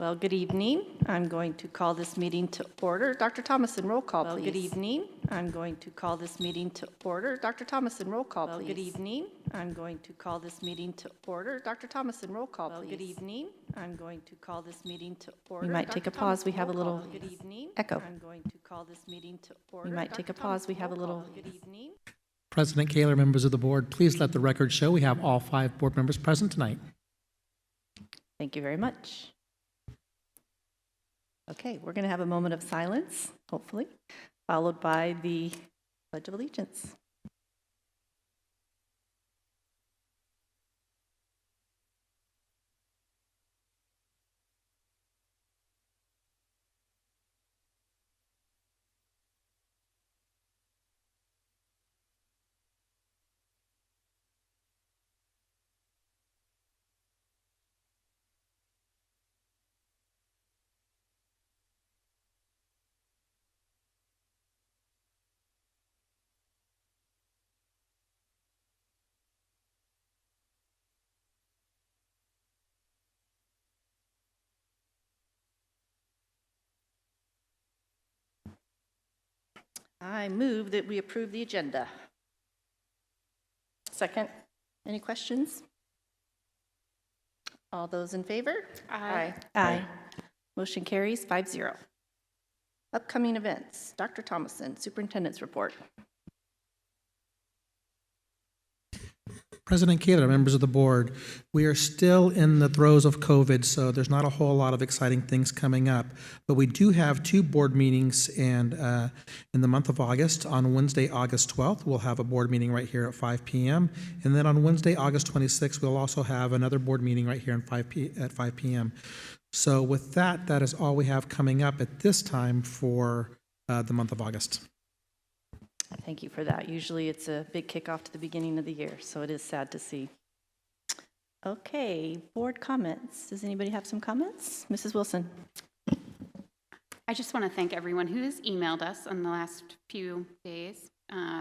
Well, good evening. I'm going to call this meeting to order. Dr. Thomason, roll call, please. Good evening. I'm going to call this meeting to order. Dr. Thomason, roll call, please. Good evening. I'm going to call this meeting to order. Dr. Thomason, roll call, please. Good evening. I'm going to call this meeting to order. We might take a pause. We have a little echo. I'm going to call this meeting to order. We might take a pause. We have a little. Good evening. President Kaler, members of the board, please let the record show we have all 5 board members present tonight. Thank you very much. Okay, we're going to have a moment of silence, hopefully, followed by the Pledge of Allegiance. I move that we approve the agenda. Second. Any questions? All those in favor? Aye. Aye. Motion carries 5-0. Upcoming events. Dr. Thomason, Superintendent's report. President Kaler, members of the board, we are still in the throes of COVID, so there's not a whole lot of exciting things coming up. But we do have 2 board meetings, and in the month of August, on Wednesday, August 12th, we'll have a board meeting right here at 5 p.m. And then on Wednesday, August 26th, we'll also have another board meeting right here at 5 p.m. So with that, that is all we have coming up at this time for the month of August. Thank you for that. Usually it's a big kickoff to the beginning of the year, so it is sad to see. Okay, board comments. Does anybody have some comments? Mrs. Wilson. I just want to thank everyone who has emailed us in the last few days,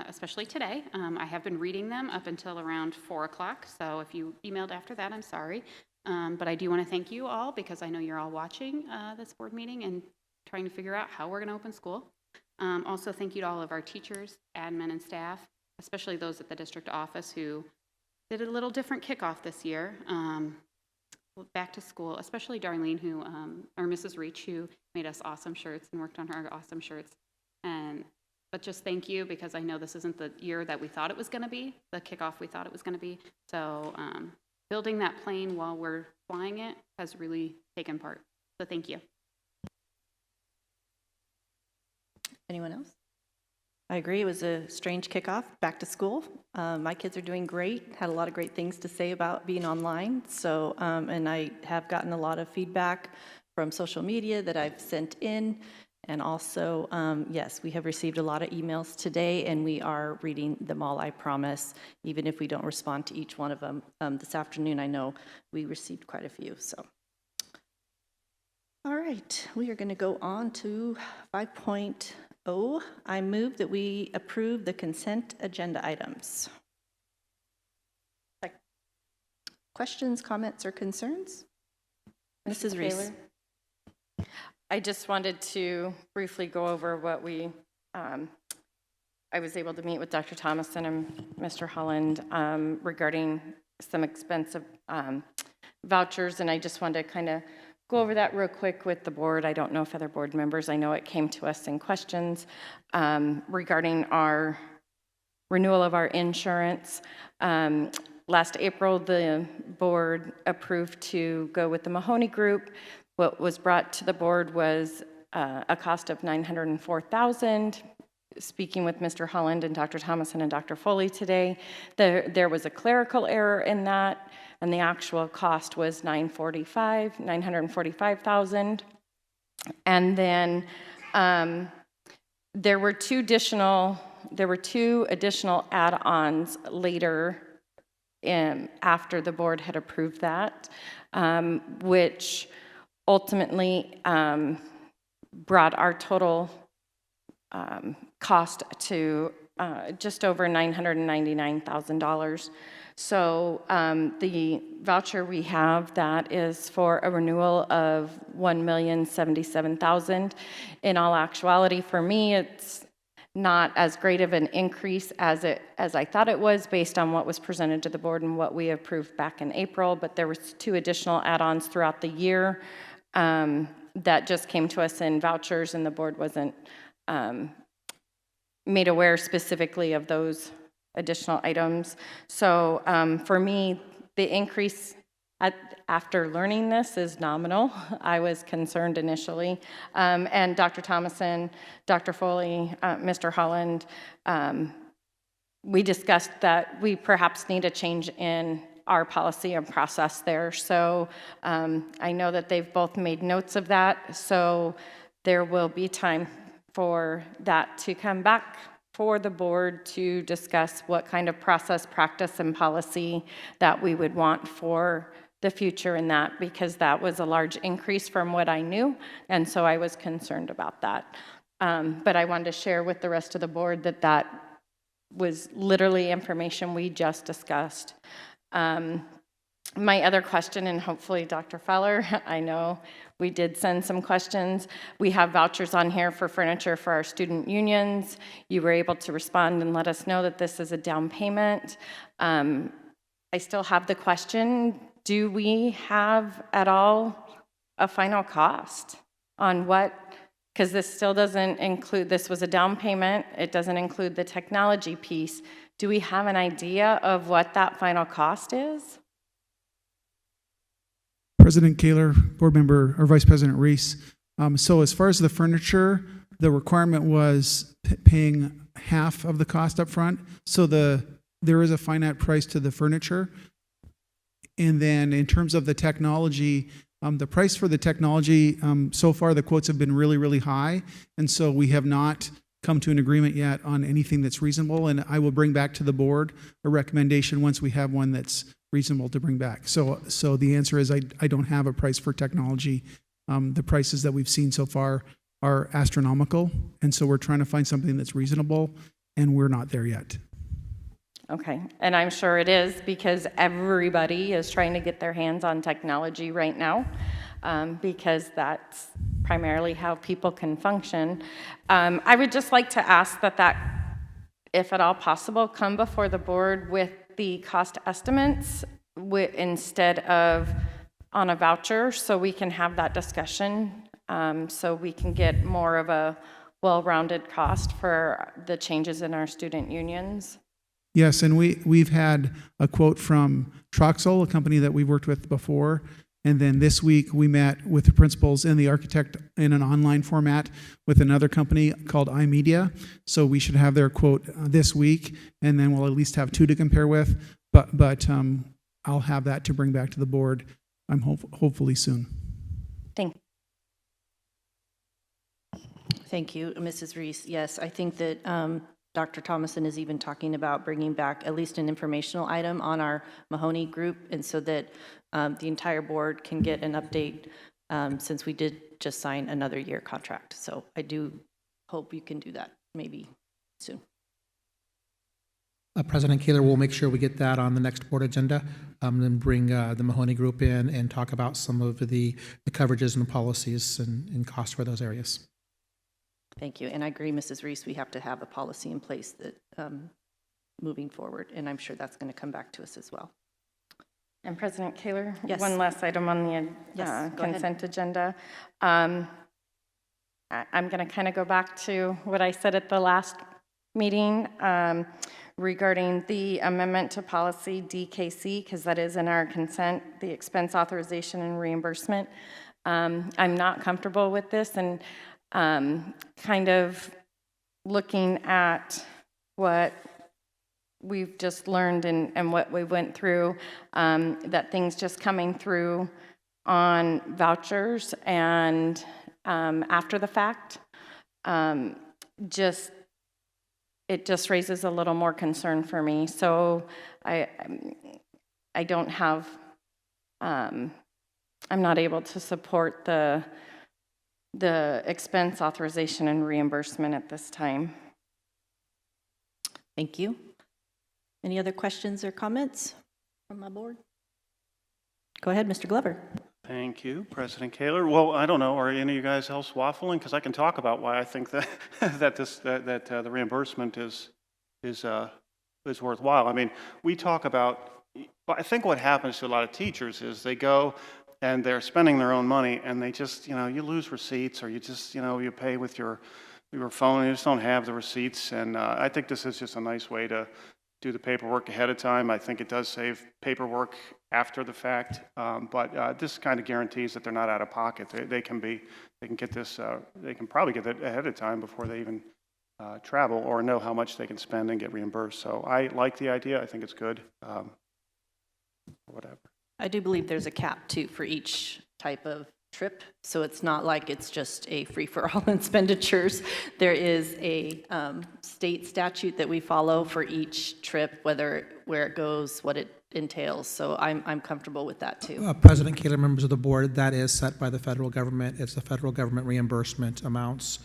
especially today. I have been reading them up until around 4 o'clock, so if you emailed after that, I'm sorry. But I do want to thank you all because I know you're all watching this board meeting and trying to figure out how we're going to open school. Also, thank you to all of our teachers, admin, and staff, especially those at the district office who did a little different kickoff this year. Back to school, especially Darlene, or Mrs. Reach, who made us awesome shirts and worked on our awesome shirts. But just thank you, because I know this isn't the year that we thought it was going to be, the kickoff we thought it was going to be. So building that plane while we're flying it has really taken part. So thank you. Anyone else? I agree. It was a strange kickoff, back to school. My kids are doing great, had a lot of great things to say about being online. So, and I have gotten a lot of feedback from social media that I've sent in. And also, yes, we have received a lot of emails today, and we are reading them all, I promise, even if we don't respond to each one of them. This afternoon, I know we received quite a few, so. All right, we are going to go on to 5.0. I move that we approve the consent agenda items. Questions, comments, or concerns? Mrs. Reese. I just wanted to briefly go over what I was able to meet with Dr. Thomason and Mr. Holland regarding some expensive vouchers, and I just wanted to kind of go over that real quick with the board. I don't know if other board members, I know it came to us in questions regarding our renewal of our insurance. Last April, the board approved to go with the Mahoney Group. What was brought to the board was a cost of $904,000. Speaking with Mr. Holland and Dr. Thomason and Dr. Foley today, there was a clerical error in that, and the actual cost was $945,000. And then there were two additional add-ons later after the board had approved that, which ultimately brought our total cost to just over $999,000. So the voucher we have, that is for a renewal of $1,077,000. In all actuality, for me, it's not as great of an increase as I thought it was based on what was presented to the board and what we approved back in April, but there was 2 additional add-ons throughout the year that just came to us in vouchers, and the board wasn't made aware specifically of those additional items. So for me, the increase after learning this is nominal. I was concerned initially. And Dr. Thomason, Dr. Foley, Mr. Holland, we discussed that we perhaps need a change in our policy and process there. So I know that they've both made notes of that. So there will be time for that to come back for the board to discuss what kind of process, practice, and policy that we would want for the future in that, because that was a large increase from what I knew, and so I was concerned about that. But I wanted to share with the rest of the board that that was literally information we just discussed. My other question, and hopefully Dr. Fowler, I know we did send some questions. We have vouchers on here for furniture for our student unions. You were able to respond and let us know that this is a down payment. I still have the question, do we have at all a final cost on what, because this still doesn't include, this was a down payment, it doesn't include the technology piece. Do we have an idea of what that final cost is? President Kaler, board member, or Vice President Reese. So as far as the furniture, the requirement was paying half of the cost up front. So there is a finite price to the furniture. And then in terms of the technology, the price for the technology, so far the quotes have been really, really high. And so we have not come to an agreement yet on anything that's reasonable. And I will bring back to the board a recommendation once we have one that's reasonable to bring back. So the answer is I don't have a price for technology. The prices that we've seen so far are astronomical. And so we're trying to find something that's reasonable, and we're not there yet. Okay, and I'm sure it is, because everybody is trying to get their hands on technology right now, because that's primarily how people can function. I would just like to ask that, if at all possible, come before the board with the cost estimates instead of on a voucher, so we can have that discussion, so we can get more of a well-rounded cost for the changes in our student unions. Yes, and we've had a quote from Troxel, a company that we've worked with before, and then this week we met with the principals and the architect in an online format with another company called iMedia. So we should have their quote this week, and then we'll at least have 2 to compare with. But I'll have that to bring back to the board. I'm hopefully soon. Thank you, Mrs. Reese. Yes, I think that Dr. Thomason is even talking about bringing back at least an informational item on our Mahoney group, and so that the entire board can get an update, since we did just sign another year contract. So I do hope you can do that maybe soon. President Kaler will make sure we get that on the next board agenda, and bring the Mahoney Group in and talk about some of the coverages and policies and costs for those areas. Thank you. And I agree, Mrs. Reese, we have to have a policy in place that moving forward, and I'm sure that's going to come back to us as well. And President Kaler, Yes. one last item on the Yes, go ahead. consent agenda. I'm going to kind of go back to what I said at the last meeting regarding the amendment to policy DKC, because that is in our consent, the expense authorization and reimbursement. I'm not comfortable with this, and kind of looking at what we've just learned and what we went through, that things just coming through on vouchers and after the fact, it just raises a little more concern for me. So I don't have, I'm not able to support the expense authorization and reimbursement at this time. Thank you. Any other questions or comments from my board? Go ahead, Mr. Glover. Thank you, President Kaler. Well, I don't know, are any of you guys else waffling? Because I can talk about why I think that the reimbursement is worthwhile. I mean, we talk about, I think what happens to a lot of teachers is they go and they're spending their own money and they just, you lose receipts, or you just, you pay with your phone and you just don't have the receipts. And I think this is just a nice way to do the paperwork ahead of time. I think it does save paperwork after the fact, but this kind of guarantees that they're not out of pocket. They can get this, they can probably get it ahead of time before they even travel, or know how much they can spend and get reimbursed. So I like the idea. I think it's good. Whatever. I do believe there's a cap too for each type of trip, so it's not like it's just a free-for-all expenditures. There is a state statute that we follow for each trip, where it goes, what it entails. So I'm comfortable with that too. President Kaler, members of the board, that is set by the federal government. It's the federal government reimbursement amounts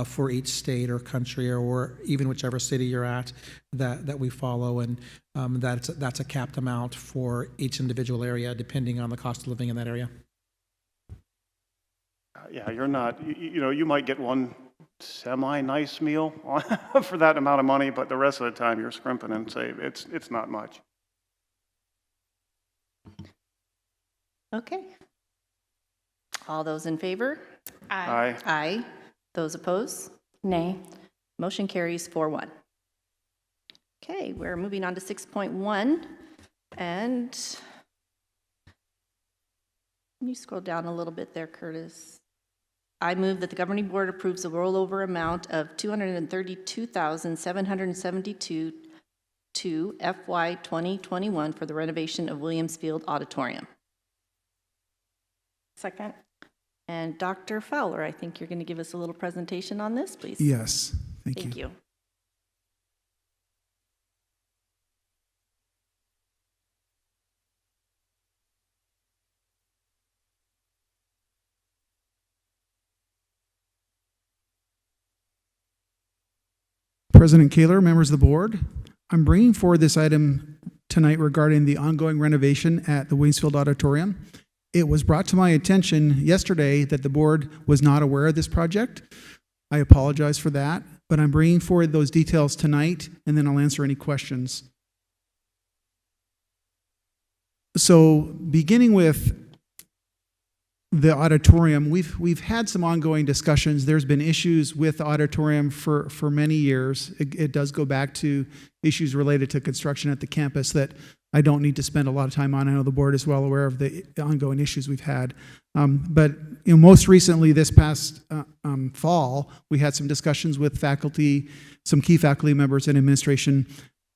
for each state or country, or even whichever city you're at, that we follow, and that's a capped amount for each individual area depending on the cost of living in that area. Yeah, you're not, you might get one semi-nice meal for that amount of money, but the rest of the time you're scrimping and save. It's not much. Okay. All those in favor? Aye. Aye. Those opposed? Nay. Motion carries 4-1. Okay, we're moving on to 6.1, and can you scroll down a little bit there, Curtis? I move that the governing board approves a rollover amount of $232,772 to FY 2021 for the renovation of Williams Field Auditorium. Second. And Dr. Fowler, I think you're going to give us a little presentation on this, please. Yes, thank you. Thank you. President Kaler, members of the board, I'm bringing forward this item tonight regarding the ongoing renovation at the Williams Auditorium. It was brought to my attention yesterday that the board was not aware of this project. I apologize for that, but I'm bringing forward those details tonight, and then I'll answer any questions. So, beginning with the auditorium, we've had some ongoing discussions. There's been issues with the auditorium for many years. It does go back to issues related to construction at the campus that I don't need to spend a lot of time on. I know the board is well aware of the ongoing issues we've had. But most recently, this past fall, we had some discussions with faculty, some key faculty members and administration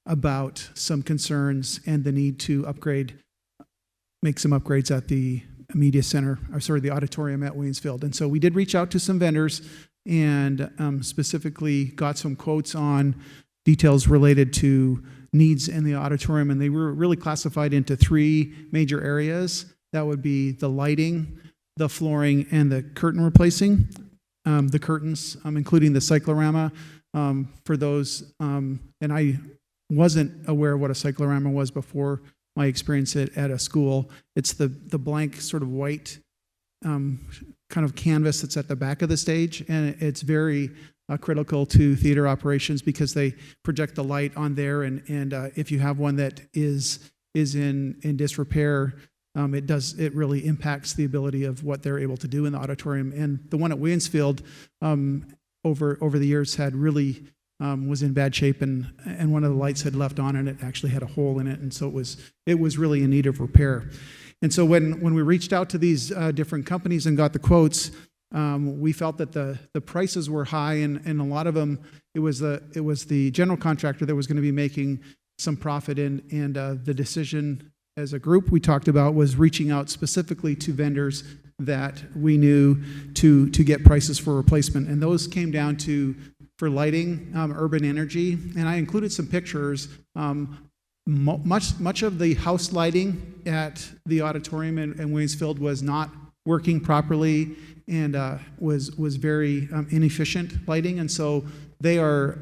about some concerns and the need to make some upgrades at the media center, the auditorium at Williams Field. And so we did reach out to some vendors and specifically got some quotes on details related to needs in the auditorium, and they were really classified into three major areas. That would be the lighting, the flooring, and the curtain replacing. The curtains, including the cyclorama, for those, and I wasn't aware of what a cyclorama was before my experience at a school. It's the blank sort of white kind of canvas that's at the back of the stage, and it's very critical to theater operations because they project the light on there, and if you have one that is in disrepair, it really impacts the ability of what they're able to do in the auditorium. And the one at Williams Field over the years had really was in bad shape, and one of the lights had left on and it actually had a hole in it, and so it was really in need of repair. And so when we reached out to these different companies and got the quotes, we felt that the prices were high, and a lot of them, it was the general contractor that was going to be making some profit, and the decision as a group we talked about was reaching out specifically to vendors that we knew to get prices for replacement, and those came down to, for lighting, Urban Energy, and I included some pictures. Much of the house lighting at the auditorium in Williams Field was not working properly and was very inefficient lighting. And so they are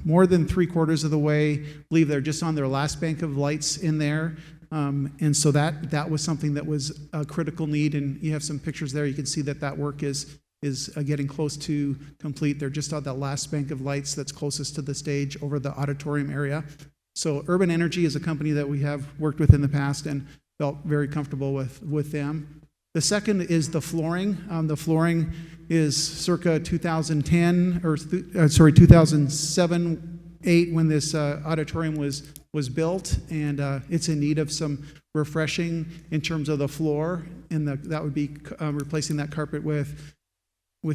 more than 3/4 of the way. I believe they're just on their last bank of lights in there. And so that was something that was a critical need. And you have some pictures there. You can see that work is getting close to complete. They're just on that last bank of lights that's closest to the stage over the auditorium area. So Urban Energy is a company that we have worked with in the past and felt very comfortable with them. The second is the flooring. The flooring is circa 2010, or 2007, 8 when this auditorium was built, and it's in need of some refreshing in terms of the floor, and that would be replacing that carpet with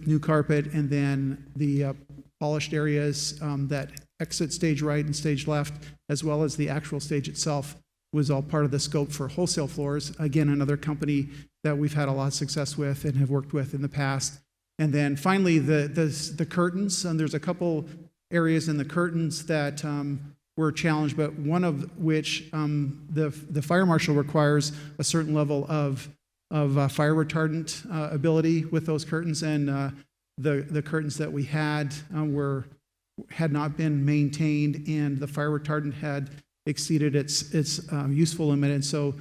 new carpet, and then the polished areas that exit stage right and stage left, as well as the actual stage itself, was all part of the scope for wholesale floors. Again, another company that we've had a lot of success with and have worked with in the past. And then finally, the curtains, and there's a couple areas in the curtains that were challenged, but one of which the fire marshal requires a certain level of fire retardant ability with those curtains, and the curtains that we had not been maintained, and the fire retardant had exceeded its useful limit, and so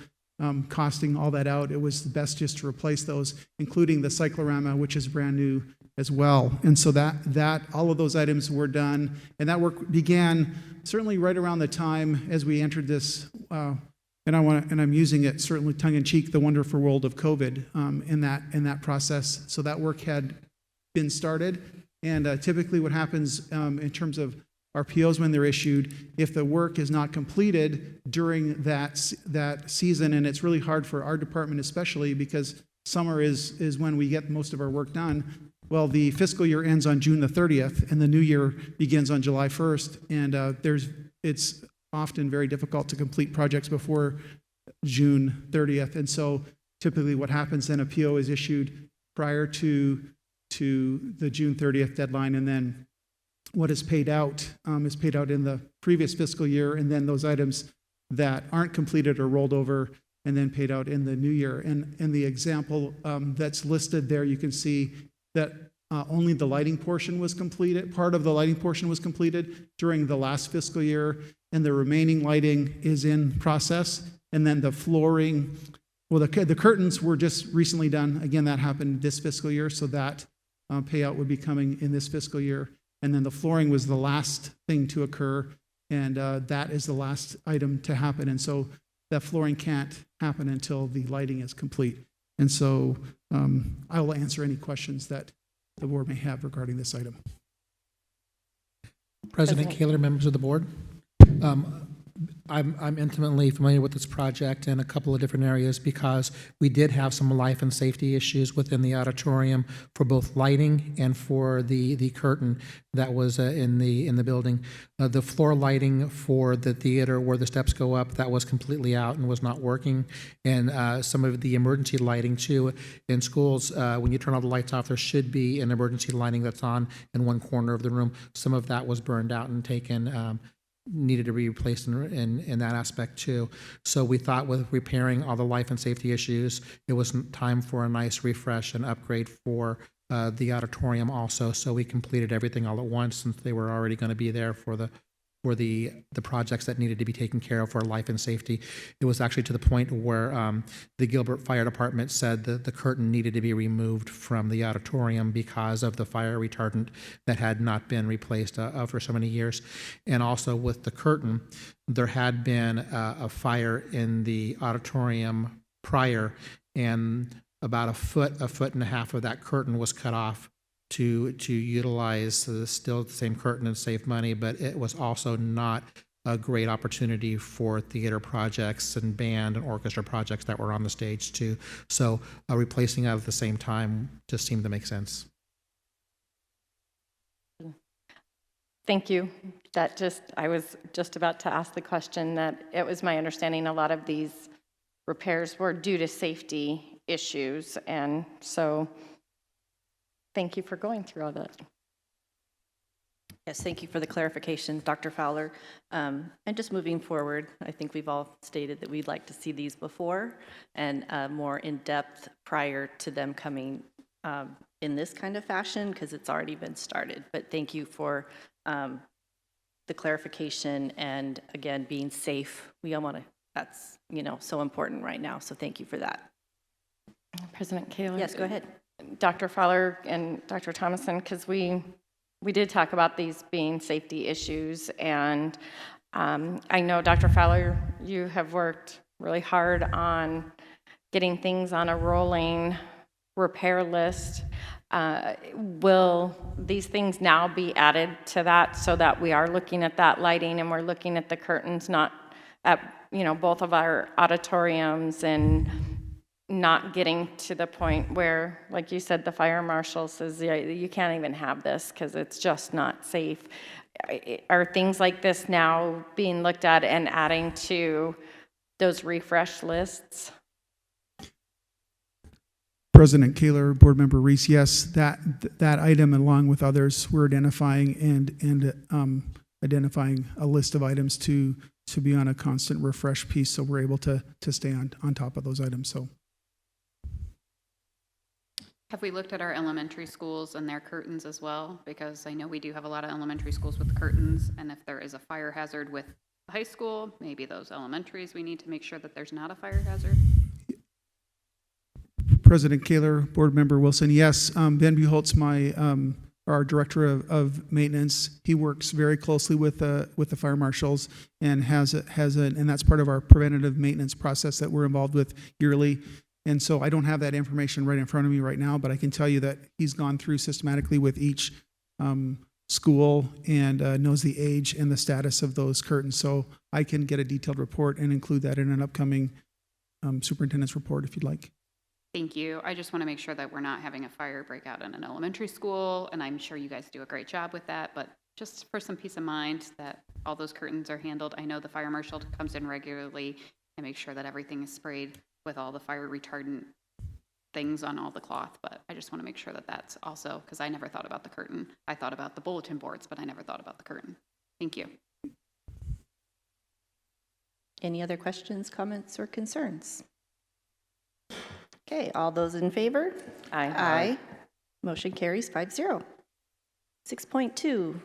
costing all that out, it was best just to replace those, including the cyclorama, which is brand new as well. And so that all of those items were done, and that work began certainly right around the time as we entered this. And I'm using it certainly tongue-in-cheek, the wonderful world of COVID in that process. So that work had been started, and typically what happens in terms of our POs when they're issued, if the work is not completed during that season, and it's really hard for our department especially because summer is when we get most of our work done. Well, the fiscal year ends on June the 30th, and the new year begins on July 1st, and it's often very difficult to complete projects before June 30th. And so typically what happens then, a PO is issued prior to the June 30th deadline, and then what is paid out in the previous fiscal year, and then those items that aren't completed are rolled over and then paid out in the new year. And in the example that's listed there, you can see that only the lighting portion was completed. Part of the lighting portion was completed during the last fiscal year, and the remaining lighting is in process. And then the flooring, well, the curtains were just recently done. Again, that happened this fiscal year, so that payout would be coming in this fiscal year. And then the flooring was the last thing to occur, and that is the last item to happen. And so that flooring can't happen until the lighting is complete. And so I will answer any questions that the board may have regarding this item. President Kaler, members of the board. I'm intimately familiar with this project in a couple of different areas because we did have some life and safety issues within the auditorium for both lighting and for the curtain that was in the building. The floor lighting for the theater where the steps go up, that was completely out and was not working. And some of the emergency lighting too in schools, when you turn all the lights off, there should be an emergency lighting that's on in one corner of the room. Some of that was burned out and taken. Needed to be replaced in that aspect too. So we thought with repairing all the life and safety issues, it was time for a nice refresh and upgrade for the auditorium also. So we completed everything all at once since they were already going to be there for the projects that needed to be taken care of for life and safety. It was actually to the point where the Gilbert Fire Department said that the curtain needed to be removed from the auditorium because of the fire retardant that had not been replaced for so many years. And also with the curtain, there had been a fire in the auditorium prior, and about a foot and a half of that curtain was cut off to utilize still the same curtain and save money, but it was also not a great opportunity for theater projects and band and orchestra projects that were on the stage too. So replacing that at the same time just seemed to make sense. Thank you. I was just about to ask the question that it was my understanding a lot of these repairs were due to safety issues, and so thank you for going through all that. Yes, thank you for the clarification, Dr. Fowler. And just moving forward, I think we've all stated that we'd like to see these before and more in-depth prior to them coming in this kind of fashion, because it's already been started. But thank you for the clarification and, again, being safe. We all want to, that's, so important right now. So thank you for that. President Kaler? Yes, go ahead. Dr. Fowler and Dr. Thomason, because we did talk about these being safety issues, and I know, Dr. Fowler, you have worked really hard on getting things on a rolling repair list. Will these things now be added to that so that we are looking at that lighting and we're looking at the curtains, not at, both of our auditoriums, and not getting to the point where, like you said, the fire marshal says, yeah, you can't even have this because it's just not safe. Are things like this now being looked at and adding to those refresh lists? President Kaler, Board Member Reese, yes, that item, along with others, we're identifying and identifying a list of items to be on a constant refresh piece, so we're able to stay on top of those items. So, Have we looked at our elementary schools and their curtains as well? Because I know we do have a lot of elementary schools with curtains, and if there is a fire hazard with high school, maybe those elementaries, we need to make sure that there's not a fire hazard. President Kaler, Board Member Wilson, yes, Ben Buholtz, our Director of Maintenance, he works very closely with the fire marshals and and that's part of our preventative maintenance process that we're involved with yearly. And so I don't have that information right in front of me right now, but I can tell you that he's gone through systematically with each school and knows the age and the status of those curtains. So I can get a detailed report and include that in an upcoming superintendent's report if you'd like. Thank you. I just want to make sure that we're not having a fire break out in an elementary school, and I'm sure you guys do a great job with that, but just for some peace of mind that all those curtains are handled. I know the fire marshal comes in regularly and makes sure that everything is sprayed with all the fire retardant things on all the cloth, but I just want to make sure that that's also, because I never thought about the curtain. I thought about the bulletin boards, but I never thought about the curtain. Thank you. Any other questions, comments, or concerns? Okay, all those in favor? Aye. Aye. Motion carries 5-0. 6.2,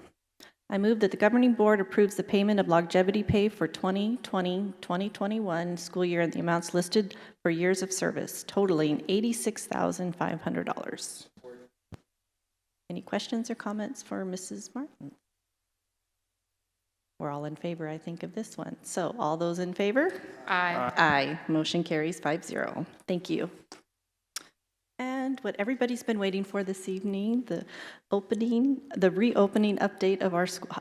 I move that the governing board approves the payment of longevity pay for 2020-2021 school year and the amounts listed for years of service, totaling $86,500. Any questions or comments for Mrs. Martin? We're all in favor, I think, of this one. So all those in favor? Aye. Aye. Motion carries 5-0. Thank you. And what everybody's been waiting for this evening, the reopening update of our school,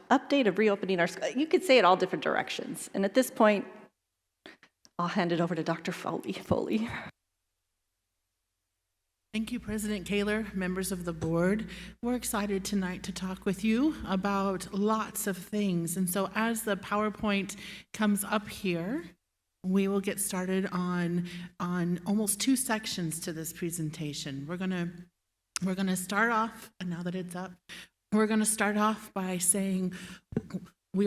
reopening our school. You could say it all different directions. And at this point, I'll hand it over to Dr. Foley. Thank you, President Kaler, members of the board. We're excited tonight to talk with you about lots of things. And so as the PowerPoint comes up here, we will get started on almost 2 sections to this presentation. We're gonna start off, and now that it's up, we're gonna start off by saying we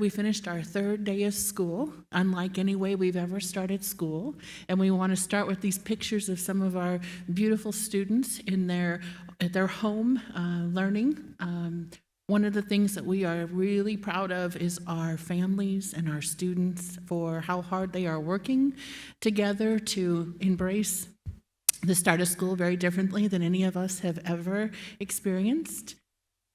finished our 3rd day of school, unlike any way we've ever started school. And we want to start with these pictures of some of our beautiful students at their home learning. One of the things that we are really proud of is our families and our students for how hard they are working together to embrace the start of school very differently than any of us have ever experienced.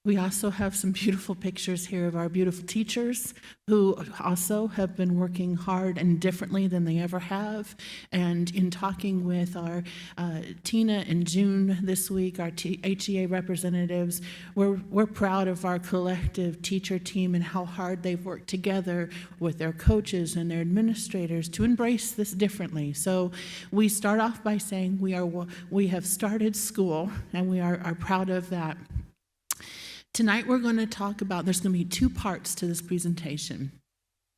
We also have some beautiful pictures here of our beautiful teachers who also have been working hard and differently than they ever have. And in talking with our Tina and June this week, our HEA representatives, we're proud of our collective teacher team and how hard they've worked together with their coaches and their administrators to embrace this differently. So we start off by saying we have started school, and we are proud of that. Tonight we're going to talk about, there's going to be 2 parts to this presentation.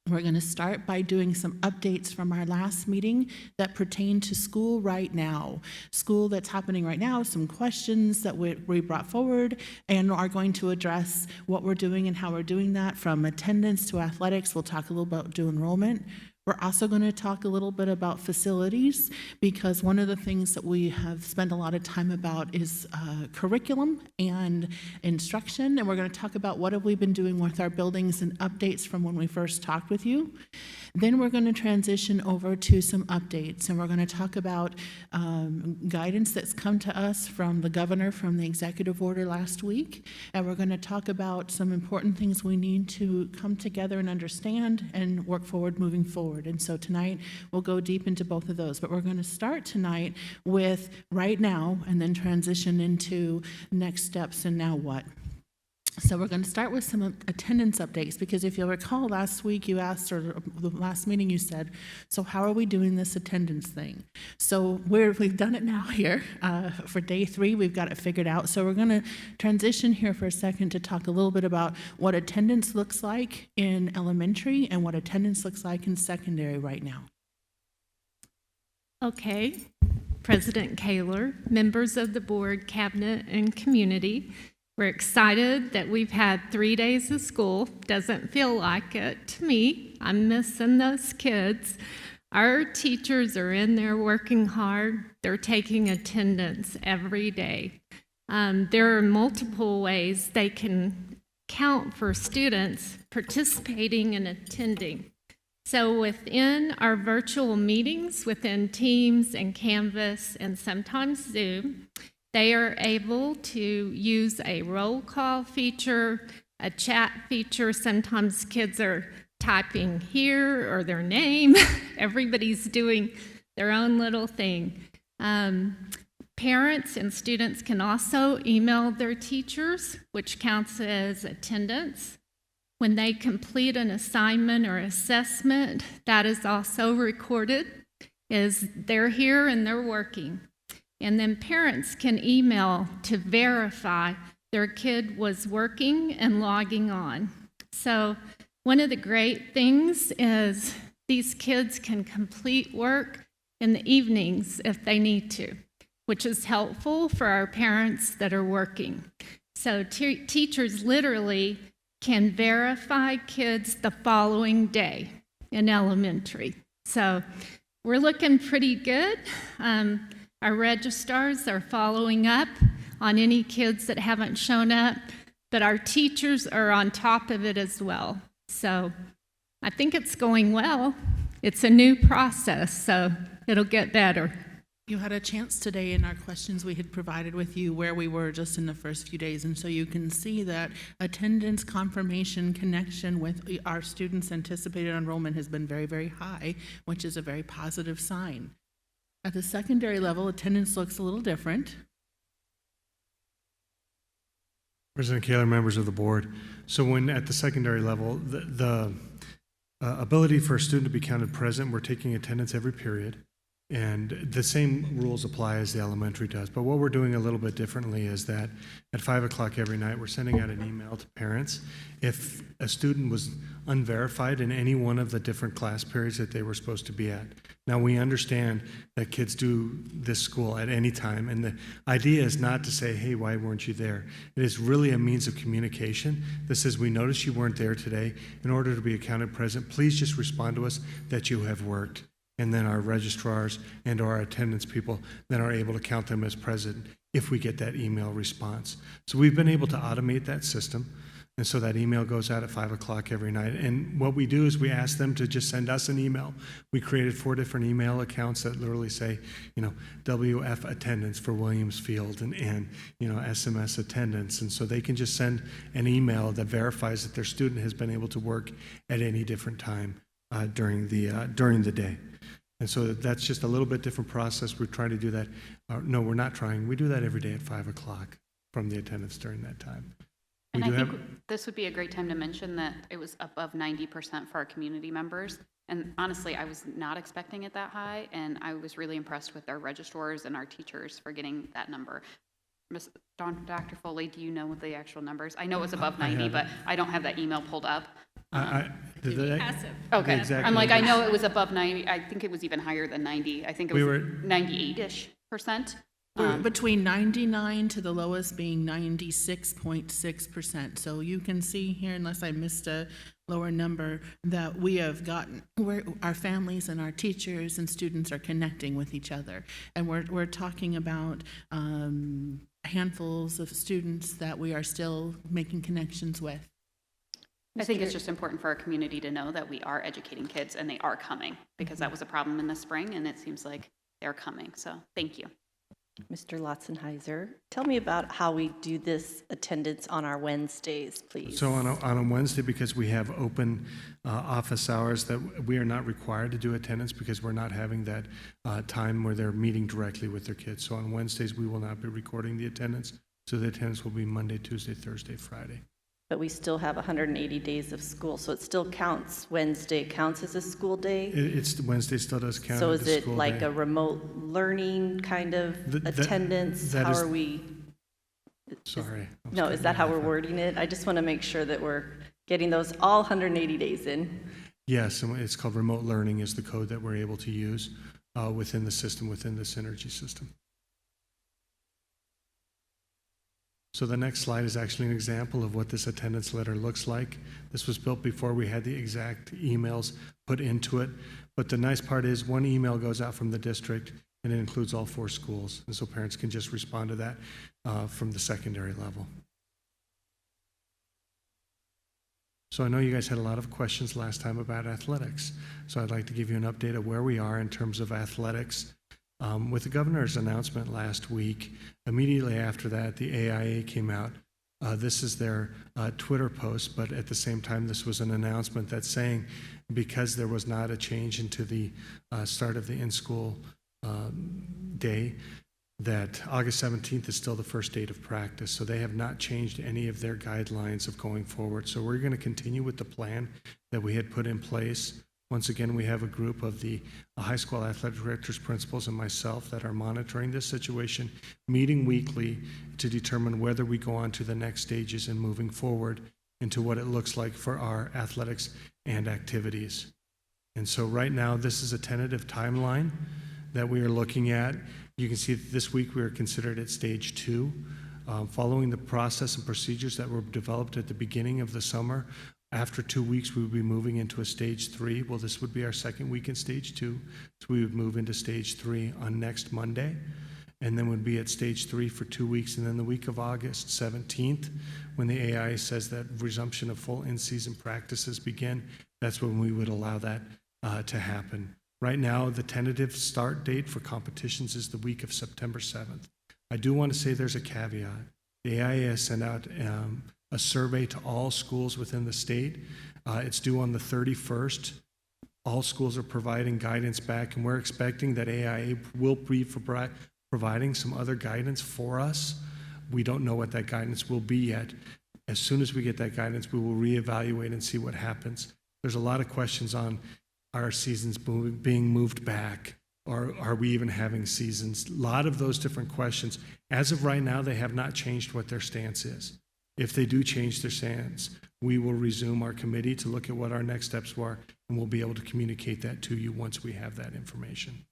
We're going to start by doing some updates from our last meeting that pertain to school right now. School that's happening right now, some questions that we brought forward, and are going to address what we're doing and how we're doing that, from attendance to athletics. We'll talk a little about enrollment. We're also going to talk a little bit about facilities, because one of the things that we have spent a lot of time about is curriculum and instruction, and we're going to talk about what have we been doing with our buildings and updates from when we first talked with you. Then we're going to transition over to some updates, and we're going to talk about guidance that's come to us from the governor from the executive order last week, and we're going to talk about some important things we need to come together and understand and work forward moving forward. And so tonight we'll go deep into both of those, but we're going to start tonight with right now and then transition into next steps and now what. So we're going to start with some attendance updates, because if you'll recall, last week you asked, or the last meeting you said, so how are we doing this attendance thing? So we've done it now here. For day 3, we've got it figured out. So we're going to transition here for a second to talk a little bit about what attendance looks like in elementary and what attendance looks like in secondary right now. Okay. President Kaler, members of the board, cabinet, and community. We're excited that we've had 3 days of school. Doesn't feel like it to me. I'm missing those kids. Our teachers are in there working hard. They're taking attendance every day. There are multiple ways they can count for students participating and attending. So within our virtual meetings, within Teams and Canvas and sometimes Zoom, they are able to use a roll call feature, a chat feature. Sometimes kids are typing here or their name. Everybody's doing their own little thing. Parents and students can also email their teachers, which counts as attendance. When they complete an assignment or assessment, that is also recorded as they're here and they're working. And then parents can email to verify their kid was working and logging on. So one of the great things is these kids can complete work in the evenings if they need to, which is helpful for our parents that are working. So teachers literally can verify kids the following day in elementary. So we're looking pretty good. Our registrars are following up on any kids that haven't shown up, but our teachers are on top of it as well. So I think it's going well. It's a new process, so it'll get better. You had a chance today in our questions we had provided with you where we were just in the first few days, and so you can see that attendance confirmation connection with our students' anticipated enrollment has been very, very high, which is a very positive sign. At the secondary level, attendance looks a little different. President Kaler, members of the board. So when at the secondary level, the ability for a student to be counted present, we're taking attendance every period. And the same rules apply as the elementary does. But what we're doing a little bit differently is that at 5 o'clock every night, we're sending out an email to parents if a student was unverified in any one of the different class periods that they were supposed to be at. Now, we understand that kids do this school at any time, and the idea is not to say, hey, why weren't you there? It is really a means of communication that says, we noticed you weren't there today. In order to be accounted present, please just respond to us that you have worked. And then our registrars and our attendance people then are able to count them as present if we get that email response. So we've been able to automate that system. And so that email goes out at 5 o'clock every night. And what we do is we ask them to just send us an email. We created 4 different email accounts that literally say, WF attendance for Williams Field and SMS attendance. And so they can just send an email that verifies that their student has been able to work at any different time during the day. And so that's just a little bit different process. We're trying to do that. No, we're not trying. We do that every day at 5 o'clock from the attendance during that time. And I think this would be a great time to mention that it was above 90% for our community members. And honestly, I was not expecting it that high, and I was really impressed with our registrars and our teachers for getting that number. Dr. Foley, do you know what the actual numbers? I know it was above 90, but I don't have that email pulled up. Passive. Okay. exact I'm like, I numbers. know it was above 90. I think it was even higher than 90. I think it We was were- 98-ish%. We're between 99 to the lowest being 96.6%. So you can see here, unless I missed a lower number, that we have gotten, our families and our teachers and students are connecting with each other. And we're talking about handfuls of students that we are still making connections with. I think it's just important for our community to know that we are educating kids and they are coming, because that was a problem in the spring and it seems like they're coming. So thank you. Mr. Lotzenheiser, tell me about how we do this attendance on our Wednesdays, please. So on a Wednesday, because we have open office hours, that we are not required to do attendance because we're not having that time where they're meeting directly with their kids. So on Wednesdays, we will not be recording the attendance. So the attendance will be Monday, Tuesday, Thursday, Friday. But we still have 180 days of school, so it still counts, Wednesday counts as a school day? It's Wednesday still does count. So as is a it school like day. a remote learning kind of attendance? that How is- are we? Sorry. I was No, is cutting that you how off we're there. wording it? I just want to make sure that we're getting those all 180 days in. Yes, and it's called remote learning is the code that we're able to use within the system, within the Synergy system. So the next slide is actually an example of what this attendance letter looks like. This was built before we had the exact emails put into it. But the nice part is one email goes out from the district and it includes all 4 schools. And so parents can just respond to that from the secondary level. So I know you guys had a lot of questions last time about athletics. So I'd like to give you an update of where we are in terms of athletics. With the governor's announcement last week, immediately after that, the AIA came out. This is their Twitter post, but at the same time, this was an announcement that's saying because there was not a change into the start of the in-school day, that August 17th is still the first date of practice. So they have not changed any of their guidelines of going forward. So we're going to continue with the plan that we had put in place. Once again, we have a group of the high school athletic directors, principals, and myself that are monitoring this situation, meeting weekly to determine whether we go on to the next stages and moving forward into what it looks like for our athletics and activities. And so right now, this is a tentative timeline that we are looking at. You can see that this week we are considered at stage 2. Following the process and procedures that were developed at the beginning of the summer, after 2 weeks, we would be moving into a stage 3. Well, this would be our second week in stage 2. So we would move into stage 3 on next Monday, and then would be at stage 3 for 2 weeks. And then the week of August 17th, when the AI says that resumption of full in-season practices begin, that's when we would allow that to happen. Right now, the tentative start date for competitions is the week of September 7th. I do want to say there's a caveat. The AIA has sent out a survey to all schools within the state. It's due on the 31st. All schools are providing guidance back, and we're expecting that AIA will be providing some other guidance for us. We don't know what that guidance will be yet. As soon as we get that guidance, we will reevaluate and see what happens. There's a lot of questions on our seasons being moved back, or are we even having seasons? A lot of those different questions. As of right now, they have not changed what their stance is. If they do change their stance, we will resume our committee to look at what our next steps were, and we'll be able to communicate that to you once we have that information.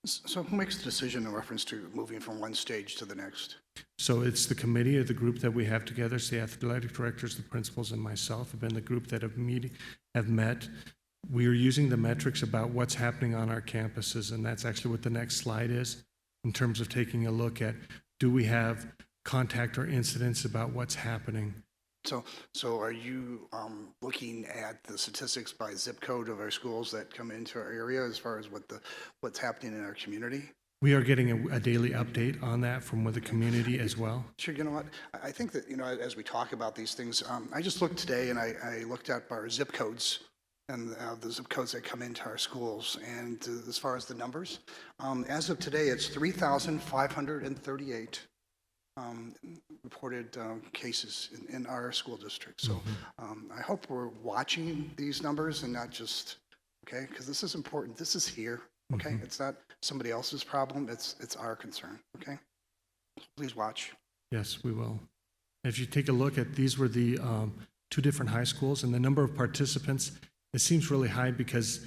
So who makes the decision in reference to moving from one stage to the next? So it's the committee or the group that we have together. It's the athletic directors, the principals, and myself have been the group that have met. We are using the metrics about what's happening on our campuses, and that's actually what the next slide is in terms of taking a look at, do we have contact or incidents about what's happening? So are you looking at the statistics by zip code of our schools that come into our area as far as what's happening in our community? We are getting a daily update on that from the community as well. Sure, you know what? I think that, as we talk about these things, I just looked today and I looked at our zip codes and the zip codes that come into our schools. And as far as the numbers, as of today, it's 3,538 reported cases in our school district. So I hope we're watching these numbers and not just, okay, because this is important. This is here, okay? It's not somebody else's problem. It's our concern, okay? Please watch. Yes, we will. If you take a look at, these were the 2 different high schools, and the number of participants It seems really high because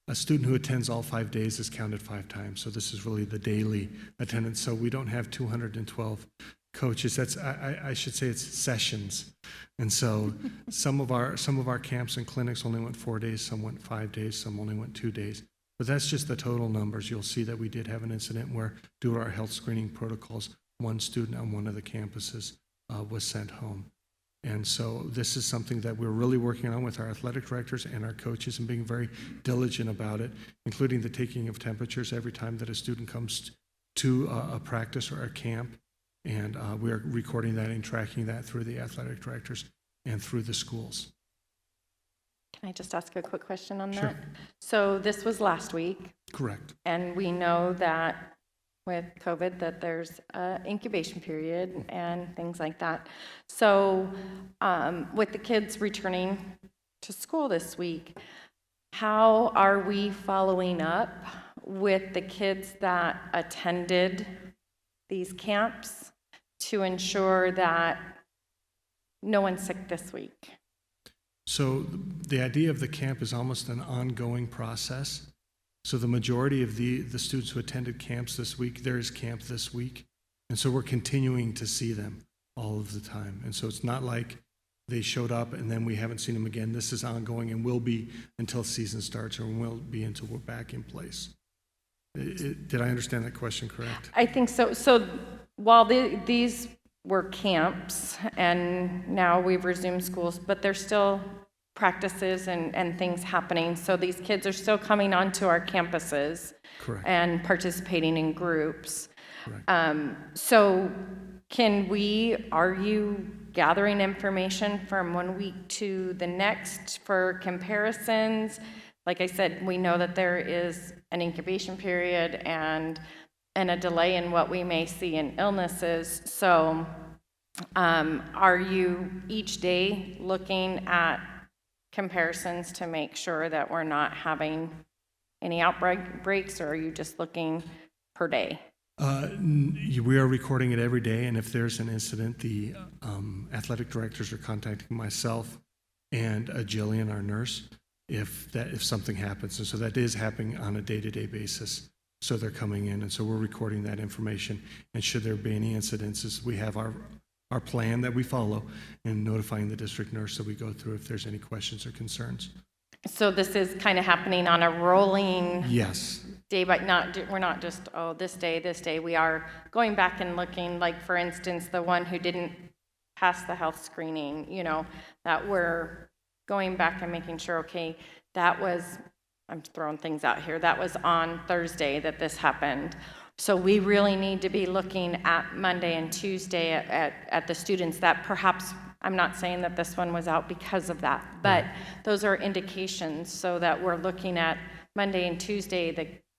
a student who attends all 5 days is counted 5 times. So this is really the daily attendance. So we don't have 212 coaches. That's, I should say it's sessions. And so some of our camps and clinics only went 4 days, some went 5 days, some only went 2 days. But that's just the total numbers. You'll see that we did have an incident where, due to our health screening protocols, one student on one of the campuses was sent home. And so this is something that we're really working on with our athletic directors and our coaches and being very diligent about it, including the taking of temperatures every time that a student comes to a practice or a camp. And we are recording that and tracking that through the athletic directors and through the schools. Can I just ask a quick question on Sure. that? So this was last week, Correct. and we know that with COVID that there's an incubation period and things like that. So with the kids returning to school this week, how are we following up with the kids that attended these camps to ensure that no one's sick this week? So the idea of the camp is almost an ongoing process. So the majority of the students who attended camps this week, there is camp this week. And so we're continuing to see them all of the time. And so it's not like they showed up and then we haven't seen them again. This is ongoing and will be until season starts, or will be until we're back in place. Did I understand that question correct? I think so. So while these were camps and now we've resumed schools, but there's still practices and things happening. So these kids are still coming onto our campuses. Correct. And participating in groups. Correct. So are you gathering information from 1 week to the next for comparisons? Like I said, we know that there is an incubation period and a delay in what we may see in illnesses. So are you each day looking at comparisons to make sure that we're not having any outbreaks, or are you just looking per day? We are recording it every day, and if there's an incident, the athletic directors are contacting myself and Jillian, our nurse, if something happens. And so that is happening on a day-to-day basis. So they're coming in, and so we're recording that information. And should there be any incidences, we have our plan that we follow and notifying the district nurse that we go through if there's any questions or concerns. So this is kind of happening on a rolling Yes. day, but we're not just, this day. We are going back and looking, like, for instance, the one who didn't pass the health screening, that we're going back and making sure, okay, I'm throwing things out here, that was on Thursday that this happened. So we really need to be looking at Monday and Tuesday at the students that perhaps, I'm not saying that this one was out because of that, but those are indications, so that we're looking at Monday and Tuesday,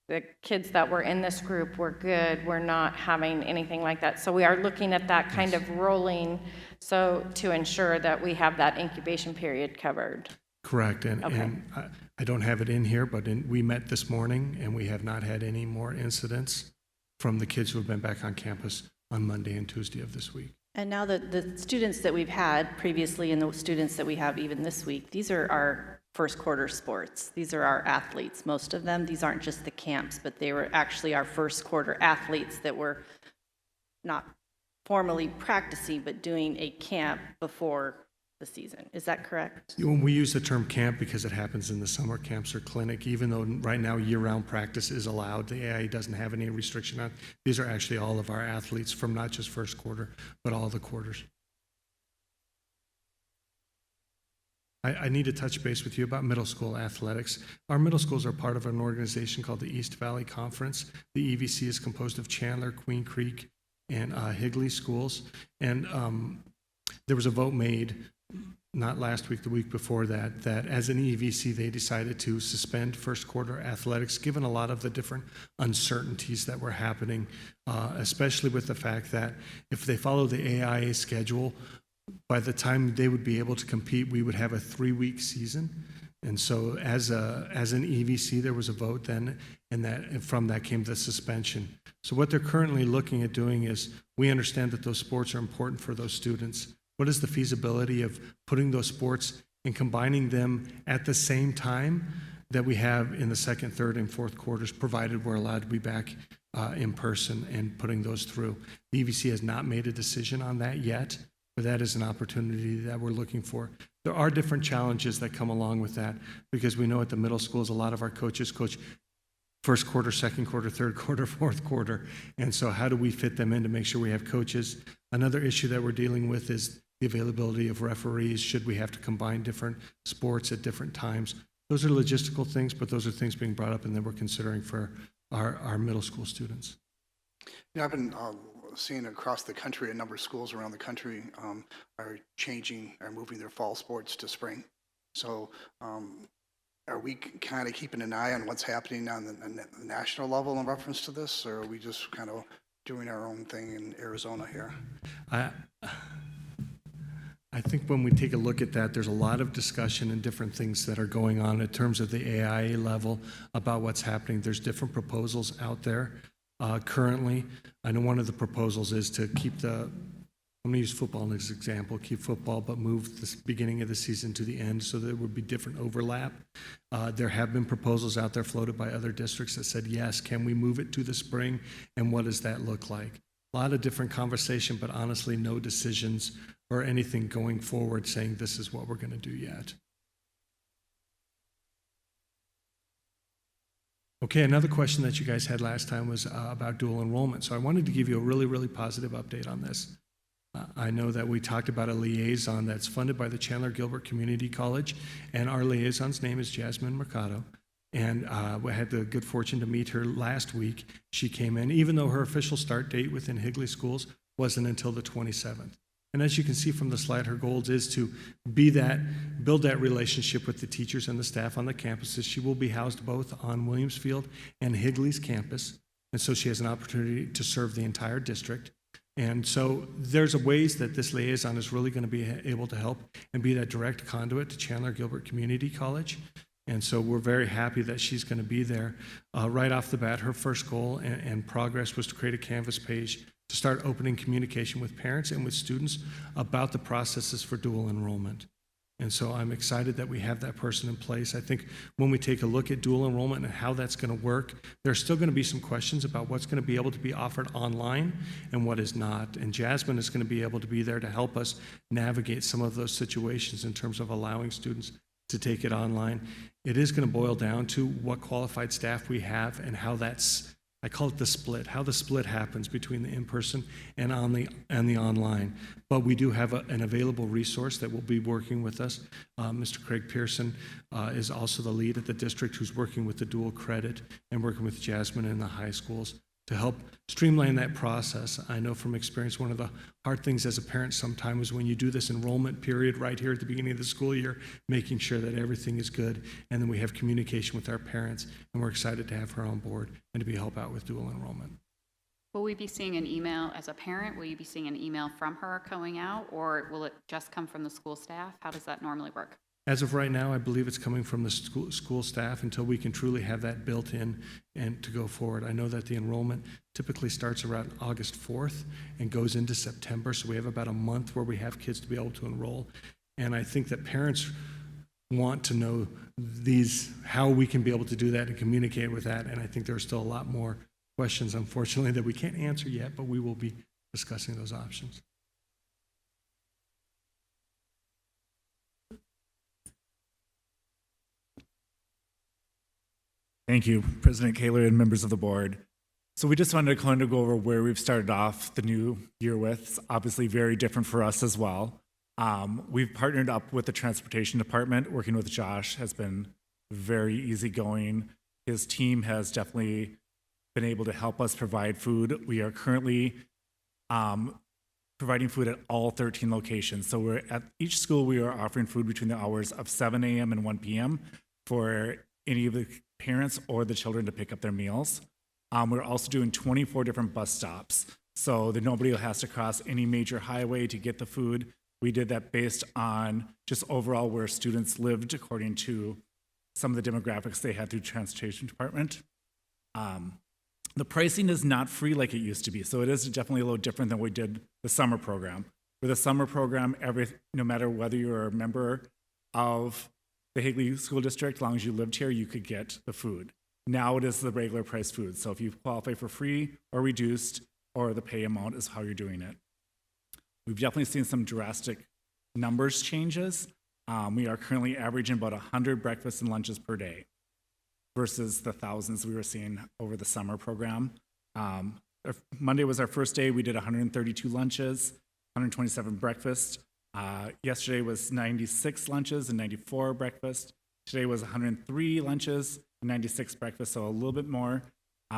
the kids that were in this group were good, we're not having anything like that. So we are looking at that kind of rolling, so to ensure that we have that incubation period covered. Correct. Okay. And I don't have it in here, but we met this morning, and we have not had any more incidents from the kids who have been back on campus on Monday and Tuesday of this week. And now the students that we've had previously and the students that we have even this week, these are our first quarter sports. These are our athletes, most of them. These aren't just the camps, but they were actually our first quarter athletes that were not formally practicing, but doing a camp before the season. Is that correct? When we use the term camp, because it happens in the summer camps or clinic, even though right now year-round practice is allowed, the AIA doesn't have any restriction on. These are actually all of our athletes from not just first quarter, but all the quarters. I need to touch base with you about middle school athletics. Our middle schools are part of an organization called the East Valley Conference. The EVC is composed of Chandler, Queen Creek, and Higley schools. And there was a vote made, not last week, the week before that as an EVC, they decided to suspend first quarter athletics, given a lot of the different uncertainties that were happening, especially with the fact that if they follow the AIA schedule, by the time they would be able to compete, we would have a 3-week season. And so as an EVC, there was a vote then, and from that came the suspension. So what they're currently looking at doing is, we understand that those sports are important for those students. What is the feasibility of putting those sports and combining them at the same time that we have in the second, third, and fourth quarters, provided we're allowed to be back in person and putting those through. The EVC has not made a decision on that yet, but that is an opportunity that we're looking for. There are different challenges that come along with that, because we know at the middle schools, a lot of our coaches coach first quarter, second quarter, third quarter, fourth quarter. And so how do we fit them in to make sure we have coaches? Another issue that we're dealing with is the availability of referees. Should we have to combine different sports at different times? Those are logistical things, but those are things being brought up and that we're considering for our middle school students. You know, I've been seeing across the country, a number of schools around the country are moving their fall sports to spring. So are we kind of keeping an eye on what's happening on the national level in reference to this, or are we just kind of doing our own thing in Arizona here? I think when we take a look at that, there's a lot of discussion and different things that are going on in terms of the AIA level about what's happening. There's different proposals out there currently. I know one of the proposals is to keep I'm going to use football as an example, keep football, but move the beginning of the season to the end so there would be different overlap. There have been proposals out there floated by other districts that said, yes, can we move it to the spring, and what does that look like? A lot of different conversation, but honestly, no decisions or anything going forward saying this is what we're going to do yet. Okay, another question that you guys had last time was about dual enrollment. So I wanted to give you a really, really positive update on this. I know that we talked about a liaison that's funded by the Chandler Gilbert Community College, and our liaison's name is Jasmine Mercado. And we had the good fortune to meet her last week. She came in, even though her official start date within Higley Schools wasn't until the 27th. And as you can see from the slide, her goal is to build that relationship with the teachers and the staff on the campuses. She will be housed both on Williamsfield and Higley's campus. And so she has an opportunity to serve the entire district. And so there's ways that this liaison is really going to be able to help and be that direct conduit to Chandler Gilbert Community College. And so we're very happy that she's going to be there. Right off the bat, her first goal and progress was to create a Canvas page to start opening communication with parents and with students about the processes for dual enrollment. And so I'm excited that we have that person in place. I think when we take a look at dual enrollment and how that's going to work, there's still going to be some questions about what's going to be able to be offered online and what is not. And Jasmine is going to be able to be there to help us navigate some of those situations in terms of allowing students to take it online. It is going to boil down to what qualified staff we have and how I call it the split, how the split happens between the in-person and the online. But we do have an available resource that will be working with us. Mr. Craig Pearson is also the lead at the district who's working with the dual credit and working with Jasmine in the high schools to help streamline that process. I know from experience, one of the hard things as a parent sometimes is when you do this enrollment period right here at the beginning of the school year, making sure that everything is good, and then we have communication with our parents, and we're excited to have her on board and to be help out with dual enrollment. Will we be seeing an email as a parent? Will you be seeing an email from her going out, or will it just come from the school staff? How does that normally work? As of right now, I believe it's coming from the school staff until we can truly have that built in and to go forward. I know that the enrollment typically starts around August 4th and goes into September, so we have about a month where we have kids to be able to enroll. And I think that parents want to know how we can be able to do that and communicate with that. And I think there's still a lot more questions, unfortunately, that we can't answer yet, but we will be discussing those options. Thank you, President Kaler and members of the board. So we just wanted to kind of go over where we've started off the new year with. It's obviously very different for us as well. We've partnered up with the Transportation Department. Working with Josh has been very easygoing. His team has definitely been able to help us provide food. We are currently providing food at all 13 locations. So we're at each school, we are offering food between the hours of 7 a.m. and 1 p.m. for any of the parents or the children to pick up their meals. We're also doing 24 different bus stops, so that nobody has to cross any major highway to get the food. We did that based on just overall where students lived according to some of the demographics they had through Transportation Department. The pricing is not free like it used to be, so it is definitely a little different than we did the summer program. For the summer program, no matter whether you're a member of the Higley School District, as long as you lived here, you could get the food. Now it is the regular price food. So if you qualify for free or reduced, or the pay amount is how you're doing it. We've definitely seen some drastic numbers changes. We are currently averaging about 100 breakfasts and lunches per day versus the thousands we were seeing over the summer program. Monday was our first day. We did 132 lunches, 127 breakfasts. Yesterday was 96 lunches and 94 breakfasts. Today was 103 lunches and 96 breakfasts, so a little bit more.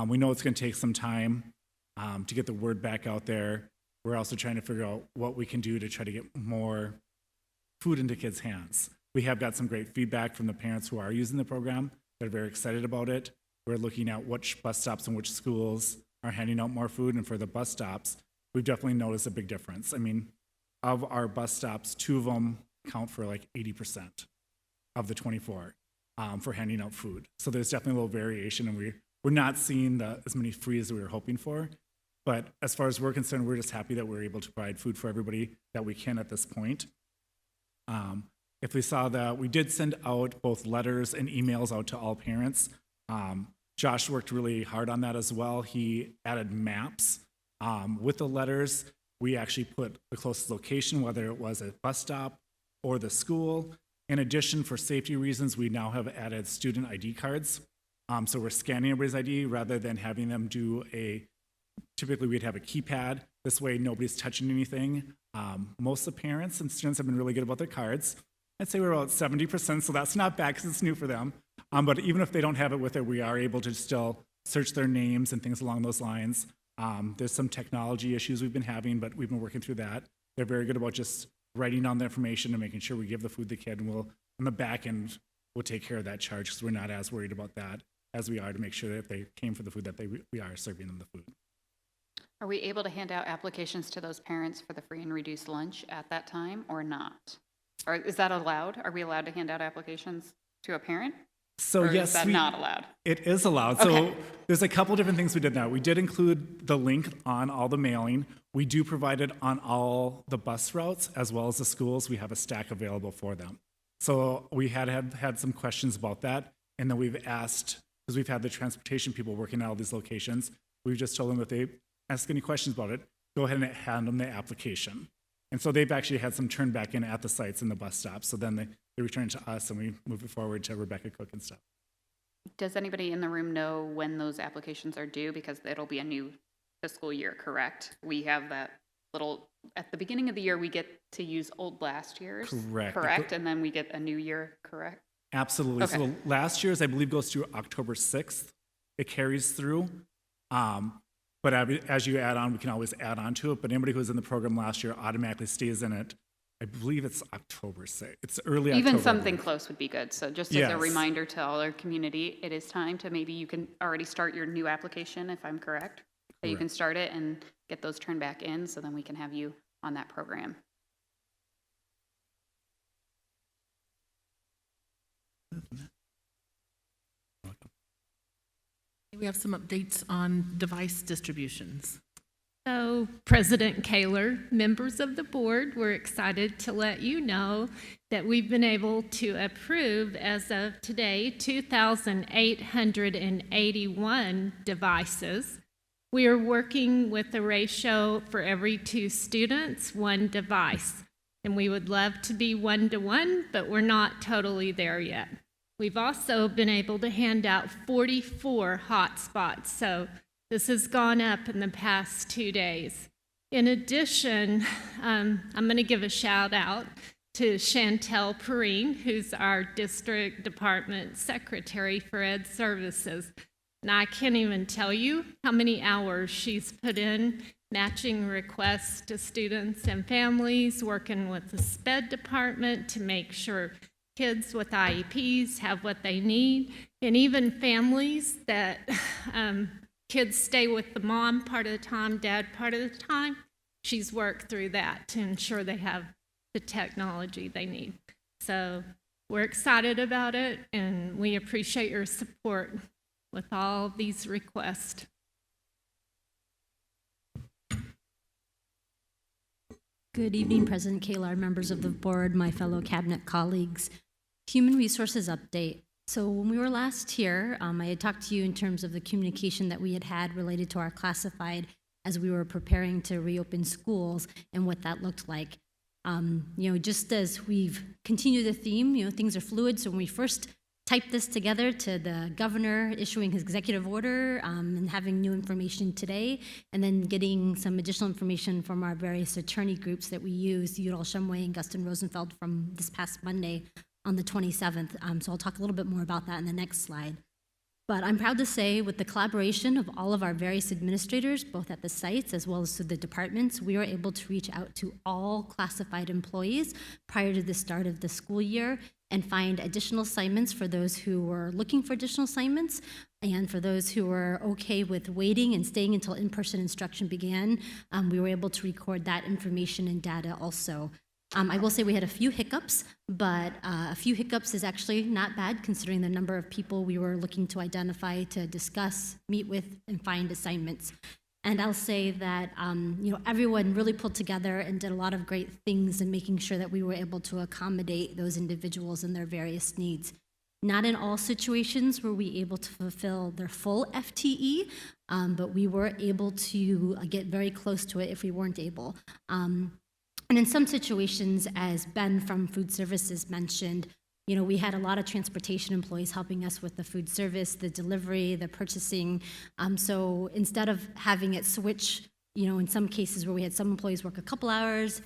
We know it's going to take some time to get the word back out there. We're also trying to figure out what we can do to try to get more food into kids' hands. We have got some great feedback from the parents who are using the program. They're very excited about it. We're looking at which bus stops and which schools are handing out more food, and for the bus stops, we've definitely noticed a big difference. I mean, of our bus stops, 2 of them count for like 80% of the 24 for handing out food. So there's definitely a little variation, and we're not seeing as many free as we were hoping for. But as far as we're concerned, we're just happy that we're able to provide food for everybody that we can at this point. If we saw that, we did send out both letters and emails out to all parents. Josh worked really hard on that as well. He added maps with the letters. We actually put the closest location, whether it was a bus stop or the school. In addition, for safety reasons, we now have added student ID cards. So we're scanning everybody's ID rather than having them do typically we'd have a keypad. This way nobody's touching anything. Most of the parents and students have been really good about their cards. I'd say we're about 70%, so that's not bad because it's new for them. But even if they don't have it with it, we are able to still search their names and things along those lines. There's some technology issues we've been having, but we've been working through that. They're very good about just writing down the information and making sure we give the food to the kid, and we'll, on the back end, we'll take care of that charge because we're not as worried about that as we are to make sure that if they came for the food, that we are serving them the food. Are we able to hand out applications to those parents for the free and reduced lunch at that time or not? Or is that allowed? Are we allowed to hand out applications to a parent? So or yes, is that not allowed? It is allowed. Okay. So there's a couple different things we did now. We did include the link on all the mailing. We do provide it on all the bus routes as well as the schools. We have a stack available for them. So we had some questions about that, and then we've asked, because we've had the transportation people working at all these locations, we've just told them if they ask any questions about it, go ahead and hand them the application. And so they've actually had some turn back in at the sites in the bus stops. So then they return it to us, and we move it forward to Rebecca Cook and stuff. Does anybody in the room know when those applications are due? Because it'll be a new fiscal year, correct? We have that little, at the beginning of the year, we get to use old last year's. Correct. And then we get a new year, correct? Absolutely. Okay. So last year's, I believe, goes through October 6th. It carries through. But as you add on, we can always add on to it. But anybody who was in the program last year automatically stays in it. I believe it's October 6th. It's early October. Even something close would be good. So just as Yes. a reminder to all our community, it is time to maybe you can already start your new application, if I'm correct. That you can start it and get those turned back in, so then we can have you on that program. We have some updates on device distributions. So, President Kaler, members of the board, we're excited to let you know that we've been able to approve, as of today, 2,881 devices. We are working with a ratio for every 2 students, 1 device. And we would love to be 1-to-1, but we're not totally there yet. We've also been able to hand out 44 hotspots, so this has gone up in the past 2 days. In addition, I'm going to give a shout out to Chantel Perrine, who's our district department secretary for Ed Services. And I can't even tell you how many hours she's put in matching requests to students and families, working with the SPED department to make sure kids with IEPs have what they need, and even families that kids stay with the mom part of the time, dad part of the time. She's worked through that to ensure they have the technology they need. So we're excited about it, and we appreciate your support with all these requests. Good evening, President Kaler, members of the board, my fellow cabinet colleagues. Human resources update. So when we were last here, I had talked to you in terms of the communication that we had related to our classified as we were preparing to reopen schools and what that looked like. Just as we've continued the theme, things are fluid. So when we first typed this together to the governor issuing his executive order and having new information today, and then getting some additional information from our various attorney groups that we use, Udall Shumway and Gustin Rosenfeld from this past Monday on the 27th. So I'll talk a little bit more about that in the next slide. But I'm proud to say with the collaboration of all of our various administrators, both at the sites as well as to the departments, we were able to reach out to all classified employees prior to the start of the school year and find additional assignments for those who were looking for additional assignments and for those who were okay with waiting and staying until in-person instruction began. We were able to record that information and data also. I will say we had a few hiccups, but a few hiccups is actually not bad considering the number of people we were looking to identify, to discuss, meet with, and find assignments. And I'll say that everyone really pulled together and did a lot of great things in making sure that we were able to accommodate those individuals and their various needs. Not in all situations were we able to fulfill their full FTE, but we were able to get very close to it if we weren't able. And in some situations, as Ben from Food Services mentioned, we had a lot of transportation employees helping us with the food service, the delivery, the purchasing. So instead of having it switch, in some cases where we had some employees work a couple hours,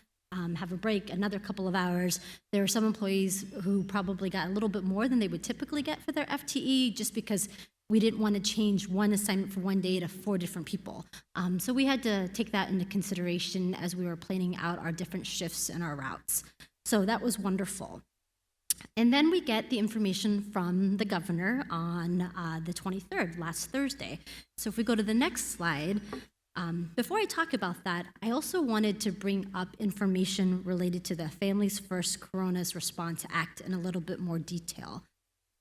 have a break, another couple of hours, there were some employees who probably got a little bit more than they would typically get for their FTE just because we didn't want to change one assignment for one day to 4 different people. So we had to take that into consideration as we were planning out our different shifts and our routes. So that was wonderful. And then we get the information from the governor on the 23rd, last Thursday. So if we go to the next slide, before I talk about that, I also wanted to bring up information related to the Families First Corona's Response Act in a little bit more detail.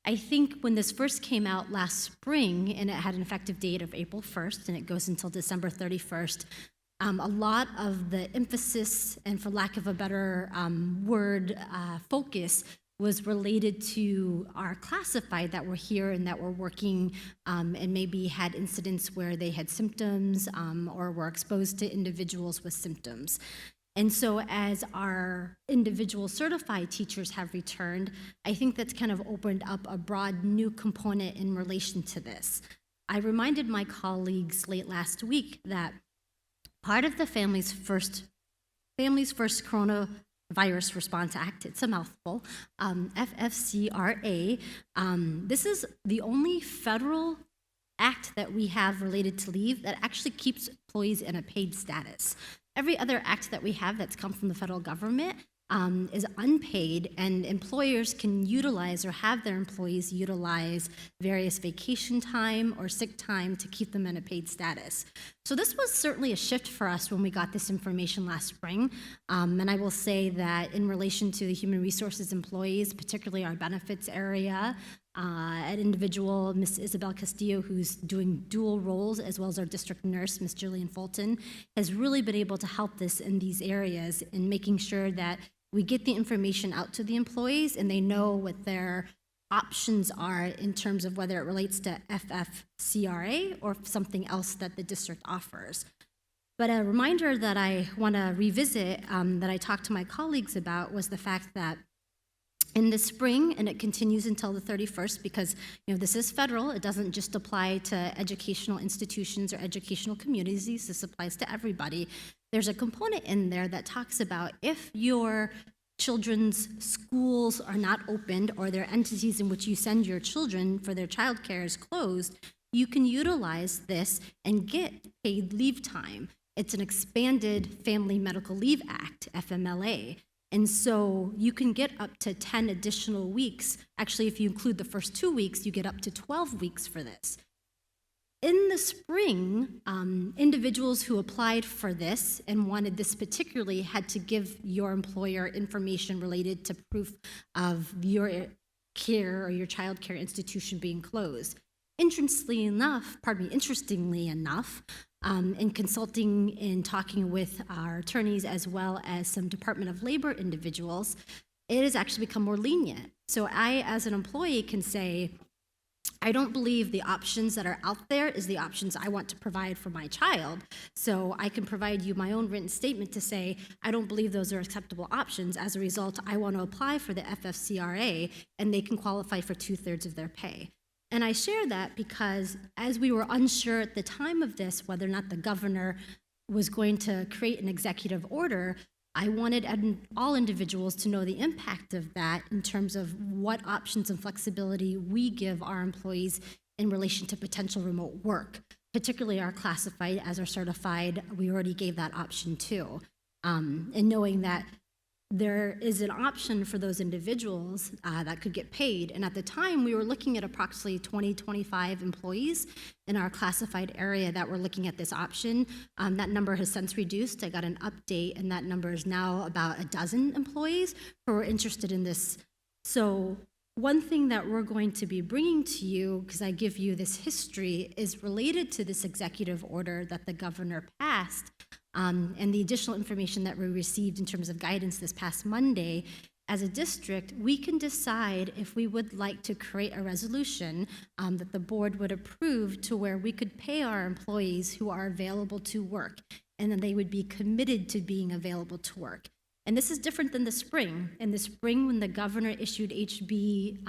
I think when this first came out last spring, and it had an effective date of April 1st, and it goes until December 31st, a lot of the emphasis, and for lack of a better word, focus, was related to our classified that were here and that were working and maybe had incidents where they had symptoms or were exposed to individuals with symptoms. And so as our individual certified teachers have returned, I think that's kind of opened up a broad new component in relation to this. I reminded my colleagues late last week that part of the Families First Coronavirus Response Act, it's a mouthful, FFCRA, this is the only federal act that we have related to leave that actually keeps employees in a paid status. Every other act that we have that's come from the federal government is unpaid, and employers can utilize or have their employees utilize various vacation time or sick time to keep them in a paid status. So this was certainly a shift for us when we got this information last spring. And I will say that in relation to the human resources employees, particularly our benefits area, an individual, Ms. Isabel Castillo, who's doing dual roles, as well as our district nurse, Ms. Jillian Fulton, has really been able to help us in these areas in making sure that we get the information out to the employees and they know what their options are in terms of whether it relates to FFCRA or something else that the district offers. But a reminder that I want to revisit that I talked to my colleagues about was the fact that in the spring, and it continues until the 31st, because this is federal, it doesn't just apply to educational institutions or educational communities, this applies to everybody. There's a component in there that talks about if your children's schools are not opened or their entities in which you send your children for their childcare is closed, you can utilize this and get paid leave time. It's an expanded Family Medical Leave Act, FMLA. And so you can get up to 10 additional weeks. Actually, if you include the first 2 weeks, you get up to 12 weeks for this. In the spring, individuals who applied for this and wanted this particularly had to give your employer information related to proof of your care or your child care institution being closed. Interestingly enough, in consulting and talking with our attorneys as well as some Department of Labor individuals, it has actually become more lenient. So I, as an employee, can say, I don't believe the options that are out there is the options I want to provide for my child. So I can provide you my own written statement to say, I don't believe those are acceptable options. As a result, I want to apply for the FFCRA, and they can qualify for 2/3 of their pay. And I share that because as we were unsure at the time of this, whether or not the governor was going to create an executive order, I wanted all individuals to know the impact of that in terms of what options and flexibility we give our employees in relation to potential remote work, particularly our classified as our certified. We already gave that option too. And knowing that there is an option for those individuals that could get paid. And at the time, we were looking at approximately 25 employees in our classified area that were looking at this option. That number has since reduced. I got an update, and that number is now about 12 employees who are interested in this. So one thing that we're going to be bringing to you, because I give you this history, is related to this executive order that the governor passed. And the additional information that we received in terms of guidance this past Monday. As a district, we can decide if we would like to create a resolution that the board would approve to where we could pay our employees who are available to work, and then they would be committed to being available to work. And this is different than the spring. In the spring, when the governor issued HB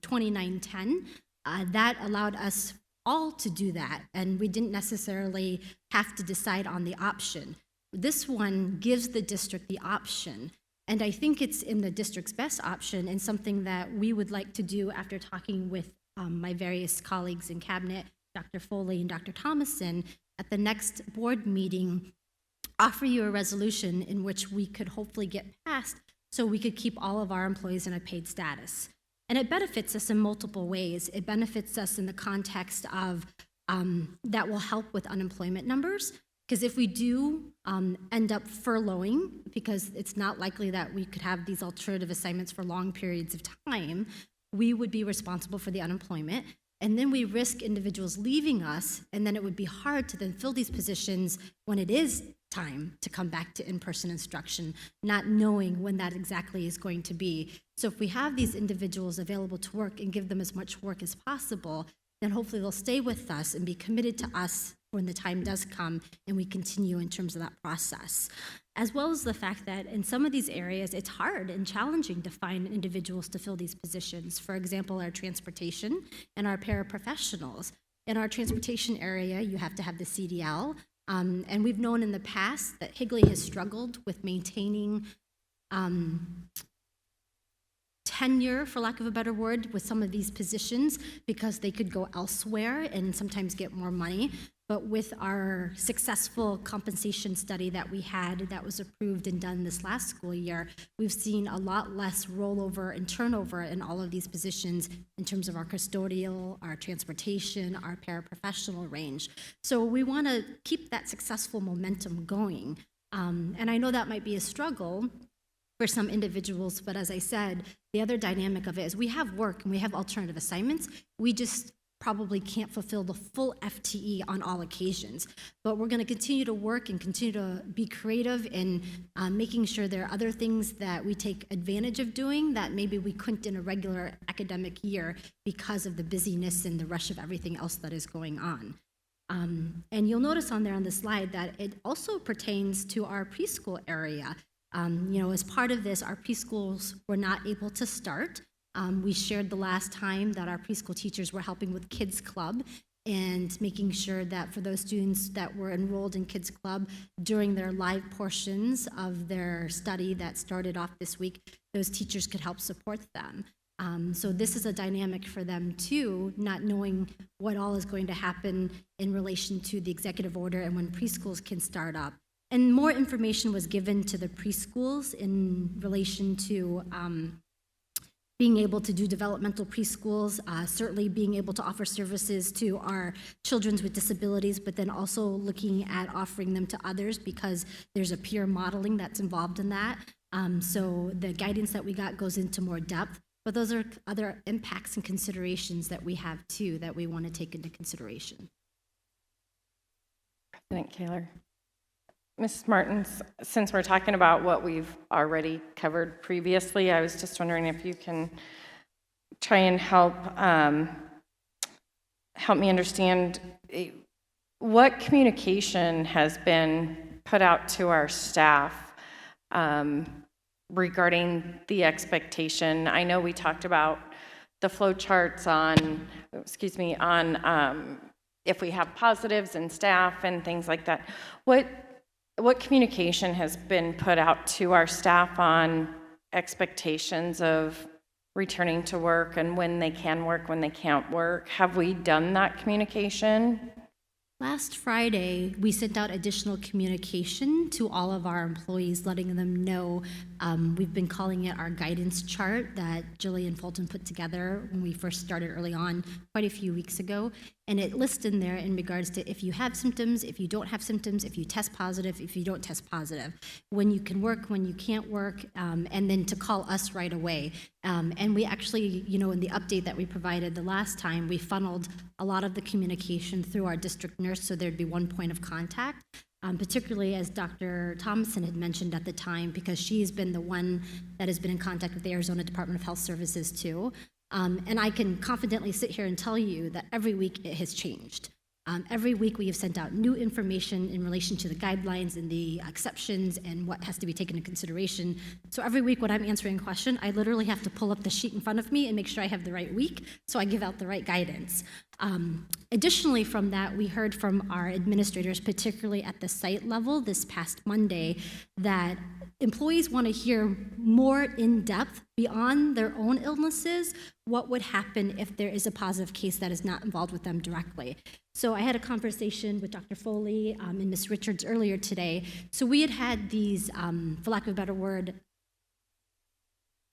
2910, that allowed us all to do that, and we didn't necessarily have to decide on the option. This one gives the district the option, and I think it's in the district's best option and something that we would like to do after talking with my various colleagues in cabinet, Dr. Foley and Dr. Thomason, at the next board meeting, offer you a resolution in which we could hopefully get passed so we could keep all of our employees in a paid status. And it benefits us in multiple ways. It benefits us in the context of that will help with unemployment numbers, because if we do end up furloughing, because it's not likely that we could have these alternative assignments for long periods of time, we would be responsible for the unemployment. And then we risk individuals leaving us, and then it would be hard to then fill these positions when it is time to come back to in-person instruction, not knowing when that exactly is going to be. So if we have these individuals available to work and give them as much work as possible, then hopefully they'll stay with us and be committed to us when the time does come and we continue in terms of that process. As well as the fact that in some of these areas, it's hard and challenging to find individuals to fill these positions. For example, our transportation and our paraprofessionals. In our transportation area, you have to have the CDL, and we've known in the past that Higley has struggled with maintaining tenure, for lack of a better word, with some of these positions because they could go elsewhere and sometimes get more money. But with our successful compensation study that we had that was approved and done this last school year, we've seen a lot less rollover and turnover in all of these positions in terms of our custodial, our transportation, our paraprofessional range. So we want to keep that successful momentum going. And I know that might be a struggle for some individuals, but as I said, the other dynamic of it is we have work and we have alternative assignments. We just probably can't fulfill the full FTE on all occasions, but we're going to continue to work and continue to be creative in making sure there are other things that we take advantage of doing that maybe we couldn't in a regular academic year because of the busyness and the rush of everything else that is going on. And you'll notice on there on the slide that it also pertains to our preschool area. As part of this, our preschools were not able to start. We shared the last time that our preschool teachers were helping with Kids Club and making sure that for those students that were enrolled in Kids Club during their live portions of their study that started off this week, those teachers could help support them. So this is a dynamic for them too, not knowing what all is going to happen in relation to the executive order and when preschools can start up. And more information was given to the preschools in relation to being able to do developmental preschools, certainly being able to offer services to our children with disabilities, but then also looking at offering them to others because there's a peer modeling that's involved in that. So the guidance that we got goes into more depth, but those are other impacts and considerations that we have too that we want to take into consideration. President Kaler. Mrs. Martins, since we're talking about what we've already covered previously, I was just wondering if you can try and help me understand what communication has been put out to our staff regarding the expectation. I know we talked about the flow charts on if we have positives in staff and things like that. What communication has been put out to our staff on expectations of returning to work and when they can work, when they can't work? Have we done that communication? Last Friday, we sent out additional communication to all of our employees, letting them know, we've been calling it our guidance chart that Jillian Fulton put together when we first started early on, quite a few weeks ago. And it lists in there in regards to if you have symptoms, if you don't have symptoms, if you test positive, if you don't test positive, when you can work, when you can't work, and then to call us right away. And we actually, in the update that we provided the last time, we funneled a lot of the communication through our district nurse, so there'd be one point of contact, particularly as Dr. Thomason had mentioned at the time, because she's been the one that has been in contact with the Arizona Department of Health Services too. And I can confidently sit here and tell you that every week it has changed. Every week we have sent out new information in relation to the guidelines and the exceptions and what has to be taken into consideration. So every week when I'm answering a question, I literally have to pull up the sheet in front of me and make sure I have the right week so I give out the right guidance. Additionally from that, we heard from our administrators, particularly at the site level this past Monday, that employees want to hear more in depth beyond their own illnesses, what would happen if there is a positive case that is not involved with them directly. So I had a conversation with Dr. Foley and Ms. Richards earlier today. So we had these, for lack of a better word,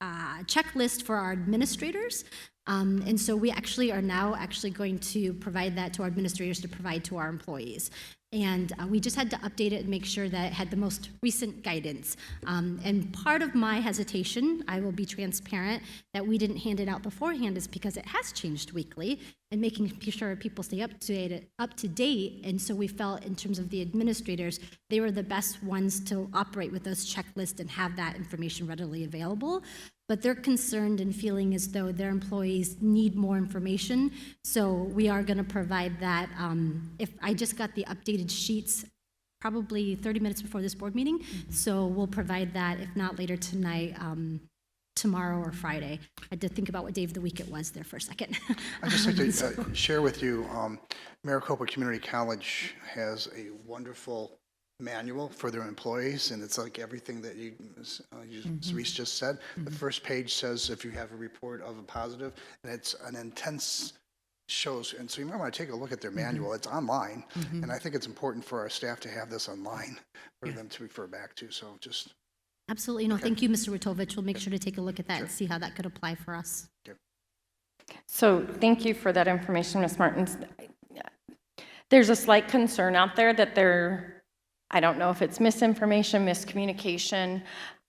checklist for our administrators. And so we actually are now going to provide that to our administrators to provide to our employees. And we just had to update it and make sure that it had the most recent guidance. And part of my hesitation, I will be transparent, that we didn't hand it out beforehand is because it has changed weekly and making sure people stay up to date. And so we felt in terms of the administrators, they were the best ones to operate with those checklists and have that information readily available. But they're concerned and feeling as though their employees need more information. So we are going to provide that. If I just got the updated sheets probably 30 minutes before this board meeting, so we'll provide that, if not later tonight, tomorrow or Friday. I had to think about what day of the week it was there for a second. I'd just like to share with you, Maricopa Community College has a wonderful manual for their employees, and it's like everything that Reese just said. The first page says if you have a report of a positive, and it's an intense shows, and so you might want to take a look at their manual. It's online, and I think it's important for our staff to have this online for them to refer back to. So just absolutely. No, thank you, Mr. Witovich. We'll make sure to take a look at that and see how that could apply for us. So thank you for that information, Ms. Martins. There's a slight concern out there that I don't know if it's misinformation, miscommunication,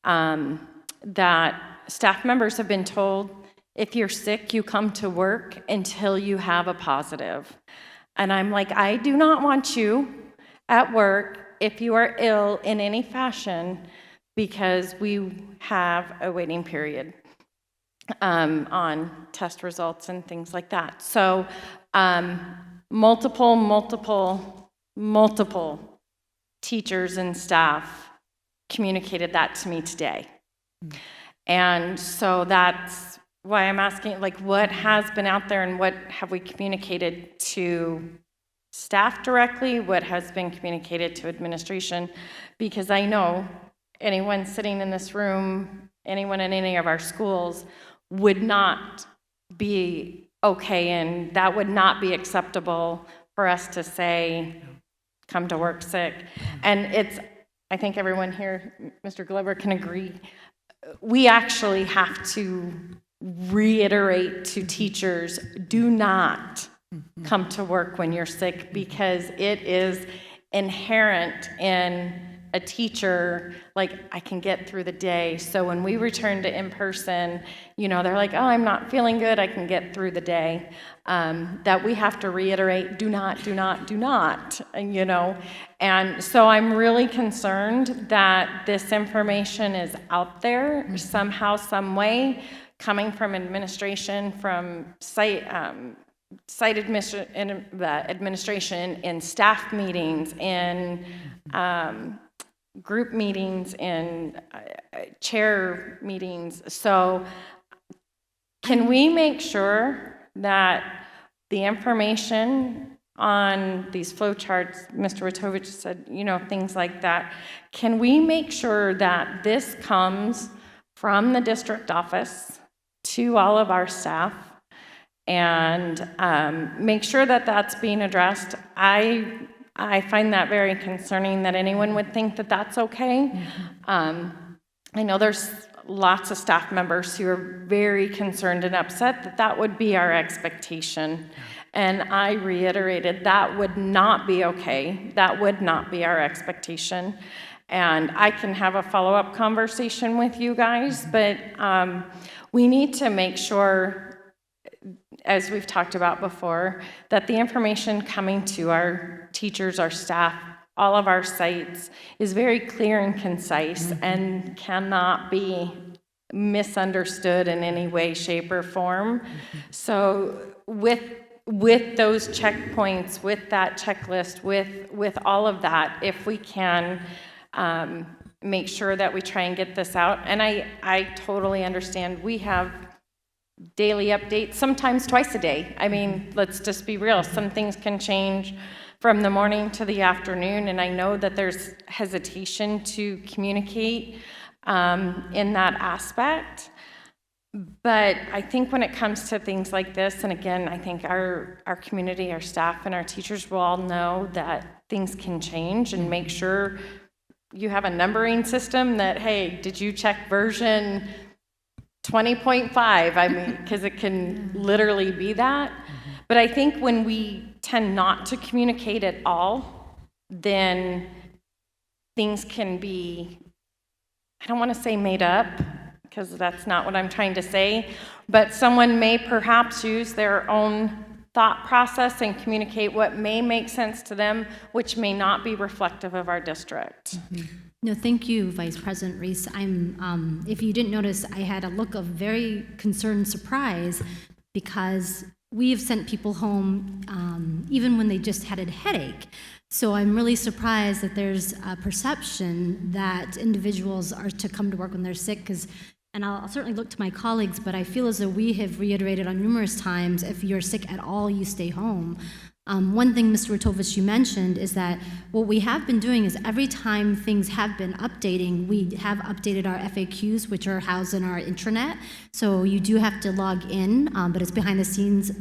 that staff members have been told, if you're sick, you come to work until you have a positive. And I'm like, I do not want you at work if you are ill in any fashion, because we have a waiting period on test results and things like that. So multiple teachers and staff communicated that to me today. And so that's why I'm asking, like, what has been out there and what have we communicated to staff directly? What has been communicated to administration? Because I know anyone sitting in this room, anyone in any of our schools would not be okay, and that would not be acceptable for us to say, come to work sick. And I think everyone here, Mr. Glover, can agree, we actually have to reiterate to teachers, do not come to work when you're sick, because it is inherent in a teacher, like, I can get through the day. So when we return to in-person, they're like, oh, I'm not feeling good, I can get through the day. That we have to reiterate, do not, do not, do not, And so I'm really concerned that this information is out there somehow, some way, coming from administration, from site administration, in staff meetings, in group meetings, in chair meetings. So can we make sure that the information on these flow charts, Mr. Witovich said, things like that, can we make sure that this comes from the district office to all of our staff, and make sure that that's being addressed? I find that very concerning that anyone would think that that's okay. I know there's lots of staff members who are very concerned and upset that that would be our expectation. And I reiterated that would not be okay. That would not be our expectation. And I can have a follow-up conversation with you guys, but we need to make sure, as we've talked about before, that the information coming to our teachers, our staff, all of our sites is very clear and concise and cannot be misunderstood in any way, shape, or form. So with those checkpoints, with that checklist, with all of that, if we can make sure that we try and get this out. And I totally understand we have daily updates, sometimes twice a day. I mean, let's just be real. Some things can change from the morning to the afternoon, and I know that there's hesitation to communicate in that aspect. But I think when it comes to things like this, and again, I think our community, our staff, and our teachers will all know that things can change, and make sure you have a numbering system that, hey, did you check version 20.5? I mean, because it can literally be that. But I think when we tend not to communicate at all, then things can be, I don't want to say made up, because that's not what I'm trying to say, but someone may perhaps use their own thought process and communicate what may make sense to them, which may not be reflective of our district. No, thank you, Vice President Reese. If you didn't notice, I had a look of very concerned surprise, because we have sent people home even when they just had a headache. So I'm really surprised that there's a perception that individuals are to come to work when they're sick, and I'll certainly look to my colleagues, but I feel as though we have reiterated on numerous times, if you're sick at all, you stay home. One thing, Mr. Witovich, you mentioned is that what we have been doing is every time things have been updating, we have updated our FAQs, which are housed in our intranet. So you do have to log in, but it's behind the scenes,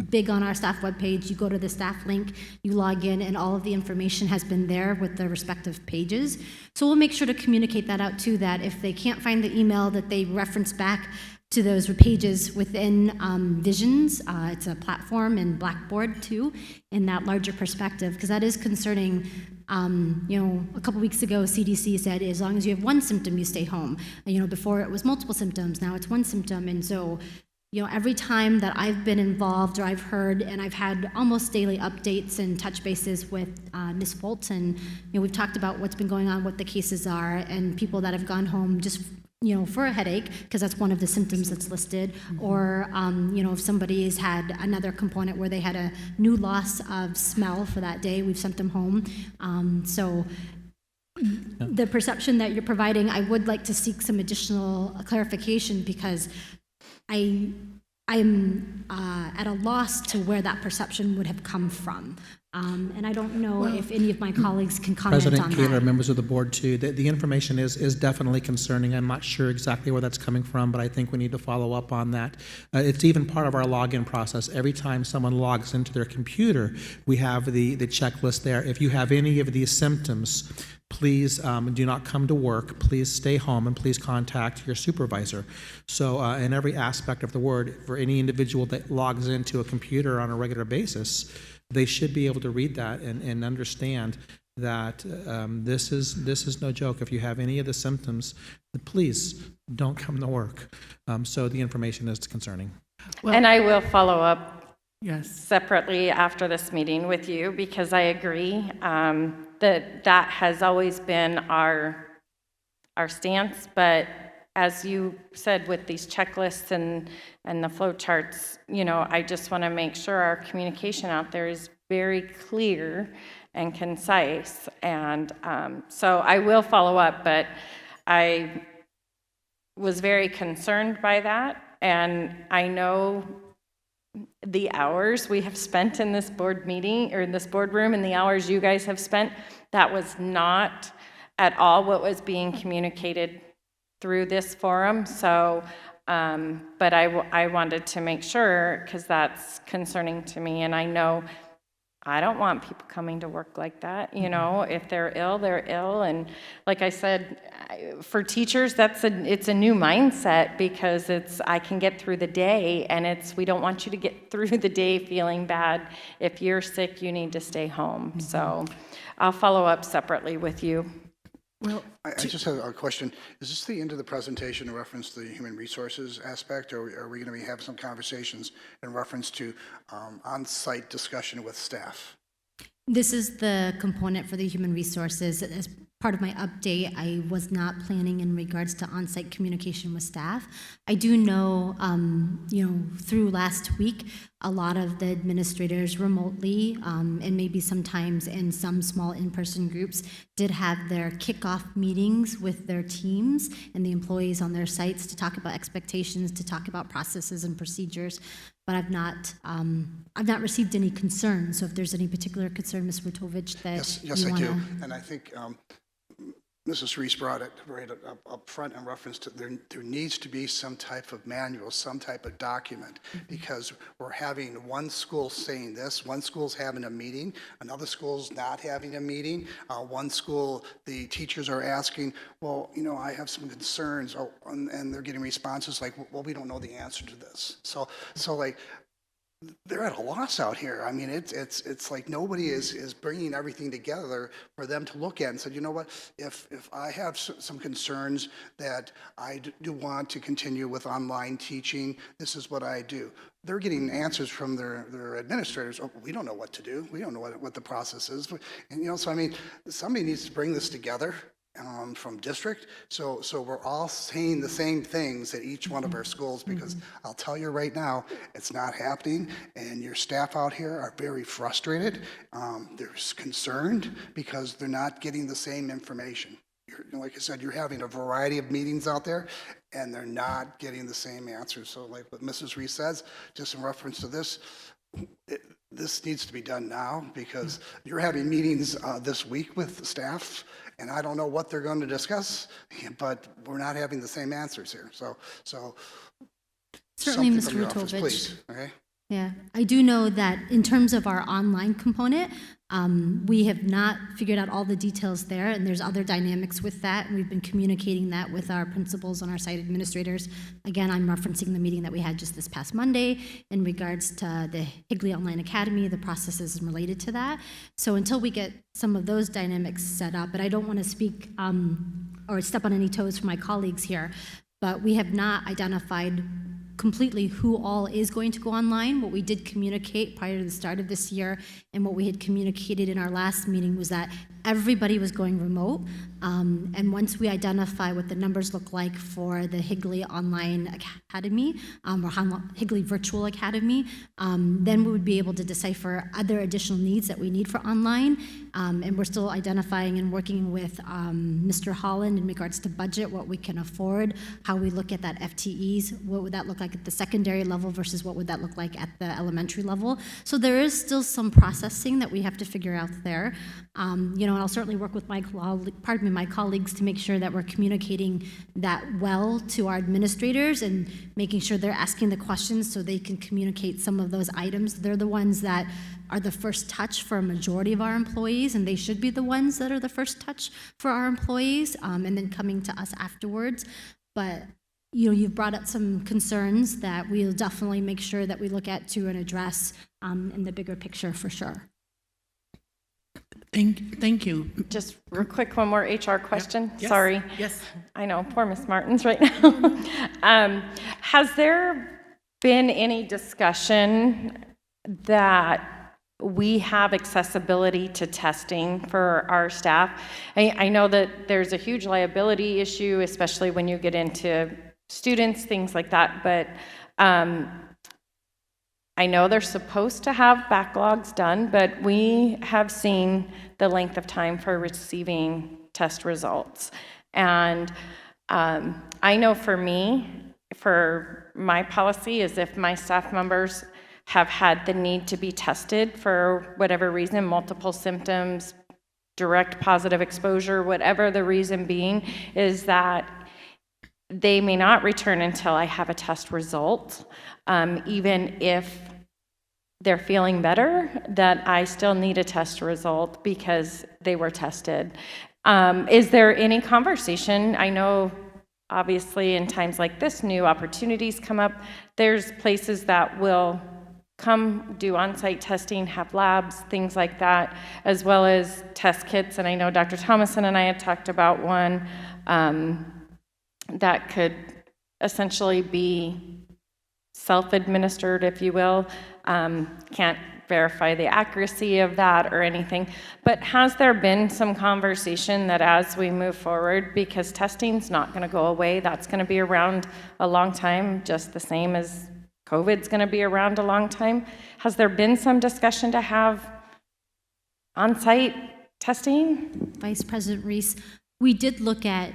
big on our staff webpage. You go to the staff link, you log in, and all of the information has been there with the respective pages. So we'll make sure to communicate that out too, that if they can't find the email, that they reference back to those pages within Visions. It's a platform, and Blackboard too, in that larger perspective, because that is concerning. A couple weeks ago, CDC said as long as you have one symptom, you stay home. Before it was multiple symptoms, now it's one symptom. And so, every time that I've been involved, or I've heard, and I've had almost daily updates and touch bases with Ms. Fulton, we've talked about what's been going on, what the cases are, and people that have gone home just for a headache, because that's one of the symptoms that's listed, or, if somebody has had another component where they had a new loss of smell for that day, we've sent them home. The perception that you're providing, I would like to seek some additional clarification, because I'm at a loss to where that perception would have come from. And I don't know if any of my colleagues can comment on that. President Kaler, members of the board too, the information is definitely concerning. I'm not sure exactly where that's coming from, but I think we need to follow up on that. It's even part of our login process. Every time someone logs into their computer, we have the checklist there. If you have any of these symptoms, please do not come to work, please stay home, and please contact your supervisor. So in every aspect of the word, for any individual that logs into a computer on a regular basis, they should be able to read that and understand that this is no joke. If you have any of the symptoms, please don't come to work. So the information is concerning. And I will follow up Yes. separately after this meeting with you, because I agree that has always been our stance. But as you said, with these checklists and the flow charts, I just want to make sure our communication out there is very clear and concise. And so I will follow up, but I was very concerned by that. And I know the hours we have spent in this board meeting or in this boardroom and the hours you guys have spent, that was not at all what was being communicated through this forum. So, but I wanted to make sure, because that's concerning to me. And I know I don't want people coming to work like that. If they're ill, they're ill. And like I said, for teachers, it's a new mindset, because I can get through the day, and we don't want you to get through the day feeling bad. If you're sick, you need to stay home. So I'll follow up separately with you. Well, I just have a question. Is this the end of the presentation in reference to the human resources aspect, or are we going to be having some conversations in reference to on-site discussion with staff? This is the component for the human resources. As part of my update, I was not planning in regards to on-site communication with staff. I do know, through last week, a lot of the administrators remotely, and maybe sometimes in some small in-person groups, did have their kickoff meetings with their teams and the employees on their sites to talk about expectations, to talk about processes and procedures. But I've not received any concerns. So if there's any particular concern, Ms. Rutovich, that Yes, you I do. wanna- And I think Mrs. Reese brought it right up front in reference to there needs to be some type of manual, some type of document, because we're having one school saying this, one school's having a meeting, another school's not having a meeting. One school, the teachers are asking, well, I have some concerns, and they're getting responses like, well, we don't know the answer to this. So like, they're at a loss out here. I mean, it's like nobody is bringing everything together for them to look at and said, you know what, if I have some concerns that I do want to continue with online teaching, this is what I do. They're getting answers from their administrators. Oh, we don't know what to do. We don't know what the process is. And, so I mean, somebody needs to bring this together. From district, so we're all saying the same things at each one of our schools, because I'll tell you right now, it's not happening, and your staff out here are very frustrated. They're concerned because they're not getting the same information. Like I said, you're having a variety of meetings out there, and they're not getting the same answers. So like what Mrs. Reese says, just in reference to this, this needs to be done now, because you're having meetings this week with the staff, and I don't know what they're going to discuss, but we're not having the same answers here. So Certainly, something Ms. from your office, Rutovich. please. Okay. Yeah, I do know that in terms of our online component, we have not figured out all the details there, and there's other dynamics with that, and we've been communicating that with our principals and our site administrators. Again, I'm referencing the meeting that we had just this past Monday in regards to the Higley Online Academy, the processes related to that. So until we get some of those dynamics set up, but I don't want to speak or step on any toes for my colleagues here, but we have not identified completely who all is going to go online. What we did communicate prior to the start of this year, and what we had communicated in our last meeting, was that everybody was going remote. And once we identify what the numbers look like for the Higley Online Academy, or Higley Virtual Academy, then we would be able to decipher other additional needs that we need for online. And we're still identifying and working with Mr. Holland in regards to budget, what we can afford, how we look at that FTEs, what would that look like at the secondary level versus what would that look like at the elementary level. So there is still some processing that we have to figure out there. And I'll certainly work with my colleagues to make sure that we're communicating that well to our administrators and making sure they're asking the questions so they can communicate some of those items. They're the ones that are the first touch for a majority of our employees, and they should be the ones that are the first touch for our employees, and then coming to us afterwards. But you've brought up some concerns that we'll definitely make sure that we look at to and address in the bigger picture for sure. Thank you. Just real quick, one more HR question. Yes. Sorry. Yes. I know, poor Miss Martins right now. Has there been any discussion that we have accessibility to testing for our staff? I know that there's a huge liability issue, especially when you get into students, things like that, but I know they're supposed to have backlogs done, but we have seen the length of time for receiving test results. And I know for me, for my policy is if my staff members have had the need to be tested for whatever reason, multiple symptoms, direct positive exposure, whatever the reason being, is that they may not return until I have a test result, even if they're feeling better, that I still need a test result because they were tested. Is there any conversation? I know obviously in times like this, new opportunities come up. There's places that will come do on-site testing, have labs, things like that, as well as test kits. And I know Dr. Thomason and I had talked about one that could essentially be self-administered, if you will. Can't verify the accuracy of that or anything, but has there been some conversation that as we move forward, because testing's not going to go away, that's going to be around a long time, just the same as COVID's going to be around a long time. Has there been some discussion to have on-site testing? Vice President Reese, we did look at,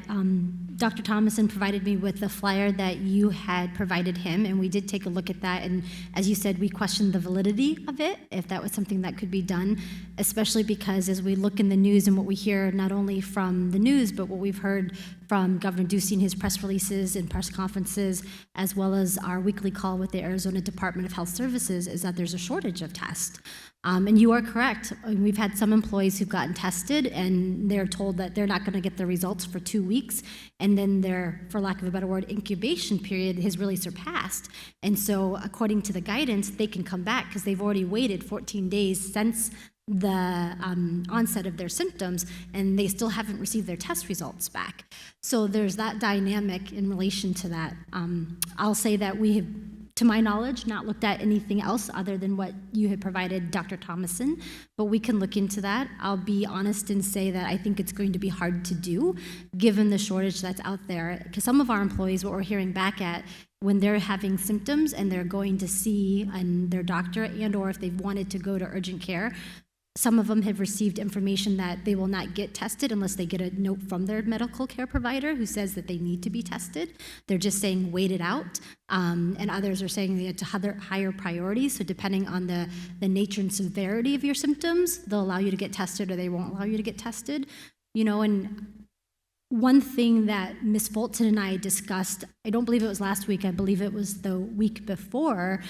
Dr. Thomason provided me with the flyer that you had provided him, and we did take a look at that. And as you said, we questioned the validity of it, if that was something that could be done, especially because as we look in the news and what we hear, not only from the news, but what we've heard from Governor Ducey in his press releases and press conferences, as well as our weekly call with the Arizona Department of Health Services, is that there's a shortage of tests. And you are correct. We've had some employees who've gotten tested and they're told that they're not going to get the results for 2 weeks. And then their, for lack of a better word, incubation period has really surpassed. And so according to the guidance, they can come back because they've already waited 14 days since the onset of their symptoms, and they still haven't received their test results back. So there's that dynamic in relation to that. I'll say that we have, to my knowledge, not looked at anything else other than what you had provided, Dr. Thomason, but we can look into that. I'll be honest and say that I think it's going to be hard to do given the shortage that's out there, because some of our employees, what we're hearing back at, when they're having symptoms and they're going to see their doctor and or if they've wanted to go to urgent care, some of them have received information that they will not get tested unless they get a note from their medical care provider who says that they need to be tested. They're just saying wait it out. And others are saying they have to higher priorities. So depending on the nature and severity of your symptoms, they'll allow you to get tested or they won't allow you to get tested. You know, and one thing that Ms. Fulton and I discussed, I don't believe it was last week, I believe it was the week before,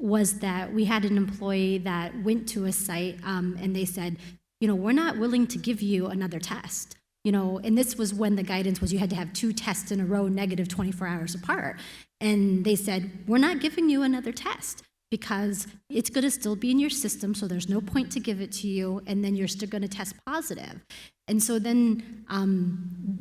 was that we had an employee that went to a site and they said, you know, we're not willing to give you another test. You know, and this was when the guidance was you had to have 2 tests in a row, negative 24 hours apart. And they said, we're not giving you another test because it's going to still be in your system, so there's no point to give it to you, and then you're still going to test positive. And so then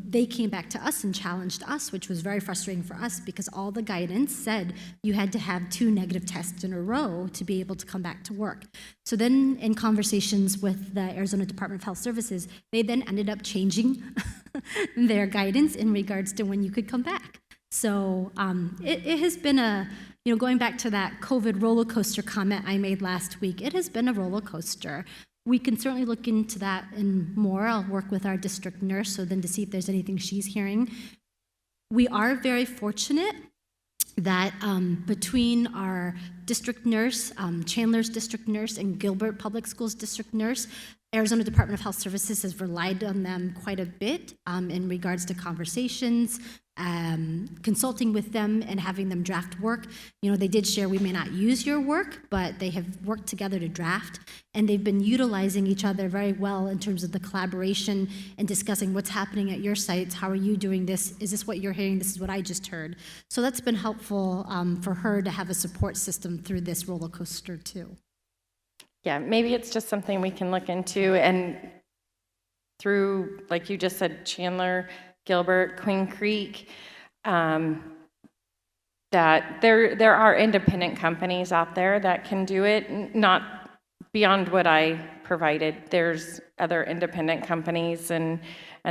they came back to us and challenged us, which was very frustrating for us because all the guidance said you had to have 2 negative tests in a row to be able to come back to work. So then in conversations with the Arizona Department of Health Services, they then ended up changing their guidance in regards to when you could come back. So it has been you know, going back to that COVID roller coaster comment I made last week, it has been a roller coaster. We can certainly look into that and more. I'll work with our district nurse so then to see if there's anything she's hearing. We are very fortunate that between our district nurse, Chandler's district nurse, and Gilbert Public Schools district nurse, Arizona Department of Health Services has relied on them quite a bit in regards to conversations, consulting with them and having them draft work. You know, they did share we may not use your work, but they have worked together to draft, and they've been utilizing each other very well in terms of the collaboration and discussing what's happening at your sites. How are you doing this? Is this what you're hearing? This is what I just heard. So that's been helpful for her to have a support system through this roller coaster too. yeah, maybe it's just something we can look into, and through, like you just said, Chandler, Gilbert, Queen Creek, that there are independent companies out there that can do it, not beyond what I provided. There's other independent companies and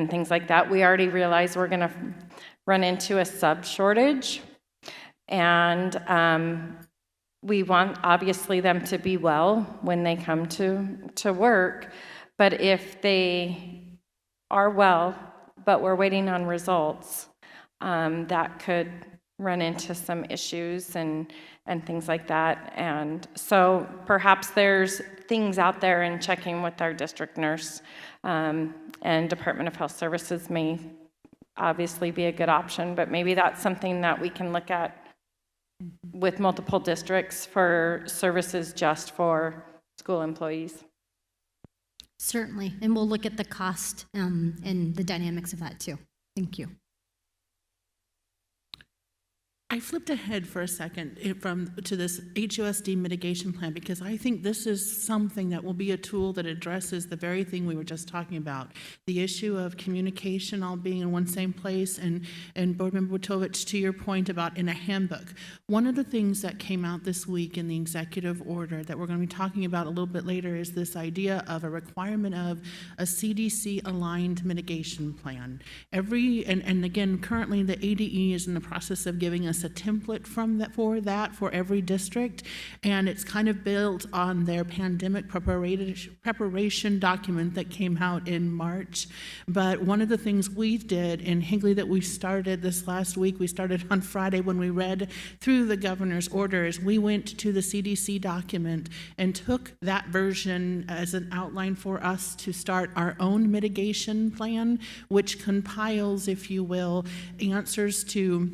things like that. We already realize we're going to run into a sub shortage, and we want obviously them to be well when they come to work. But if they are well, but we're waiting on results, that could run into some issues and things like that. And so perhaps there's things out there, and checking with our district nurse and Department of Health Services may obviously be a good option, but maybe that's something that we can look at with multiple districts for services just for school employees. Certainly, and we'll look at the cost and the dynamics of that too. Thank you. I flipped ahead for a second to this HUSD mitigation plan, because I think this is something that will be a tool that addresses the very thing we were just talking about, the issue of communication all being in one same place, and Board Member Witovich, to your point about in a handbook. One of the things that came out this week in the executive order that we're going to be talking about a little bit later is this idea of a requirement of a CDC-aligned mitigation plan. And again, currently the ADE is in the process of giving us a template for every district, and it's kind of built on their pandemic preparation document that came out in March. But one of the things we did in Hinckley that we started this last week, we started on Friday when we read through the governor's orders, we went to the CDC document and took that version as an outline for us to start our own mitigation plan, which compiles, if you will, answers to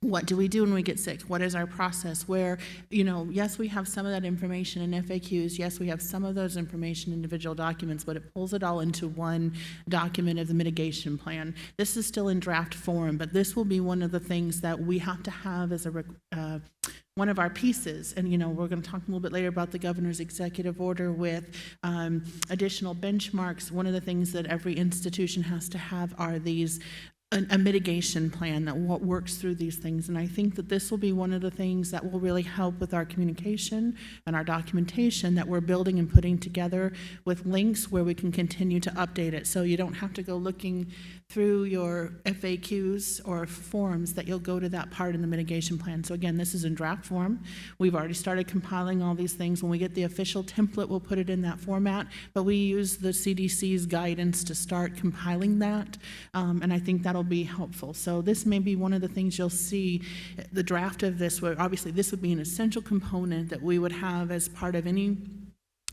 what do we do when we get sick? What is our process? Where, yes, we have some of that information in FAQs. Yes, we have some of those information in individual documents, but it pulls it all into one document of the mitigation plan. This is still in draft form, but this will be one of the things that we have to have as one of our pieces. And, we're going to talk a little bit later about the governor's executive order with additional benchmarks. One of the things that every institution has to have are these a mitigation plan that works through these things. And I think that this will be one of the things that will really help with our communication and our documentation that we're building and putting together, with links where we can continue to update it. So you don't have to go looking through your FAQs or forms, that you'll go to that part in the mitigation plan. So again, this is in draft form. We've already started compiling all these things. When we get the official template, we'll put it in that format, but we use the CDC's guidance to start compiling that, and I think that'll be helpful. So this may be one of the things you'll see, the draft of this, where obviously this would be an essential component that we would have as part of any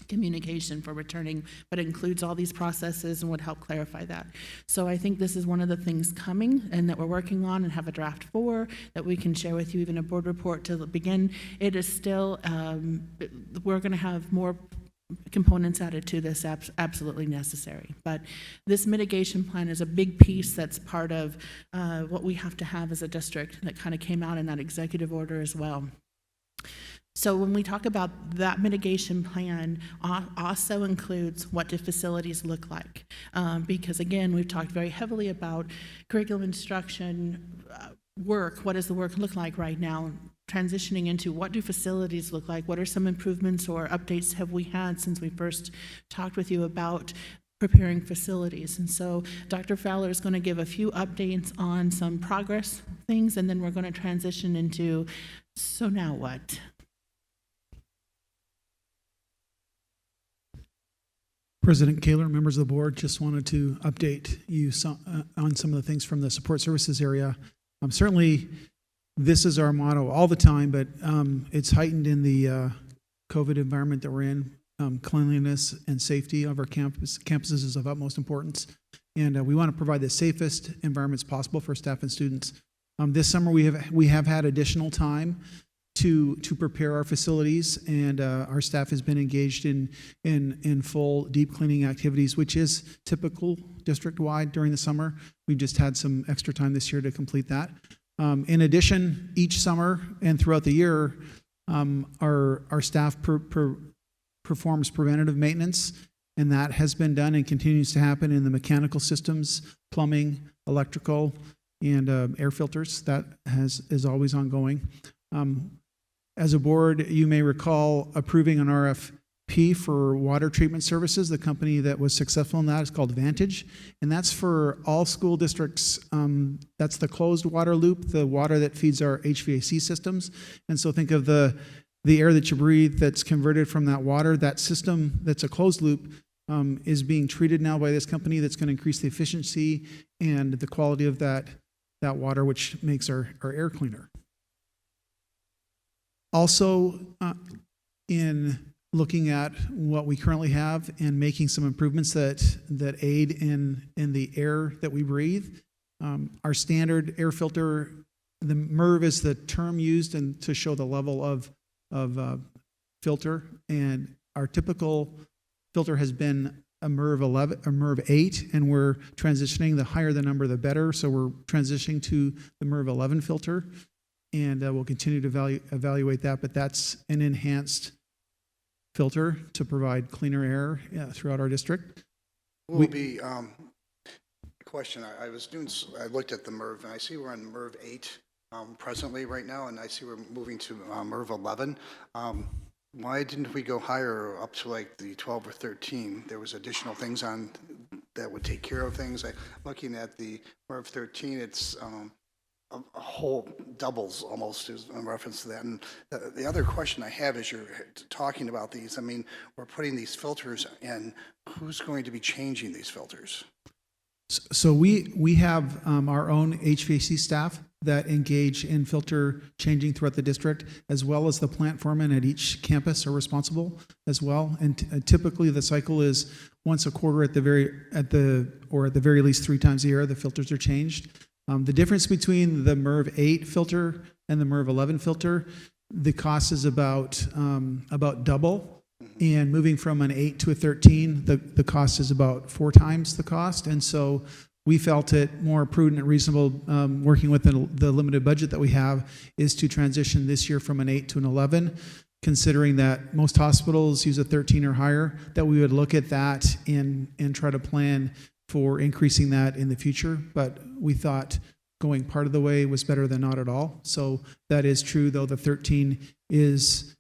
communication for returning, but it includes all these processes and would help clarify that. So I think this is one of the things coming and that we're working on and have a draft for, that we can share with you, even a board report to begin. It is still, we're going to have more components added to this, absolutely necessary. But this mitigation plan is a big piece that's part of what we have to have as a district, that kind of came out in that executive order as well. So when we talk about that mitigation plan, also includes what do facilities look like? Because again, we've talked very heavily about curriculum instruction, work. What does the work look like right now? Transitioning into what do facilities look like? What are some improvements or updates have we had since we first talked with you about preparing facilities? And so Dr. Fowler is going to give a few updates on some progress things, and then we're going to transition into, so now what? President Kaler, members of the board, just wanted to update you on some of the things from the support services area. Certainly, this is our motto all the time, but it's heightened in the COVID environment that we're in. Cleanliness and safety of our campuses is of utmost importance, and we want to provide the safest environments possible for staff and students. This summer, we have had additional time to prepare our facilities, and our staff has been engaged in full deep cleaning activities, which is typical district-wide during the summer. We've just had some extra time this year to complete that. In addition, each summer and throughout the year, our staff performs preventative maintenance, and that has been done and continues to happen in the mechanical systems, plumbing, electrical, and air filters. That is always ongoing. As a board, you may recall approving an RFP for water treatment services. The company that was successful in that is called Vantage, and that's for all school districts. That's the closed water loop, the water that feeds our HVAC systems. And so think of the air that you breathe that's converted from that water. That system that's a closed loop is being treated now by this company that's going to increase the efficiency and the quality of that water, which makes our air cleaner. Also, in looking at what we currently have and making some improvements that aid in the air that we breathe, our standard air filter, the MERV is the term used and to show the level of filter, and our typical filter has been a MERV 11, a MERV 8, and we're transitioning. The higher the number, the better. So we're transitioning to the MERV 11 filter, and we'll continue to evaluate that. But that's an enhanced filter to provide cleaner air throughout our district. Will be question. I looked at the MERV, and I see we're on MERV 8 presently right now, and I see we're moving to MERV 11. Why didn't we go higher up to like the 12 or 13? There was additional things on that would take care of things. Looking at the MERV 13, it's a whole doubles almost is in reference to that. And the other question I have is you're talking about these. I mean, we're putting these filters in. Who's going to be changing these filters? So we have our own HVAC staff that engage in filter changing throughout the district, as well as the plant foremen at each campus are responsible as well. And typically the cycle is once a quarter at the very least 3 times a year, the filters are changed. The difference between the MERV 8 filter and the MERV 11 filter, the cost is about double. And moving from an 8 to a 13, the cost is about 4 times the cost. And so we felt it more prudent and reasonable, working within the limited budget that we have, is to transition this year from an 8 to an 11, considering that most hospitals use a 13 or higher, that we would look at that and try to plan for increasing that in the future. But we thought going part of the way was better than not at all. So that is true, though the 13 is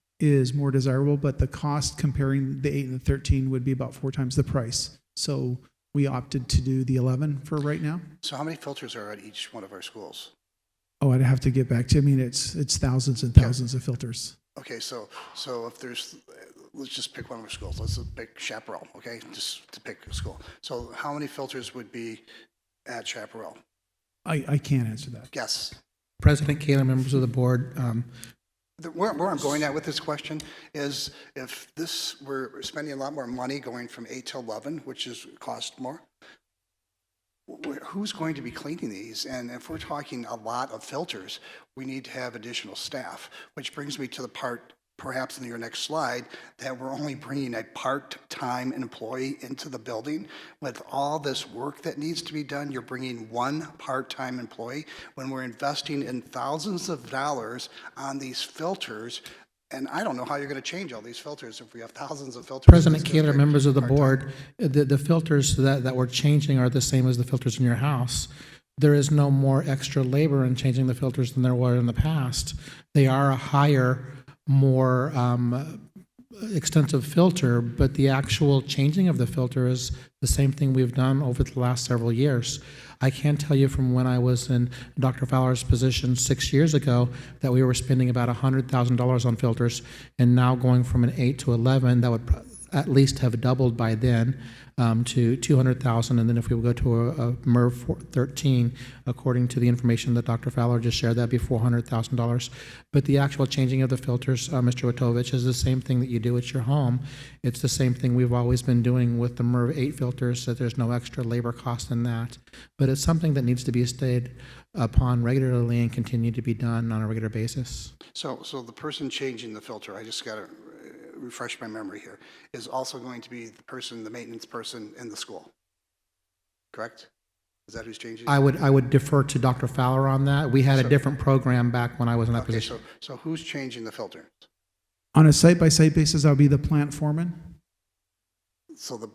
more desirable, but the cost comparing the 8 and the 13 would be about 4 times the price. So we opted to do the 11 for right now. So how many filters are at each one of our schools? Oh, I'd have to get back to, I mean, it's thousands and thousands of filters. Okay, so if there's, let's just pick one of our schools. Let's pick Chaparral, okay, just to pick a school. So how many filters would be at Chaparral? I can't answer that. Yes. President Kaler, members of the board, Where I'm going at with this question is if we're spending a lot more money going from 8 to 11, which is cost more, who's going to be cleaning these? And if we're talking a lot of filters, we need to have additional staff, which brings me to the part, perhaps in your next slide, that we're only bringing a part-time employee into the building. With all this work that needs to be done, you're bringing one part-time employee when we're investing in thousands of dollars on these filters. And I don't know how you're going to change all these filters if we have thousands of filters. President Kaler, members of the board, the filters that we're changing are the same as the filters in your house. There is no more extra labor in changing the filters than there were in the past. They are a higher, more extensive filter, but the actual changing of the filter is the same thing we've done over the last several years. I can tell you from when I was in Dr. Fowler's position 6 years ago that we were spending about $100,000 on filters, and now going from an 8 to 11, that would at least have doubled by then to $200,000, and then if we would go to a MERV 13, according to the information that Dr. Fowler just shared, that'd be $400,000. But the actual changing of the filters, Mr. Witovich, is the same thing that you do at your home. It's the same thing we've always been doing with the MERV 8 filters, that there's no extra labor cost in that. But it's something that needs to be stayed upon regularly and continue to be done on a regular basis. So the person changing the filter, I just got to refresh my memory here, is also going to be the maintenance person in the school, correct? Is that who's changing? I would defer to Dr. Fowler on that. We had a different program back when I was in that position. So who's changing the filters? On a site-by-site basis, that would be the plant foreman? So the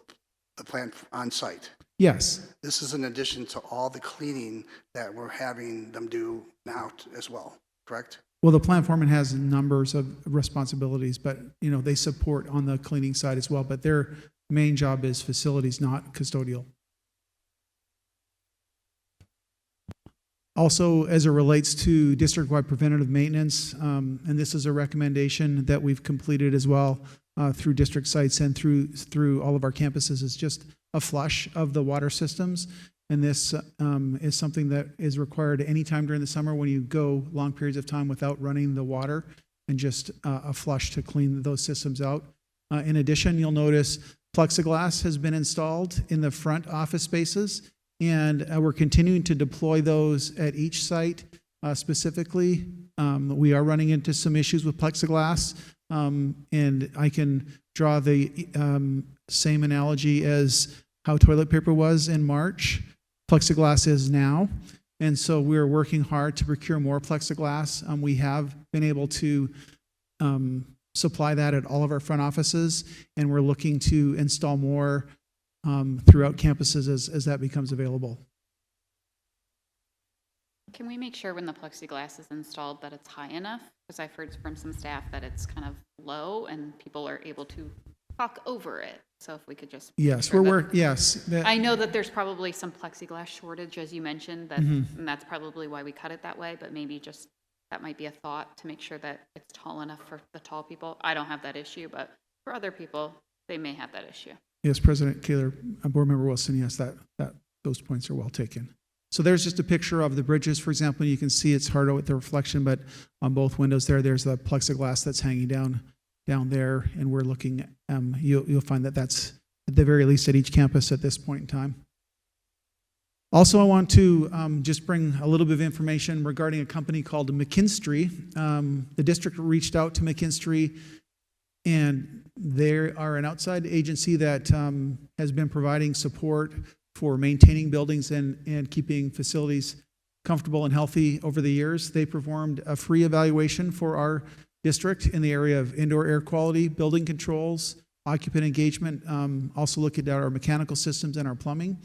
plant on site. Yes. This is in addition to all the cleaning that we're having them do now as well, correct? Well, the plant foreman has numbers of responsibilities, but, they support on the cleaning side as well, but their main job is facilities, not custodial. Also, as it relates to district-wide preventative maintenance, and this is a recommendation that we've completed as well through district sites and through all of our campuses, is just a flush of the water systems. And this is something that is required anytime during the summer when you go long periods of time without running the water, and just a flush to clean those systems out. In addition, you'll notice plexiglass has been installed in the front office spaces, and we're continuing to deploy those at each site. Specifically, we are running into some issues with plexiglass, and I can draw the same analogy as how toilet paper was in March. Plexiglass is now, and so we're working hard to procure more plexiglass. We have been able to supply that at all of our front offices, and we're looking to install more throughout campuses as that becomes available. Can we make sure when the plexiglass is installed that it's high enough? Because I've heard from some staff that it's kind of low and people are able to talk over it. So if we could just Yes, yes. I know that there's probably some plexiglass shortage, as you mentioned, and that's probably why we cut it that way, but maybe just that might be a thought to make sure that it's tall enough for the tall people. I don't have that issue, but for other people, they may have that issue. Yes, President Kaler, Board Member Wilson, yes, that those points are well taken. So there's just a picture of the bridges, for example. You can see it's hard with the reflection, but on both windows there's the plexiglass that's hanging down there, and we're looking, you'll find that that's at the very least at each campus at this point in time. Also, I want to just bring a little bit of information regarding a company called McKinstry. The district reached out to McKinstry, and they are an outside agency that has been providing support for maintaining buildings and keeping facilities comfortable and healthy over the years. They performed a free evaluation for our district in the area of indoor air quality, building controls, occupant engagement, also looking at our mechanical systems and our plumbing.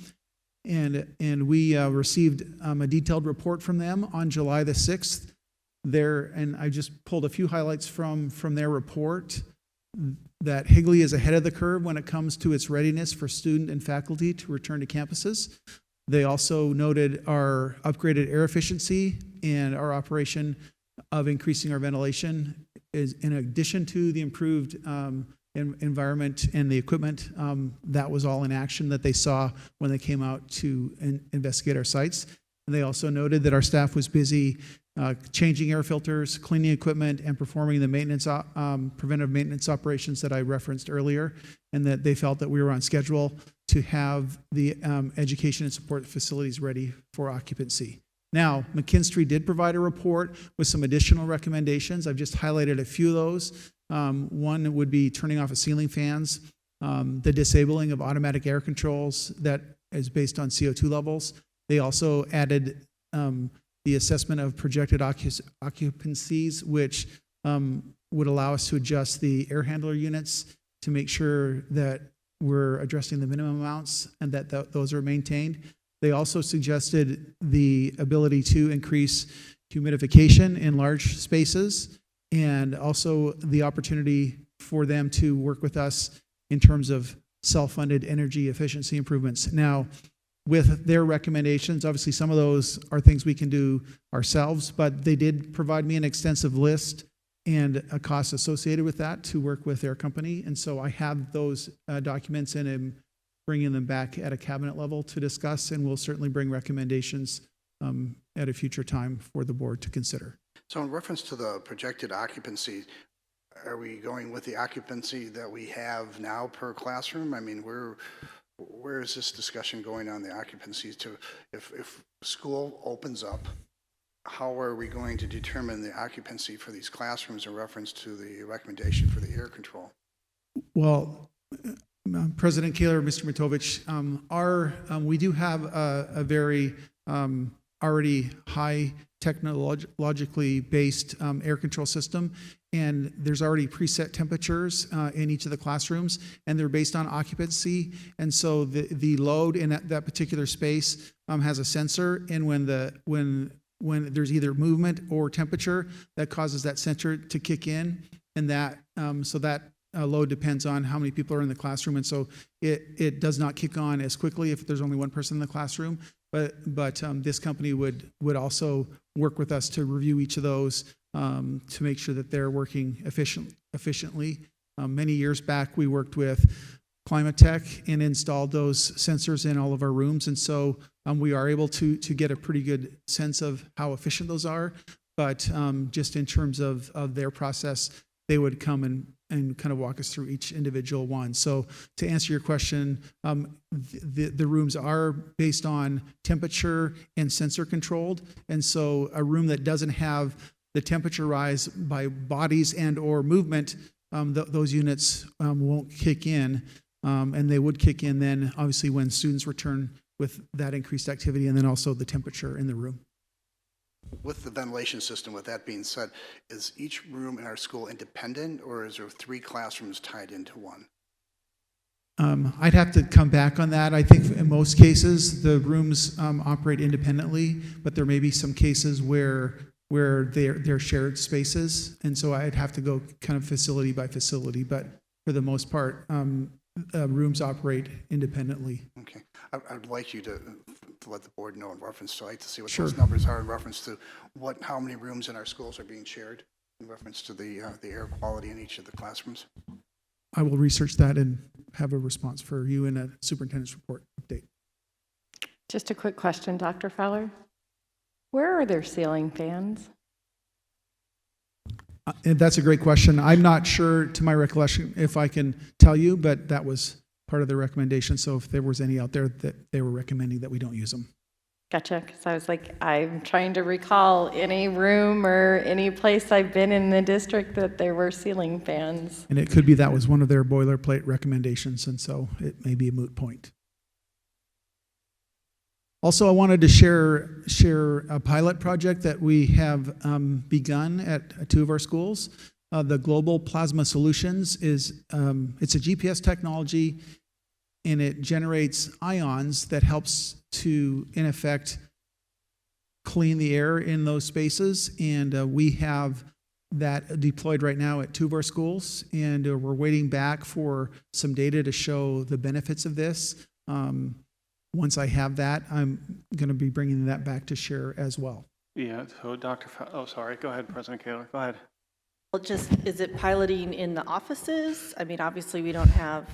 And we received a detailed report from them on July the 6th. And I just pulled a few highlights from their report. That Higley is ahead of the curve when it comes to its readiness for student and faculty to return to campuses. They also noted our upgraded air efficiency and our operation of increasing our ventilation is in addition to the improved environment and the equipment. That was all in action that they saw when they came out to investigate our sites. And they also noted that our staff was busy changing air filters, cleaning equipment, and performing the maintenance, preventive maintenance operations that I referenced earlier, and that they felt that we were on schedule to have the education and support facilities ready for occupancy. Now, McKinstry did provide a report with some additional recommendations. I've just highlighted a few of those. One would be turning off of ceiling fans, the disabling of automatic air controls that is based on CO2 levels. They also added the assessment of projected occupancies, which would allow us to adjust the air handler units to make sure that we're addressing the minimum amounts and that those are maintained. They also suggested the ability to increase humidification in large spaces, and also the opportunity for them to work with us in terms of self-funded energy efficiency improvements. Now, with their recommendations, obviously some of those are things we can do ourselves, but they did provide me an extensive list and a cost associated with that to work with their company. And so I have those documents and am bringing them back at a cabinet level to discuss, and we'll certainly bring recommendations at a future time for the board to consider. So in reference to the projected occupancy, are we going with the occupancy that we have now per classroom? I mean, where is this discussion going on the occupancies to, if school opens up, how are we going to determine the occupancy for these classrooms in reference to the recommendation for the air control? Well, President Kaler, Mr. Matovich, we do have a very already high technologically based air control system, and there's already preset temperatures in each of the classrooms, and they're based on occupancy. And so the load in that particular space has a sensor, and when there's either movement or temperature, that causes that sensor to kick in, and that load depends on how many people are in the classroom, and so it does not kick on as quickly if there's only one person in the classroom. But this company would also work with us to review each of those to make sure that they're working efficiently. Many years back, we worked with Climate Tech and installed those sensors in all of our rooms, and so we are able to get a pretty good sense of how efficient those are. But just in terms of their process, they would come and kind of walk us through each individual one. So to answer your question, the rooms are based on temperature and sensor controlled. And so a room that doesn't have the temperature rise by bodies and or movement, those units won't kick in. And they would kick in then obviously when students return with that increased activity and then also the temperature in the room. With the ventilation system, with that being said, is each room in our school independent, or is there 3 classrooms tied into one? I'd have to come back on that. I think in most cases, the rooms operate independently, but there may be some cases where they're shared spaces, and so I'd have to go kind of facility by facility, but for the most part, rooms operate independently. Okay. I'd like you to let the board know in reference to, I'd like to see what Sure. those numbers are in reference to how many rooms in our schools are being shared in reference to the air quality in each of the classrooms. I will research that and have a response for you in a superintendent's report update. Just a quick question, Dr. Fowler. Where are their ceiling fans? And that's a great question. I'm not sure, to my recollection, if I can tell you, but that was part of the recommendation. So if there was any out there that they were recommending that we don't use them. Gotcha, because I was like, I'm trying to recall any room or any place I've been in the district that there were ceiling fans. And it could be that was one of their boilerplate recommendations, and so it may be a moot point. Also, I wanted to share a pilot project that we have begun at 2 of our schools. The Global Plasma Solutions is it's a GPS technology, and it generates ions that helps to, in effect, clean the air in those spaces. And we have that deployed right now at 2 of our schools, and we're waiting back for some data to show the benefits of this. Once I have that, I'm going to be bringing that back to share as well. Yeah, so sorry, go ahead, President Kaler, go ahead. Well, is it piloting in the offices? I mean, obviously, we don't have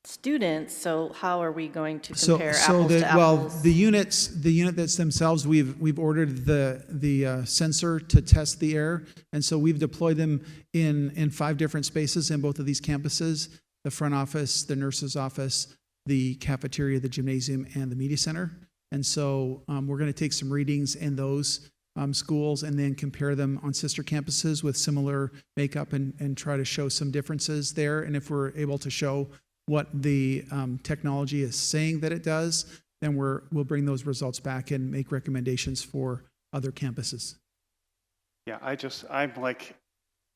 students, so how are we going to compare apples to apples? The units themselves, we've ordered the sensor to test the air, and so we've deployed them in 5 different spaces in both of these campuses: the front office, the nurse's office, the cafeteria, the gymnasium, and the media center. And so we're going to take some readings in those schools and then compare them on sister campuses with similar makeup and try to show some differences there. And if we're able to show what the technology is saying that it does, then we'll bring those results back and make recommendations for other campuses. Yeah, I'm like,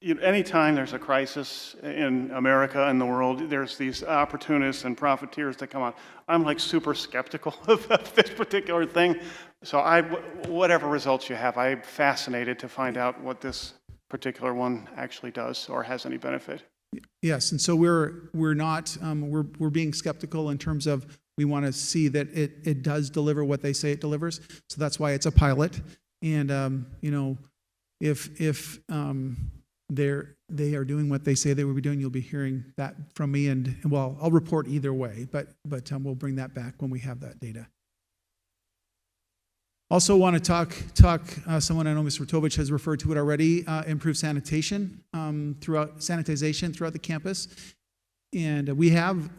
anytime there's a crisis in America and the world, there's these opportunists and profiteers that come on. I'm like super skeptical of this particular thing. So whatever results you have, I'm fascinated to find out what this particular one actually does or has any benefit. Yes, and so we're not we're being skeptical in terms of we want to see that it does deliver what they say it delivers. So that's why it's a pilot. And if they are doing what they say they will be doing, you'll be hearing that from me. And well, I'll report either way, but we'll bring that back when we have that data. Also want to talk. Someone I know, Mr. Tovich, has referred to it already. Improve sanitization throughout the campus, and we have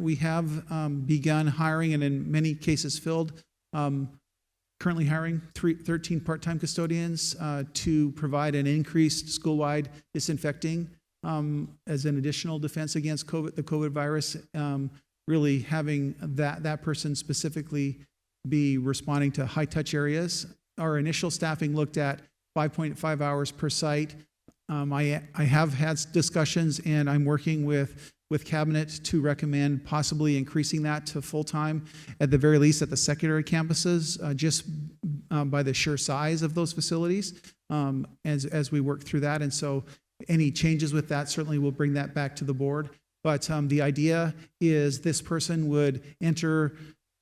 begun hiring, and in many cases filled. Currently hiring 13 part-time custodians to provide an increased school-wide disinfecting as an additional defense against the COVID virus. Really having that person specifically be responding to high-touch areas. Our initial staffing looked at 5.5 hours per site I have had discussions, and I'm working with Cabinet to recommend possibly increasing that to full-time, at the very least at the secondary campuses, just by the sheer size of those facilities, as we work through that. And so any changes with that, certainly we'll bring that back to the board. But the idea is this person would enter,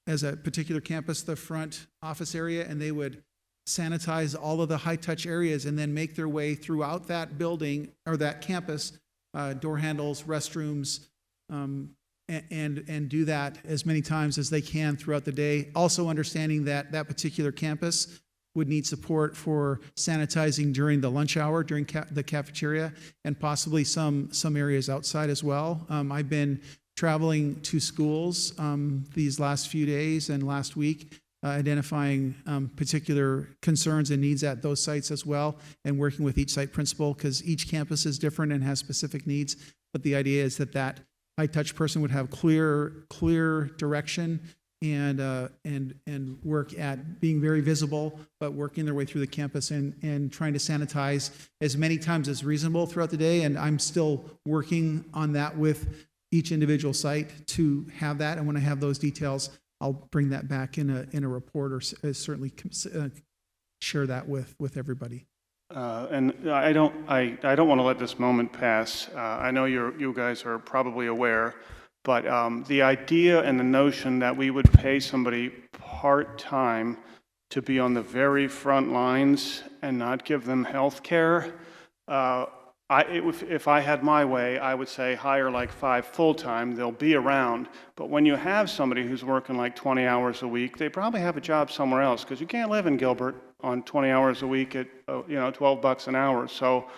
as a particular campus, the front office area, and they would sanitize all of the high-touch areas and then make their way throughout that building or that campus, door handles, restrooms, and do that as many times as they can throughout the day. Also understanding that that particular campus would need support for sanitizing during the lunch hour, during the cafeteria, and possibly some areas outside as well. I've been traveling to schools these last few days and last week, identifying particular concerns and needs at those sites as well, and working with each site principal, because each campus is different and has specific needs. But the idea is that high-touch person would have clear direction and work at being very visible, but working their way through the campus and trying to sanitize as many times as reasonable throughout the day. And I'm still working on that with each individual site to have that. And when I have those details, I'll bring that back in a report, or certainly share that with everybody. And I don't want to let this moment pass. I know you guys are probably aware, but the idea and the notion that we would pay somebody part-time to be on the very front lines and not give them health care, if I had my way, I would say hire like 5 full-time. They'll be around. But when you have somebody who's working like 20 hours a week, they probably have a job somewhere else, because you can't live in Gilbert on 20 hours a week at $12 an hour. So,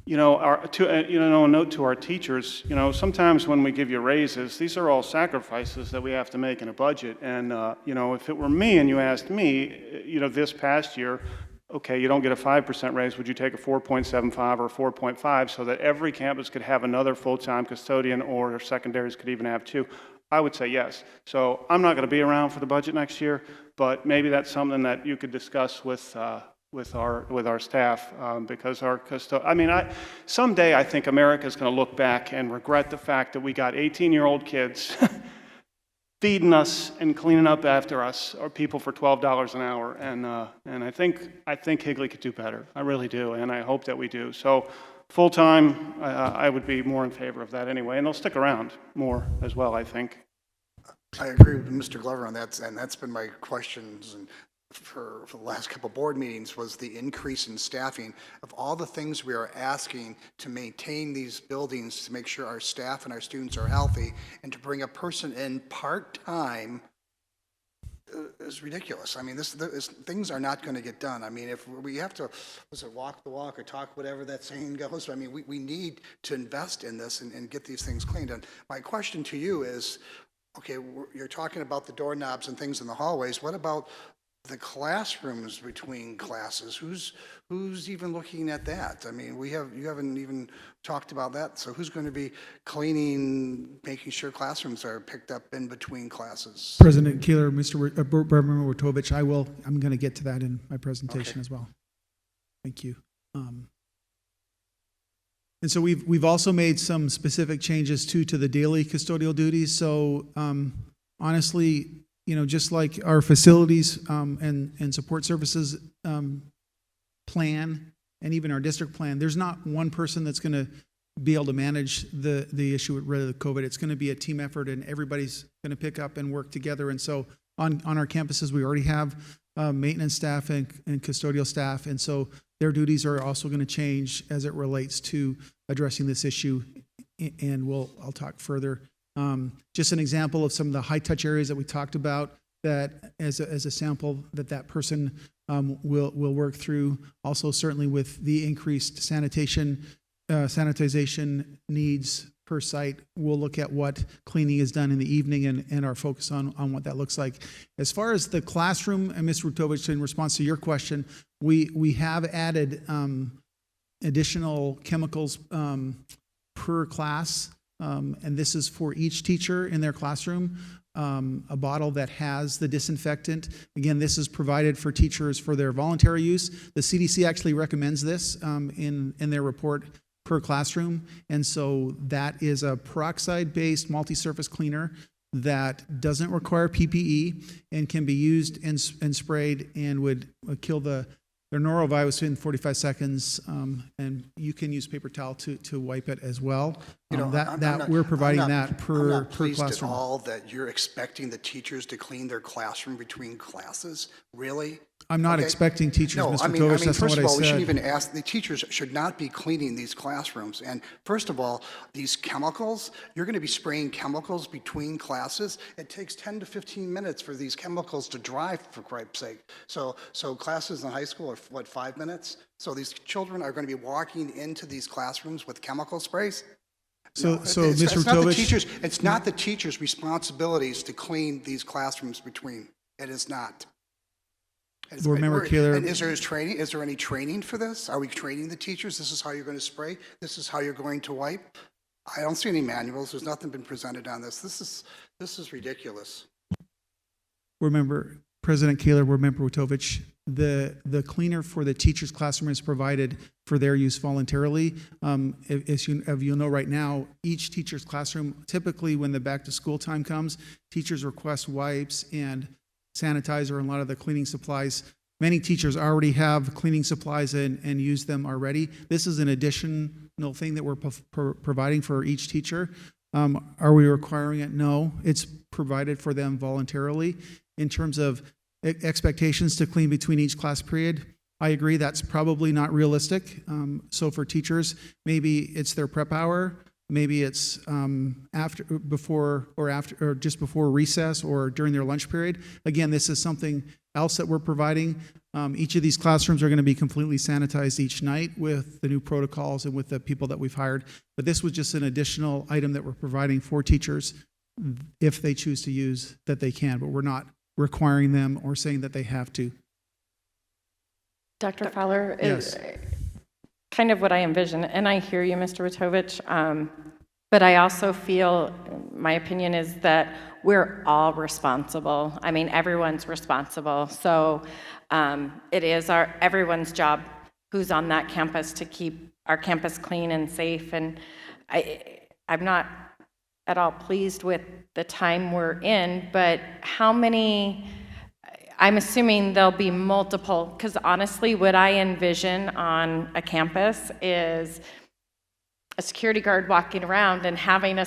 a note to our teachers. Sometimes when we give you raises, these are all sacrifices that we have to make in a budget. And if it were me and you asked me, this past year, okay, you don't get a 5% raise, would you take a 4.75 or 4.5 so that every campus could have another full-time custodian, or their secondaries could even have 2? I would say yes. So I'm not going to be around for the budget next year, but maybe that's something that you could discuss with our staff, because someday I think America's going to look back and regret the fact that we got 18-year-old kids feeding us and cleaning up after us, or people for $12 an hour. And I think Higley could do better. I really do, and I hope that we do. So full-time, I would be more in favor of that anyway, and they'll stick around more as well, I think. I agree with Mr. Glover on that, and that's been my questions and for the last couple of board meetings, was the increase in staffing. Of all the things we are asking to maintain these buildings, to make sure our staff and our students are healthy, and to bring a person in part-time is ridiculous. I mean, things are not going to get done. I mean, if we have to, walk the walk or talk whatever that saying goes, I mean, we need to invest in this and get these things cleaned. And my question to you is, okay, you're talking about the doorknobs and things in the hallways. What about the classrooms between classes? Who's even looking at that? I mean, you haven't even talked about that. So who's going to be cleaning, making sure classrooms are picked up in between classes? President Keeler, Board Member Wojtowicz, I'm going to get to that in my presentation as well. Thank you. And so we've also made some specific changes to the daily custodial duties. So honestly, just like our facilities and support services plan, and even our district plan, there's not one person that's going to be able to manage the issue with COVID. It's going to be a team effort, and everybody's going to pick up and work together. And so on our campuses, we already have maintenance staff and custodial staff, and so their duties are also going to change as it relates to addressing this issue. And I'll talk further. Just an example of some of the high-touch areas that we talked about, that as a sample that person will work through. Also, certainly with the increased sanitization needs per site, we'll look at what cleaning is done in the evening and our focus on what that looks like. As far as the classroom, and Mr. Wojtowicz, in response to your question, we have added additional chemicals per class and this is for each teacher in their classroom. A bottle that has the disinfectant. Again, this is provided for teachers for their voluntary use. The CDC actually recommends this in their report per classroom. And so that is a peroxide-based multi-surface cleaner that doesn't require PPE and can be used and sprayed and would kill the norovirus in 45 seconds. And you can use paper towel to wipe it as well. We're providing that per I'm not pleased at classroom. all that you're expecting the teachers to clean their classroom between classes. Really? I'm not Okay. expecting teachers, No, Mr. I mean, Tovich, that's not first what of I all, we shouldn't said. even ask, the teachers should not be cleaning these classrooms. And first of all, these chemicals, you're going to be spraying chemicals between classes. It takes 10 to 15 minutes for these chemicals to dry, for Christ's sake. So classes in high school are, what, 5 minutes? So these children are going to be walking into these classrooms with chemical sprays? So, No, so it's Mr. not the Tovich, teachers. It's not the teachers' responsibilities to clean these classrooms between. It is not. Board Member Kaler. And is there training? Is there any training for this? Are we training the teachers? This is how you're going to spray. This is how you're going to wipe. I don't see any manuals. There's nothing been presented on this. This is ridiculous. Board Member President Kaler, Board Member Tovich, the cleaner for the teacher's classroom is provided for their use voluntarily. As you know right now, each teacher's classroom, typically when the back to school time comes, teachers request wipes and sanitizer and a lot of the cleaning supplies. Many teachers already have cleaning supplies and use them already. This is an additional thing that we're providing for each teacher. Are we requiring it? No, it's provided for them voluntarily. In terms of expectations to clean between each class period, I agree that's probably not realistic. So for teachers, maybe it's their prep hour, maybe it's before or just before recess or during their lunch period. Again, this is something else that we're providing. Each of these classrooms are going to be completely sanitized each night with the new protocols and with the people that we've hired. But this was just an additional item that we're providing for teachers if they choose to use, that they can, but we're not requiring them or saying that they have to. Dr. Fowler, Yes. kind of what I envision, and I hear you, Mr. Witovich, but I also feel, my opinion is that we're all responsible. I mean, everyone's responsible. So it is everyone's job who's on that campus to keep our campus clean and safe. And I'm not at all pleased with the time we're in, but how many, I'm assuming there'll be multiple, because honestly, what I envision on a campus is a security guard walking around and having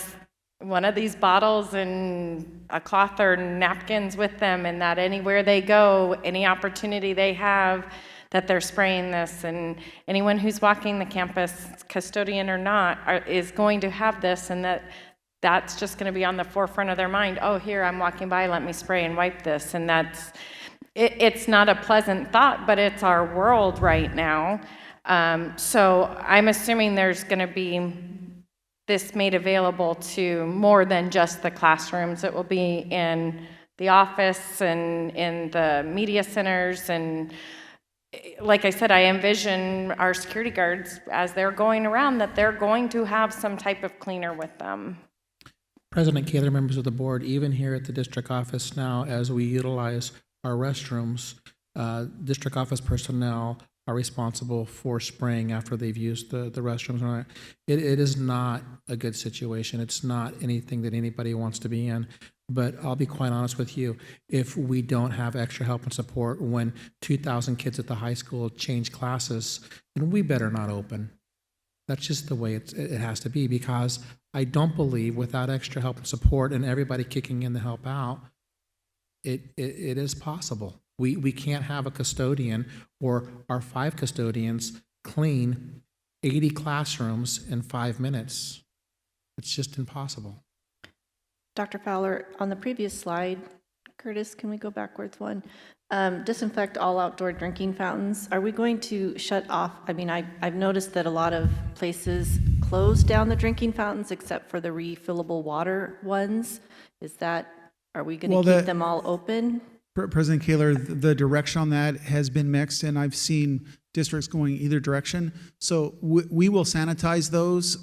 one of these bottles and a cloth or napkins with them, and that anywhere they go, any opportunity they have, that they're spraying this, and anyone who's walking the campus, custodian or not, is going to have this, and that's just going to be on the forefront of their mind. Oh, here, I'm walking by, let me spray and wipe this. And it's not a pleasant thought, but it's our world right now. So I'm assuming there's going to be this made available to more than just the classrooms. It will be in the office and in the media centers. And like I said, I envision our security guards, as they're going around, that they're going to have some type of cleaner with them. President Kaler, members of the board, even here at the district office now, as we utilize our restrooms, district office personnel are responsible for spraying after they've used the restrooms. It is not a good situation. It's not anything that anybody wants to be in. But I'll be quite honest with you, if we don't have extra help and support when 2,000 kids at the high school change classes, then we better not open. That's just the way it has to be, because I don't believe without extra help and support and everybody kicking in to help out, it is possible. We can't have a custodian or our 5 custodians clean 80 classrooms in 5 minutes. It's just impossible. Dr. Fowler, on the previous slide, Curtis, can we go backwards one? Disinfect all outdoor drinking fountains. Are we going to shut off? I mean, I've noticed that a lot of places close down the drinking fountains except for the refillable water ones. Are we going to keep them all open? President Kaler, the direction on that has been mixed, and I've seen districts going either direction. So we will sanitize those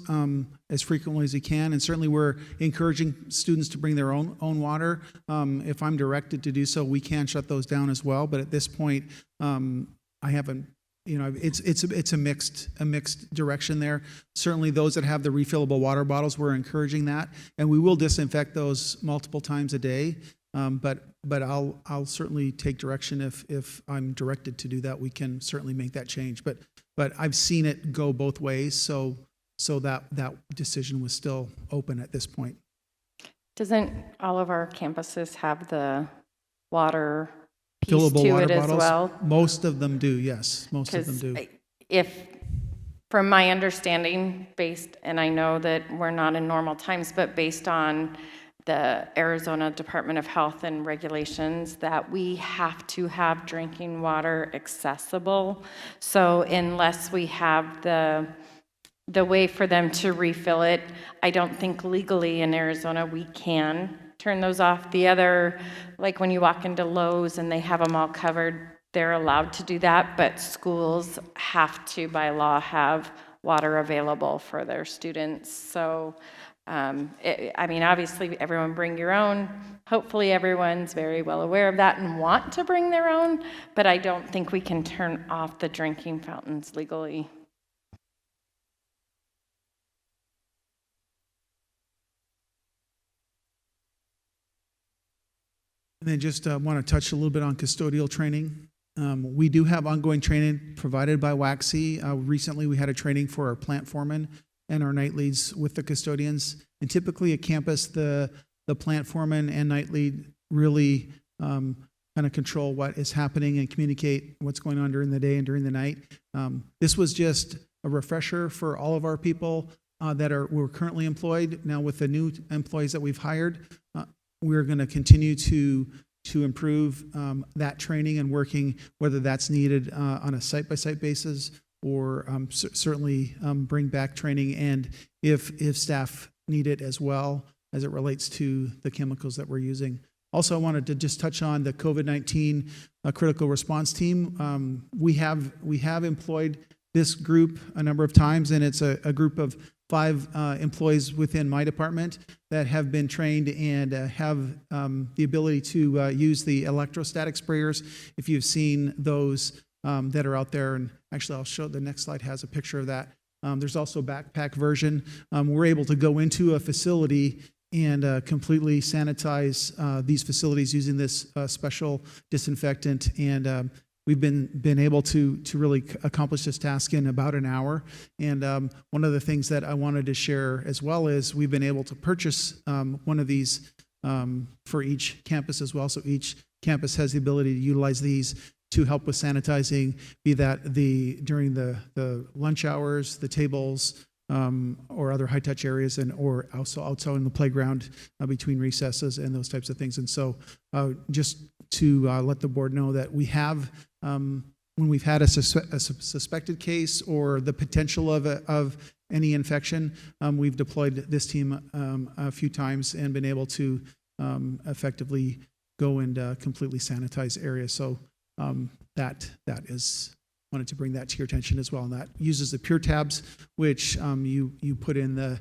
as frequently as we can, and certainly we're encouraging students to bring their own water. If I'm directed to do so, we can shut those down as well. But at this point, I haven't. It's a mixed direction there. Certainly, those that have the refillable water bottles, we're encouraging that, and we will disinfect those multiple times a day. But I'll certainly take direction if I'm directed to do that. We can certainly make that change. But I've seen it go both ways, so that decision was still open at this point. Doesn't all of our campuses have the water piece Fillable to water it as bottles? well? Most of them do, yes. Most of them do. If, from my understanding, and I know that we're not in normal times, but based on the Arizona Department of Health and regulations, that we have to have drinking water accessible. So unless we have the way for them to refill it, I don't think legally in Arizona we can turn those off. The other, like when you walk into Lowe's and they have them all covered, they're allowed to do that, but schools have to, by law, have water available for their students. So obviously everyone bring your own. Hopefully everyone's very well aware of that and want to bring their own, but I don't think we can turn off the drinking fountains legally. And then just want to touch a little bit on custodial training. We do have ongoing training provided by WACC. Recently, we had a training for our plant foreman and our night leads with the custodians. And typically at campus, the plant foreman and night lead really kind of control what is happening and communicate what's going on during the day and during the night. This was just a refresher for all of our people that we're currently employed. Now with the new employees that we've hired, we're going to continue to improve that training and working, whether that's needed on a site-by-site basis or certainly bring back training, and if staff need it as well as it relates to the chemicals that we're using. Also, I wanted to just touch on the COVID-19 critical response team. We have employed this group a number of times, and it's a group of 5 employees within my department that have been trained and have the ability to use the electrostatic sprayers. If you've seen those that are out there, and actually I'll show, the next slide has a picture of that. There's also a backpack version. We're able to go into a facility and completely sanitize these facilities using this special disinfectant, and we've been able to really accomplish this task in about an hour. And one of the things that I wanted to share as well is we've been able to purchase one of these for each campus as well. So each campus has the ability to utilize these to help with sanitizing, be that during the lunch hours, the tables, or other high-touch areas, or also in the playground between recesses and those types of things. And so just to let the board know that we have, when we've had a suspected case or the potential of any infection, we've deployed this team a few times and been able to effectively go and completely sanitize areas. So that is, wanted to bring that to your attention as well. And that uses the Pure Tabs, which you put in the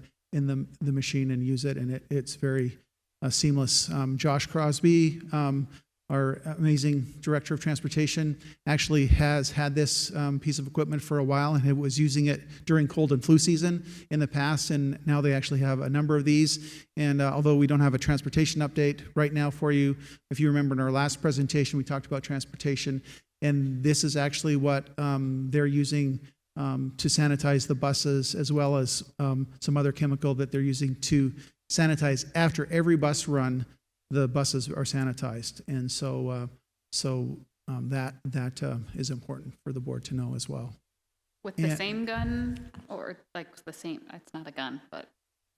machine and use it, and it's very seamless. Josh Crosby, our amazing director of transportation, actually has had this piece of equipment for a while, and it was using it during cold and flu season in the past, and now they actually have a number of these. And although we don't have a transportation update right now for you, if you remember in our last presentation, we talked about transportation, and this is actually what they're using to sanitize the buses, as well as some other chemical that they're using to sanitize after every bus run. The buses are sanitized, and so that is important for the board to know as well. With the same gun, or like the same? It's not a gun, but.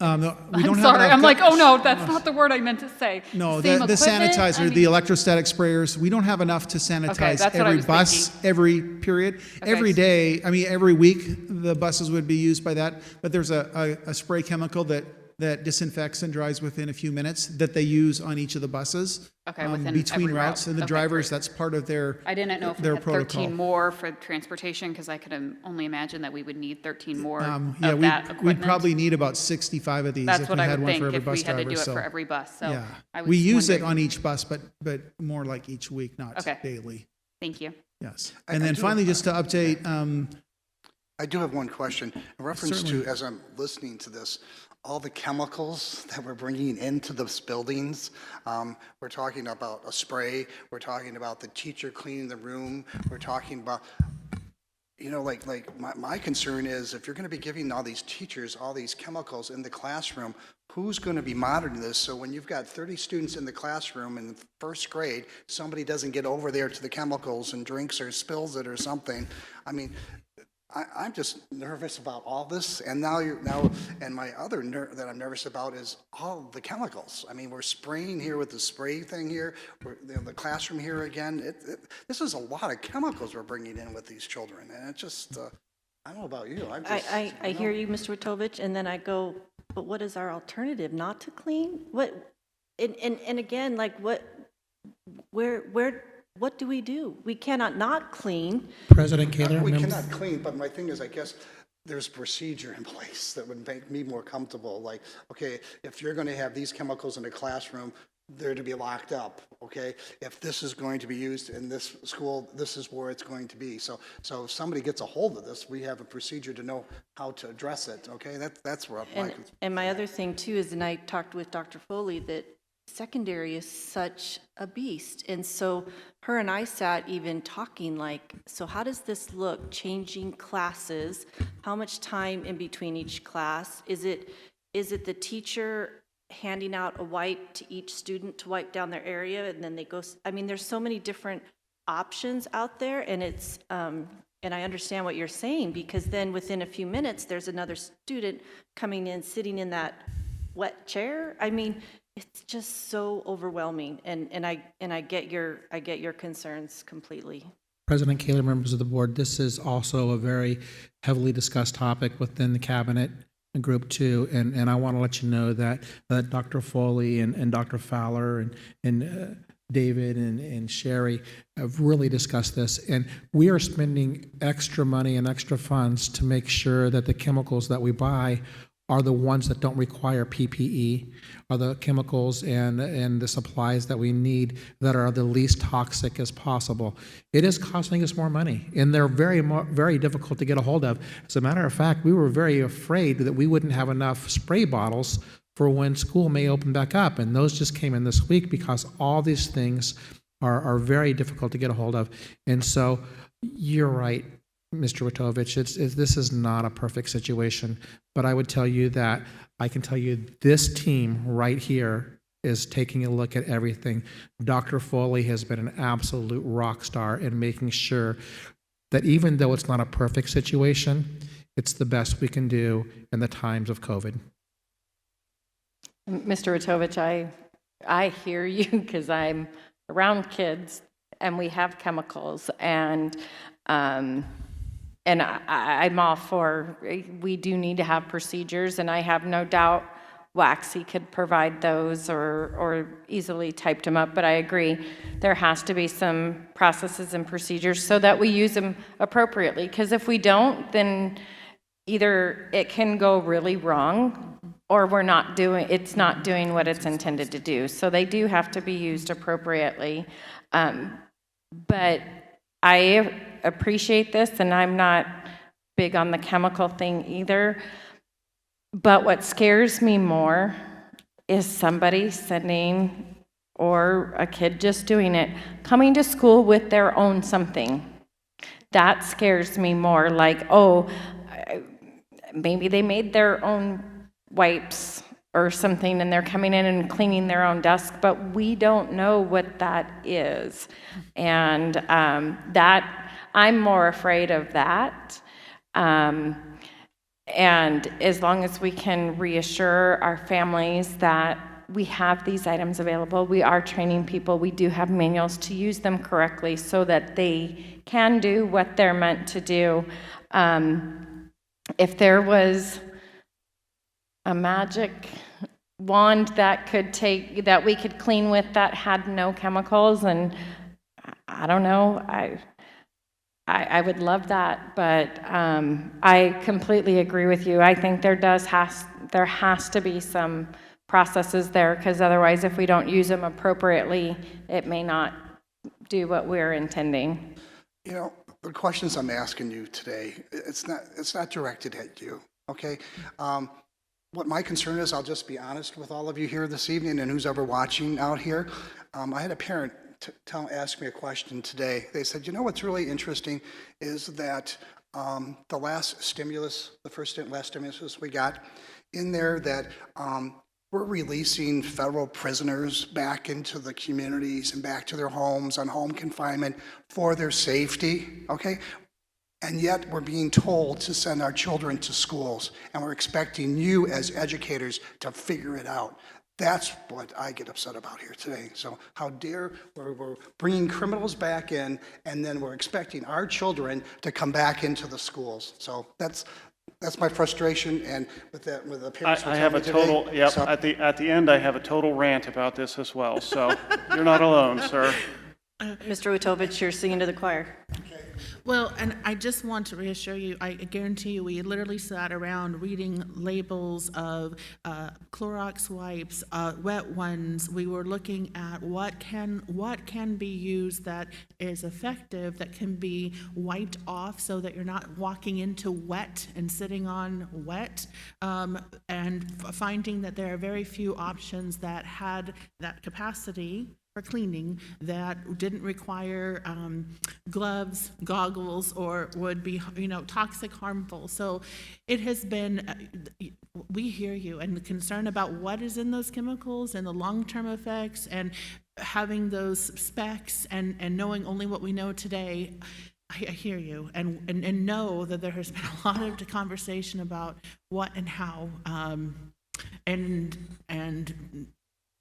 No, we I'm don't sorry. have I'm like, oh no, that's not the word I meant to say. No, Same the equipment? sanitizer, the electrostatic sprayers. We don't have enough to sanitize that's what I every was bus, thinking. every period, Okay. every day. I mean, every week the buses would be used by that. But there's a spray chemical that that disinfects and dries within a few minutes that they use on each of the buses. Okay, within between every route. routes, and the Okay, drivers, great. that's part of their I didn't know if we their had protocol. 13 more for transportation, because I could only imagine that we would need 13 more of Yeah, that equipment. we'd probably need about 65 of these That's if what we I had would one think for every if we bus had to driver. do it So for every bus, so yeah, I was we use it wondering. on each bus, but more like each week, not Okay. daily. Thank you. Yes, I and then do- finally, just to update. I do have one question in reference Certainly. to, as I'm listening to this, all the chemicals that we're bringing into those buildings. We're talking about a spray, we're talking about the teacher cleaning the room, we're talking about, you know, like my concern is if you're going to be giving all these teachers all these chemicals in the classroom, who's going to be monitoring this? So when you've got 30 students in the classroom in first grade, somebody doesn't get over there to the chemicals and drinks or spills it or something. I mean, I'm just nervous about all this, and and my other that I'm nervous about is all the chemicals. I mean, we're spraying here with the spray thing here, the classroom here again. This is a lot of chemicals we're bringing in with these children, and it's just, I don't know about you. I hear you, Mr. Witovich, and then I go, but what is our alternative? Not to clean? What? And again, like what do we do? We cannot not clean. President Kaler, We members- cannot clean, but my thing is, I guess, there's procedure in place that would make me more comfortable. Like, okay, if you're going to have these chemicals in a classroom, they're to be locked up, okay? If this is going to be used in this school, this is where it's going to be. So if somebody gets a hold of this, we have a procedure to know how to address it, okay? That's where And my other thing too is, and I talked with Dr. Foley, that secondary is such a beast. And so her and I sat even talking like, so how does this look, changing classes? How much time in between each class? Is it the teacher handing out a wipe to each student to wipe down their area and then they go, I mean, there's so many different options out there, and it's, and I understand what you're saying, because then within a few minutes, there's another student coming in, sitting in that wet chair. I mean, it's just so overwhelming, and I get your concerns completely. President Kaler, members of the board, this is also a very heavily discussed topic within the cabinet group too, and I want to let you know that Dr. Foley and Dr. Fowler and David and Sherry have really discussed this, and we are spending extra money and extra funds to make sure that the chemicals that we buy are the ones that don't require PPE, are the chemicals and the supplies that we need that are the least toxic as possible. It is costing us more money, and they're very difficult to get a hold of. As a matter of fact, we were very afraid that we wouldn't have enough spray bottles for when school may open back up, and those just came in this week because all these things are very difficult to get a hold of. And so you're right, Mr. Witovich, this is not a perfect situation, but I would tell you that I can tell you this team right here is taking a look at everything. Dr. Foley has been an absolute rock star in making sure that even though it's not a perfect situation, it's the best we can do in the times of COVID. Mr. Witovich, I hear you because I'm around kids and we have chemicals, and I'm all for, we do need to have procedures, and I have no doubt Waxy could provide those or easily typed them up, but I agree, there has to be some processes and procedures so that we use them appropriately, because if we don't, then either it can go really wrong or it's not doing what it's intended to do. So they do have to be used appropriately. But I appreciate this, and I'm not big on the chemical thing either. But what scares me more is somebody sending, or a kid just doing it, coming to school with their own something. That scares me more, like, maybe they made their own wipes or something and they're coming in and cleaning their own desk, but we don't know what that is. And that, I'm more afraid of that. And as long as we can reassure our families that we have these items available, we are training people, we do have manuals to use them correctly so that they can do what they're meant to do. If there was a magic wand that we could clean with that had no chemicals, and I don't know, I would love that, but I completely agree with you. I think there has to be some processes there, because otherwise, if we don't use them appropriately, it may not do what we're intending. You know, the questions I'm asking you today, it's not directed at you, okay? What my concern is, I'll just be honest with all of you here this evening and who's ever watching out here. I had a parent ask me a question today. They said, you know what's really interesting is that the last stimulus we got in there, that we're releasing federal prisoners back into the communities and back to their homes on home confinement for their safety, okay? And yet we're being told to send our children to schools, and we're expecting you as educators to figure it out. That's what I get upset about here today. So how dare we're bringing criminals back in, and then we're expecting our children to come back into the schools. So that's my frustration, and with the parents. I have a total, today, yep, so. at the end, I have a total rant about this as well, so you're not alone, sir. Mr. Witovich, you're singing to the choir. Well, and I just want to reassure you, I guarantee you, we literally sat around reading labels of Clorox wipes, wet ones. We were looking at what can be used that is effective, that can be wiped off so that you're not walking into wet and sitting on wet, and finding that there are very few options that had that capacity for cleaning that didn't require gloves, goggles, or would be, toxic, harmful. So it has been, we hear you, and the concern about what is in those chemicals and the long-term effects, and having those specs and knowing only what we know today. I hear you, and know that there has been a lot of conversation about what and how,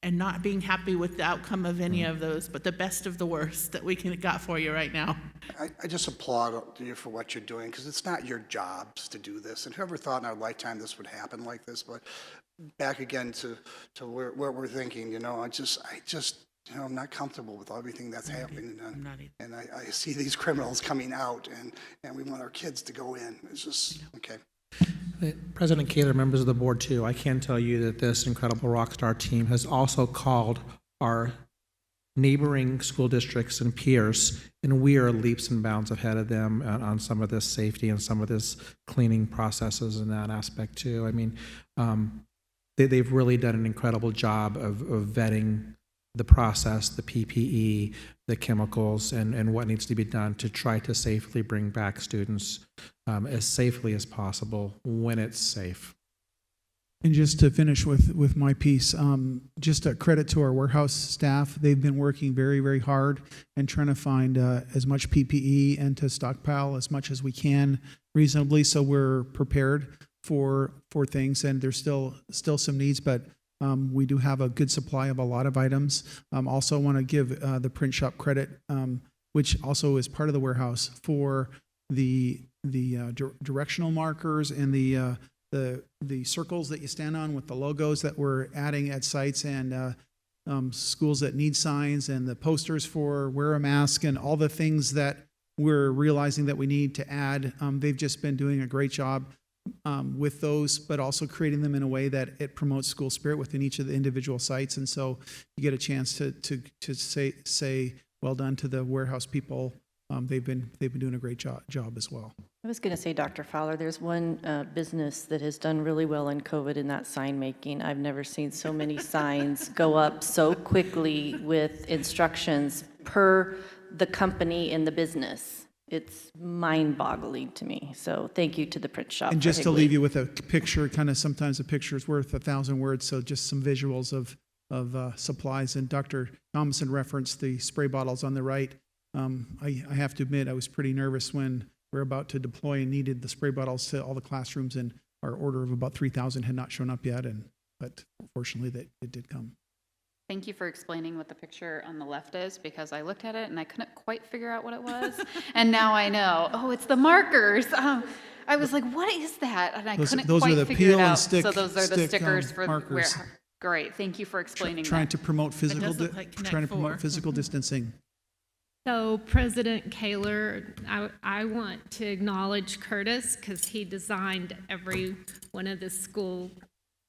and not being happy with the outcome of any of those, but the best of the worst that we got for you right now. I just applaud you for what you're doing, because it's not your jobs to do this. And whoever thought in our lifetime this would happen like this, but back again to where we're thinking, I just I'm not comfortable with everything that's happening. I'm not either. And I see these criminals coming out, and we want our kids to go in. It's just, okay. President Kaler, members of the board too, I can tell you that this incredible rockstar team has also called our neighboring school districts and peers, and we are leaps and bounds ahead of them on some of this safety and some of this cleaning processes and that aspect too. I mean, they've really done an incredible job of vetting the process, the PPE, the chemicals, and what needs to be done to try to safely bring back students as safely as possible when it's safe. And just to finish with my piece, just a credit to our warehouse staff. They've been working very, very hard and trying to find as much PPE and to stockpile as much as we can reasonably, so we're prepared for things. And there's still some needs, but we do have a good supply of a lot of items. Also want to give the print shop credit, which also is part of the warehouse, for the directional markers and the circles that you stand on with the logos that we're adding at sites, and schools that need signs, and the posters for wear a mask, and all the things that we're realizing that we need to add. They've just been doing a great job with those, but also creating them in a way that it promotes school spirit within each of the individual sites. And so you get a chance to say well done to the warehouse people. They've been doing a great job as well. I was going to say, Dr. Fowler, there's one business that has done really well in COVID, and that's sign making. I've never seen so many signs go up so quickly with instructions per the company in the business. It's mind-boggling to me. So thank you to the print shop. And just to leave you with a picture, kind of sometimes a picture is worth 1,000 words. So just some visuals of supplies. And Dr. Thomason referenced the spray bottles on the right. I have to admit, I was pretty nervous when we were about to deploy and needed the spray bottles to all the classrooms, and our order of about 3,000 had not shown up yet. But fortunately, it did come. Thank you for explaining what the picture on the left is, because I looked at it and I couldn't quite figure out what it was. And now I know. Oh, it's the markers. I was like, what is that? And I couldn't those quite are the figure it peel and out. stick, So those are the stickers for markers. Great, thank you for explaining Trying that. to promote physical, does look like Connect trying to promote 4. physical distancing. So President Kaler, I want to acknowledge Curtis because he designed every one of the school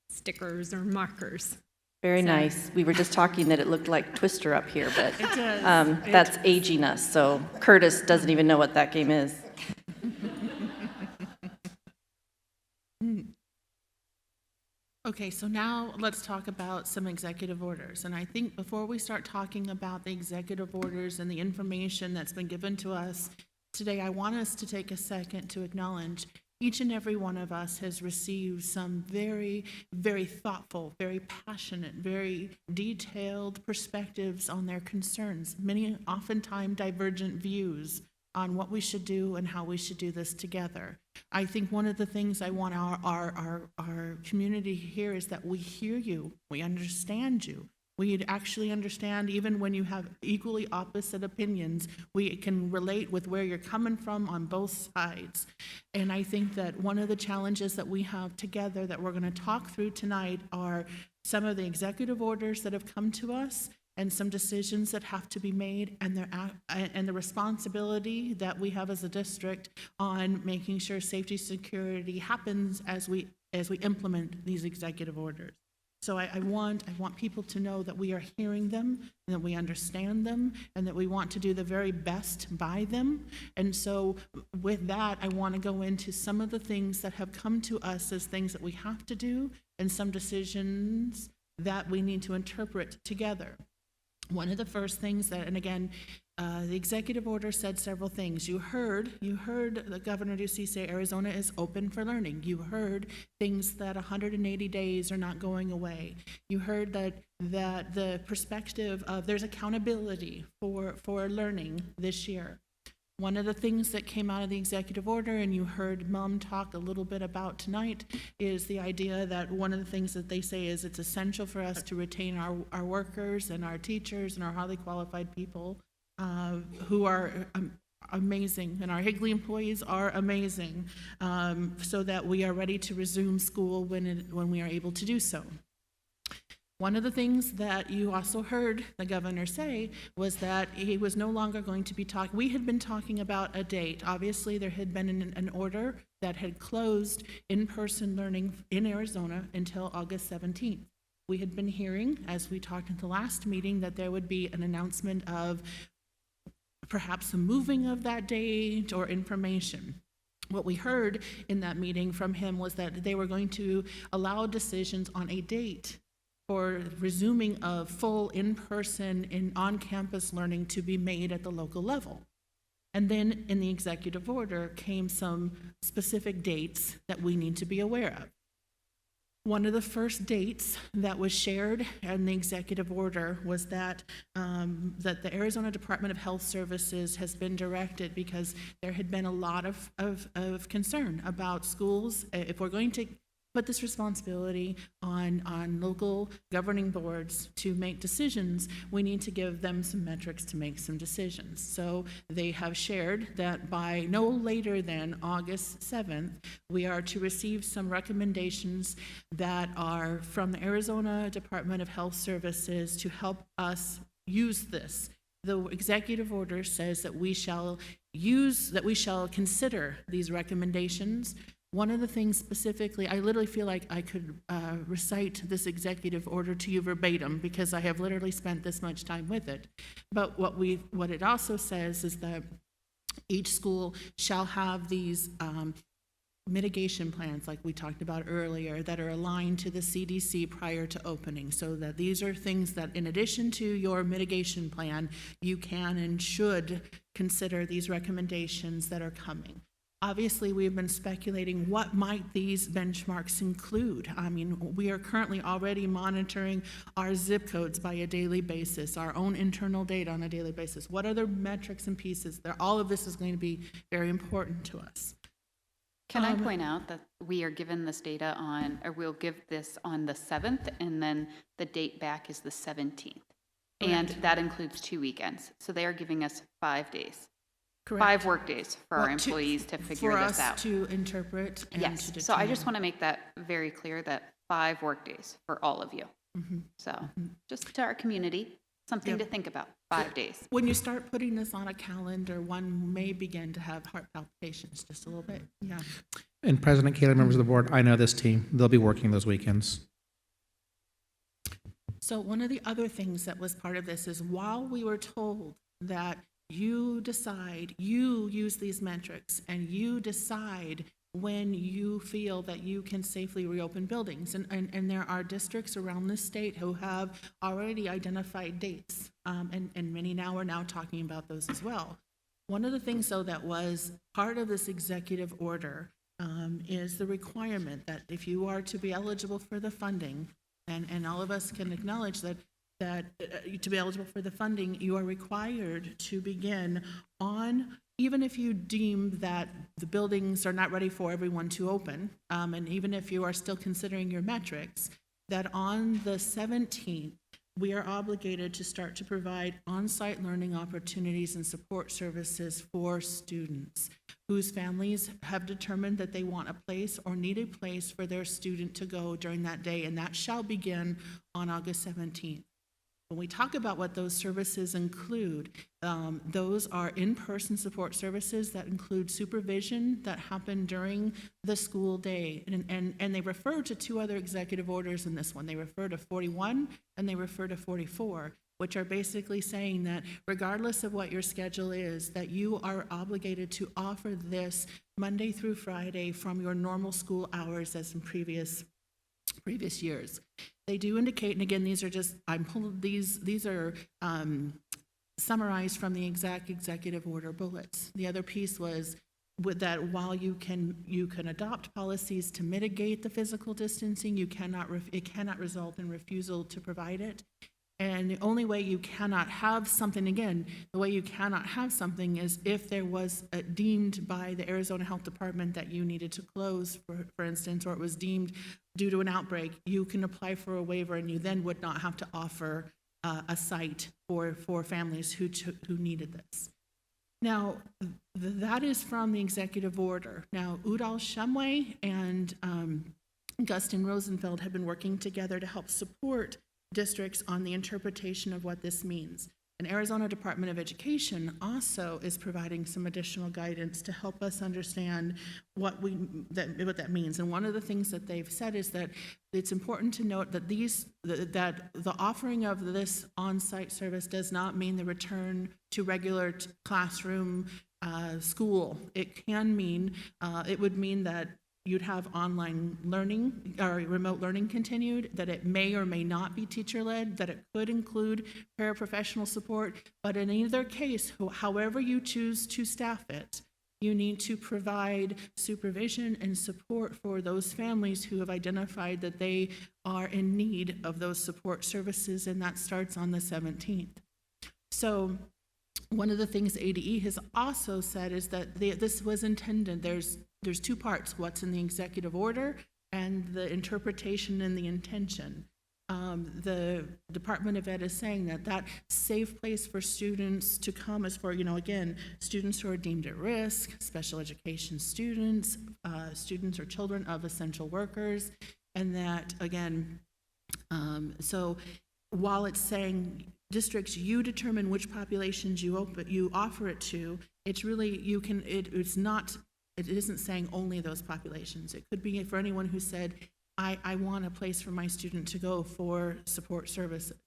stickers or markers. Very nice. We were just talking that it looked like Twister up here, but It does. that's aging us, so Curtis doesn't even know what that game is. Okay, so now let's talk about some executive orders. And I think before we start talking about the executive orders and the information that's been given to us today, I want us to take a second to acknowledge each and every one of us has received some very, very thoughtful, very passionate, very detailed perspectives on their concerns, many oftentimes divergent views on what we should do and how we should do this together. I think one of the things I want our community to hear is that we hear you, we understand you. We actually understand even when you have equally opposite opinions, we can relate with where you're coming from on both sides. And I think that one of the challenges that we have together that we're going to talk through tonight are some of the executive orders that have come to us and some decisions that have to be made, and the responsibility that we have as a district on making sure safety security happens as we implement these executive orders. So I want people to know that we are hearing them, and that we understand them, and that we want to do the very best by them. And so with that, I want to go into some of the things that have come to us as things that we have to do, and some decisions that we need to interpret together. One of the first things that, and again, the executive order said several things. You heard the Governor Ducey say Arizona is open for learning. You heard things that 180 days are not going away. You heard that the perspective of there's accountability for learning this year. One of the things that came out of the executive order, and you heard Mom talk a little bit about tonight, is the idea that one of the things that they say is it's essential for us to retain our workers and our teachers and our highly qualified people who are amazing, and our Higley employees are amazing, so that we are ready to resume school when we are able to do so. One of the things that you also heard the governor say was that he was no longer going to be talking. We had been talking about a date. Obviously, there had been an order that had closed in-person learning in Arizona until August 17th. We had been hearing, as we talked at the last meeting, that there would be an announcement of perhaps a moving of that date or information. What we heard in that meeting from him was that they were going to allow decisions on a date for resuming of full in-person and on-campus learning to be made at the local level. And then in the executive order came some specific dates that we need to be aware of. One of the first dates that was shared in the executive order was that the Arizona Department of Health Services has been directed, because there had been a lot of concern about schools. If we're going to put this responsibility on local governing boards to make decisions, we need to give them some metrics to make some decisions. So they have shared that by no later than August 7th, we are to receive some recommendations that are from the Arizona Department of Health Services to help us use this. The executive order says that we shall consider these recommendations. One of the things specifically, I literally feel like I could recite this executive order to you verbatim, because I have literally spent this much time with it. But what it also says is that each school shall have these mitigation plans, like we talked about earlier, that are aligned to the CDC prior to opening, so that these are things that, in addition to your mitigation plan, you can and should consider these recommendations that are coming. Obviously, we've been speculating what might these benchmarks include. I mean, we are currently already monitoring our zip codes by a daily basis, our own internal data on a daily basis. What other metrics and pieces? All of this is going to be very important to us. Can I point out that we are given this data we'll give this on the 7th, and then the date back is the 17th. And that includes 2 weekends. So they are giving us 5 days. Correct. 5 work days for our employees to figure this out. For us to interpret and to determine. So I just want to make that very clear, that 5 work days for all of you. So just to our community, something to think about, 5 days. When you start putting this on a calendar, one may begin to have heart palpitations just a little bit. Yeah. And President Kaler, members of the board, I know this team. They'll be working those weekends. So one of the other things that was part of this is while we were told that you decide, you use these metrics, and you decide when you feel that you can safely reopen buildings. And there are districts around the state who have already identified dates, and many now are now talking about those as well. One of the things, though, that was part of this executive order is the requirement that if you are to be eligible for the funding, and all of us can acknowledge that to be eligible for the funding, you are required to begin on, even if you deem that the buildings are not ready for everyone to open, and even if you are still considering your metrics, that on the 17th, we are obligated to start to provide on-site learning opportunities and support services for students whose families have determined that they want a place or need a place for their student to go during that day, and that shall begin on August 17th. When we talk about what those services include, those are in-person support services that include supervision that happen during the school day. And they refer to two other executive orders in this one. They refer to 41 and they refer to 44, which are basically saying that regardless of what your schedule is, that you are obligated to offer this Monday through Friday from your normal school hours as in previous years. They do indicate, and again, these are just, these are summarized from the exact executive order bullets. The other piece was with that while you can adopt policies to mitigate the physical distancing, it cannot result in refusal to provide it. And the only way you cannot have something, again, the way you cannot have something is if there was deemed by the Arizona Health Department that you needed to close, for instance, or it was deemed due to an outbreak, you can apply for a waiver and you then would not have to offer a site for families who needed this. Now, that is from the executive order. Now, Udall Shumway and Gustin Rosenfeld have been working together to help support districts on the interpretation of what this means. And Arizona Department of Education also is providing some additional guidance to help us understand what that means. And one of the things that they've said is that it's important to note that that the offering of this on-site service does not mean the return to regular classroom school. It can mean, it would mean that you'd have online learning or remote learning continued, that it may or may not be teacher-led, that it could include paraprofessional support, but in either case, however you choose to staff it, you need to provide supervision and support for those families who have identified that they are in need of those support services, and that starts on the 17th. So one of the things ADE has also said is that this was intended, there's two parts, what's in the executive order and the interpretation and the intention. The Department of Ed is saying that safe place for students to come is for, again, students who are deemed at risk, special education students, students or children of essential workers, and that, again, so while it's saying districts, you determine which populations you offer it to, it's really, it isn't saying only those populations. It could be for anyone who said, I want a place for my student to go for support services.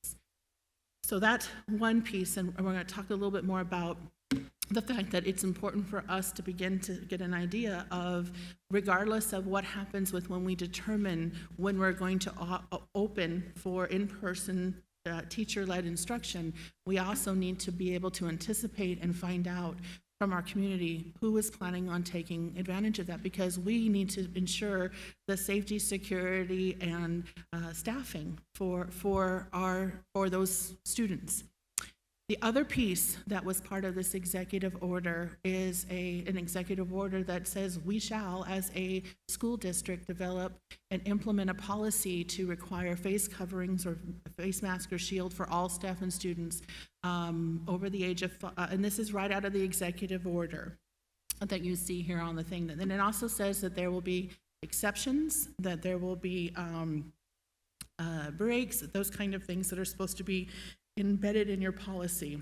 So that's one piece, and we're going to talk a little bit more about the fact that it's important for us to begin to get an idea of, regardless of what happens with when we determine when we're going to open for in-person teacher-led instruction, we also need to be able to anticipate and find out from our community who is planning on taking advantage of that, because we need to ensure the safety, security, and staffing for those students. The other piece that was part of this executive order is an executive order that says we shall, as a school district, develop and implement a policy to require face coverings or face mask or shield for all staff and students over the age of, and this is right out of the executive order that you see here on the thing. And it also says that there will be exceptions, that there will be breaks, those kind of things that are supposed to be embedded in your policy.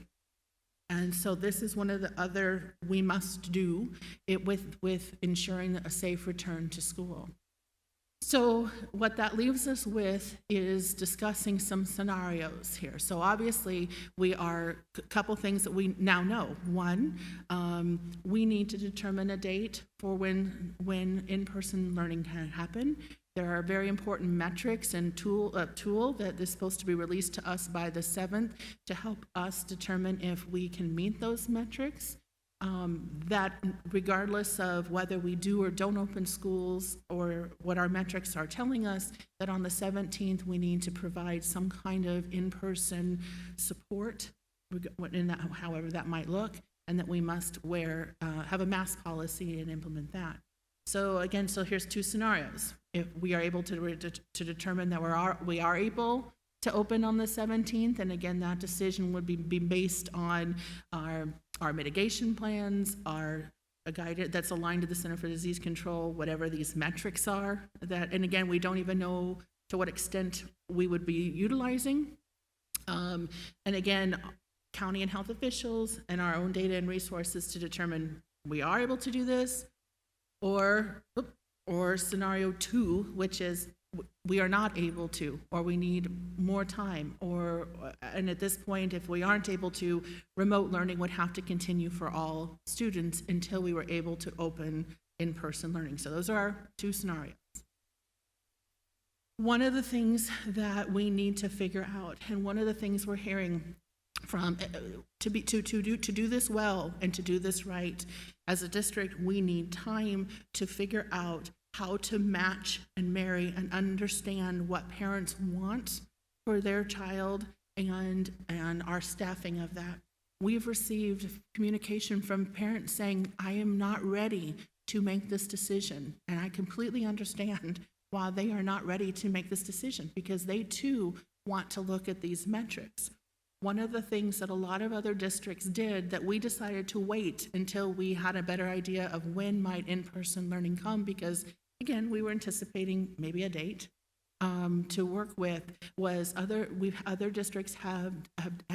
And so this is one of the other we must do it with ensuring a safe return to school. So what that leaves us with is discussing some scenarios here. So obviously we are a couple things that we now know. One, we need to determine a date for when in-person learning can happen. There are very important metrics and tool that is supposed to be released to us by the 7th to help us determine if we can meet those metrics. That regardless of whether we do or don't open schools or what our metrics are telling us, that on the 17th we need to provide some kind of in-person support, however that might look, and that we must have a mask policy and implement that. So again, here's two scenarios. If we are able to determine that we are able to open on the 17th, and again, that decision would be based on our mitigation plans, a guide that's aligned to the Center for Disease Control, whatever these metrics are. And again, we don't even know to what extent we would be utilizing. And again, county and health officials and our own data and resources to determine we are able to do this, or scenario 2, which is we are not able to, or we need more time, and at this point, if we aren't able to, remote learning would have to continue for all students until we were able to open in-person learning. So those are our two scenarios. One of the things that we need to figure out, and one of the things we're hearing from to do this well and to do this right, as a district, we need time to figure out how to match and marry and understand what parents want for their child and our staffing of that. We've received communication from parents saying, I am not ready to make this decision. And I completely understand why they are not ready to make this decision, because they too want to look at these metrics. One of the things that a lot of other districts did that we decided to wait until we had a better idea of when might in-person learning come, because again, we were anticipating maybe a date to work with, was other districts have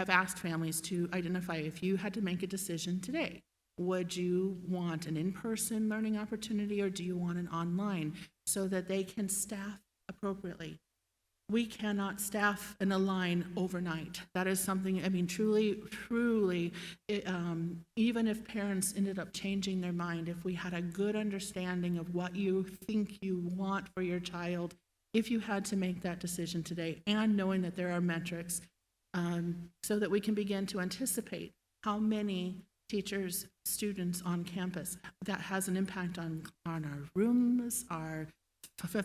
asked families to identify, if you had to make a decision today, would you want an in-person learning opportunity or do you want an online, so that they can staff appropriately. We cannot staff and align overnight. That is something, I mean, truly, even if parents ended up changing their mind, if we had a good understanding of what you think you want for your child, if you had to make that decision today, and knowing that there are metrics, so that we can begin to anticipate how many teachers, students on campus, that has an impact on our rooms, our